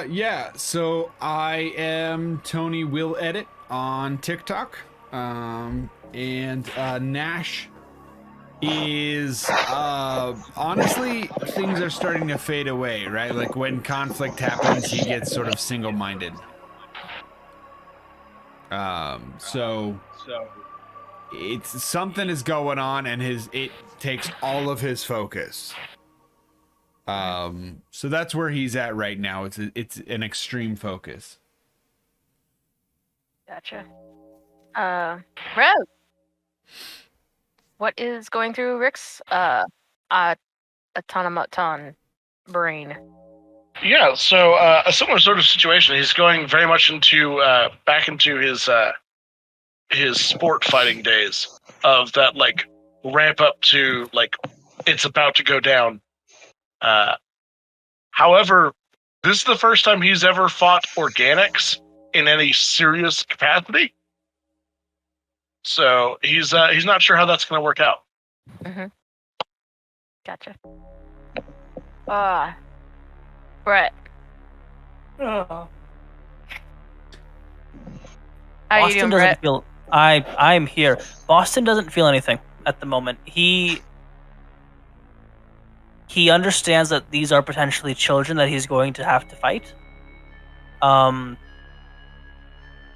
Yeah, so I am Tony Will Edit on TikTok. And Nash is honestly, things are starting to fade away, right? Like when conflict happens, he gets sort of single-minded. So it's something is going on, and it takes all of his focus. So that's where he's at right now. It's an extreme focus. Gotcha. Rev, what is going through Rick's automaton brain? Yeah, so a similar sort of situation. He's going very much into back into his sport fighting days of that, like, ramp up to, like, it's about to go down. However, this is the first time he's ever fought organics in any serious capacity. So he's not sure how that's going to work out. Mm-hmm. Gotcha. Brett. How you doing, Brett? I'm here. Boston doesn't feel anything at the moment. He understands that these are potentially children that he's going to have to fight.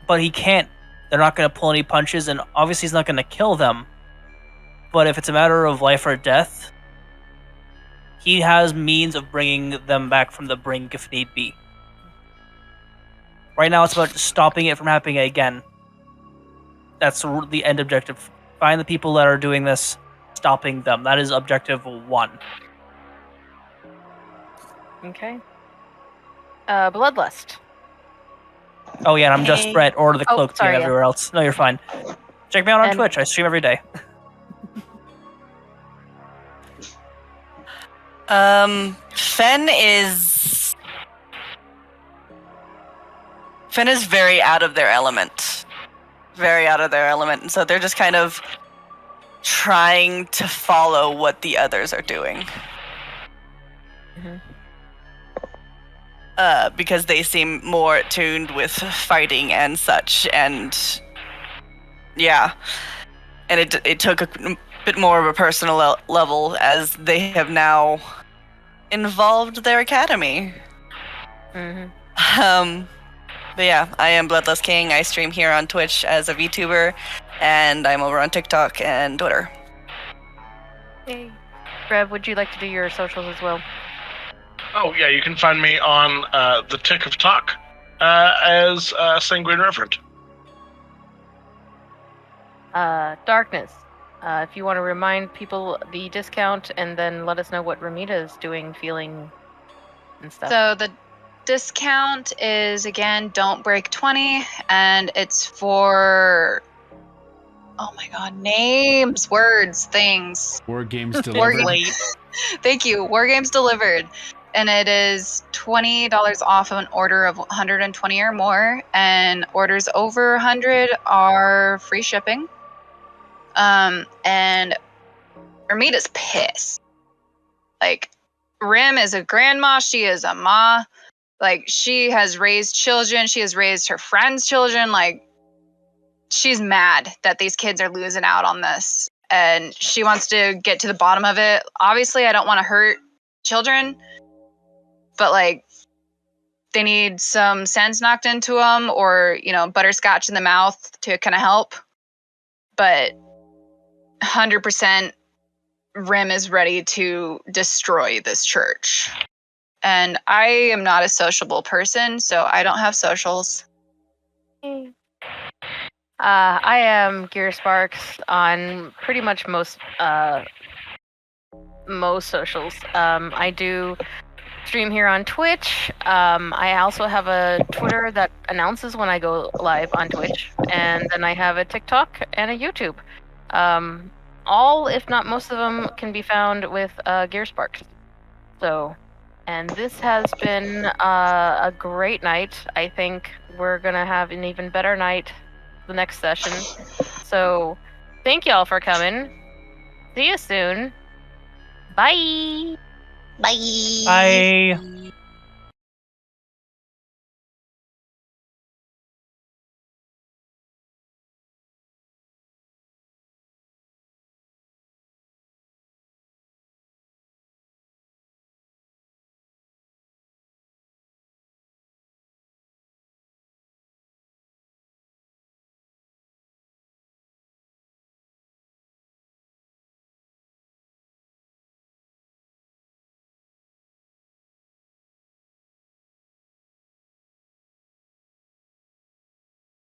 but he can't. They're not going to pull any punches, and obviously he's not going to kill them. But if it's a matter of life or death, he has means of bringing them back from the brink if need be. Right now, it's about stopping it from happening again. That's the end objective. Find the people that are doing this, stopping them. That is objective 1. Okay. Bloodlust. Oh yeah, and I'm just Hey. Brett or the Oh, Cloak sorry, team yeah. everywhere else. No, you're fine. Check me out on And- Twitch. I stream every day. Fen is very out of their element. Very out of their element. And so they're just kind of trying to follow what the others are doing. Mhm. Because they seem more attuned with fighting and such, and yeah. And it took a bit more of a personal level as they have now involved their academy. Mm-hmm. But yeah, I am Bloodless King. I stream here on Twitch as a VTuber, and I'm over on TikTok and Twitter. Yay. Rev, would you like to do your socials as well? Oh yeah, you can find me on the Tick of Talk as Sanguine Reverend. Darkness. If you want to remind people the discount and then let us know what Ramita is doing, feeling, and stuff. So the discount is again don't break 20, and it's for oh my god, names, words, things. War games War delivered. Thank you. War Games Delivered. And it is $20 off of an order of 120 or more, and orders over 100 are free shipping. And Ramita's pissed. Like, Rim is a grandma, she is a ma. Like, she has raised children, she has raised her friends' children. Like, she's mad that these kids are losing out on this, and she wants to get to the bottom of it. Obviously, I don't want to hurt children, but like, they need some sense knocked into them, or butterscotch in the mouth to kind of help. But 100% Rim is ready to destroy this church, and I am not a sociable person, so I don't have socials. I am Gear Sparks on pretty much most socials. I do stream here on Twitch. I also have a Twitter that announces when I go live on Twitch, and then I have a TikTok and a YouTube. All, if not most of them, can be found with Gear Sparks. So, and this has been a great night. I think we're gonna have an even better night the next session. So, thank y'all for coming. See you soon. Bye. Bye. Bye.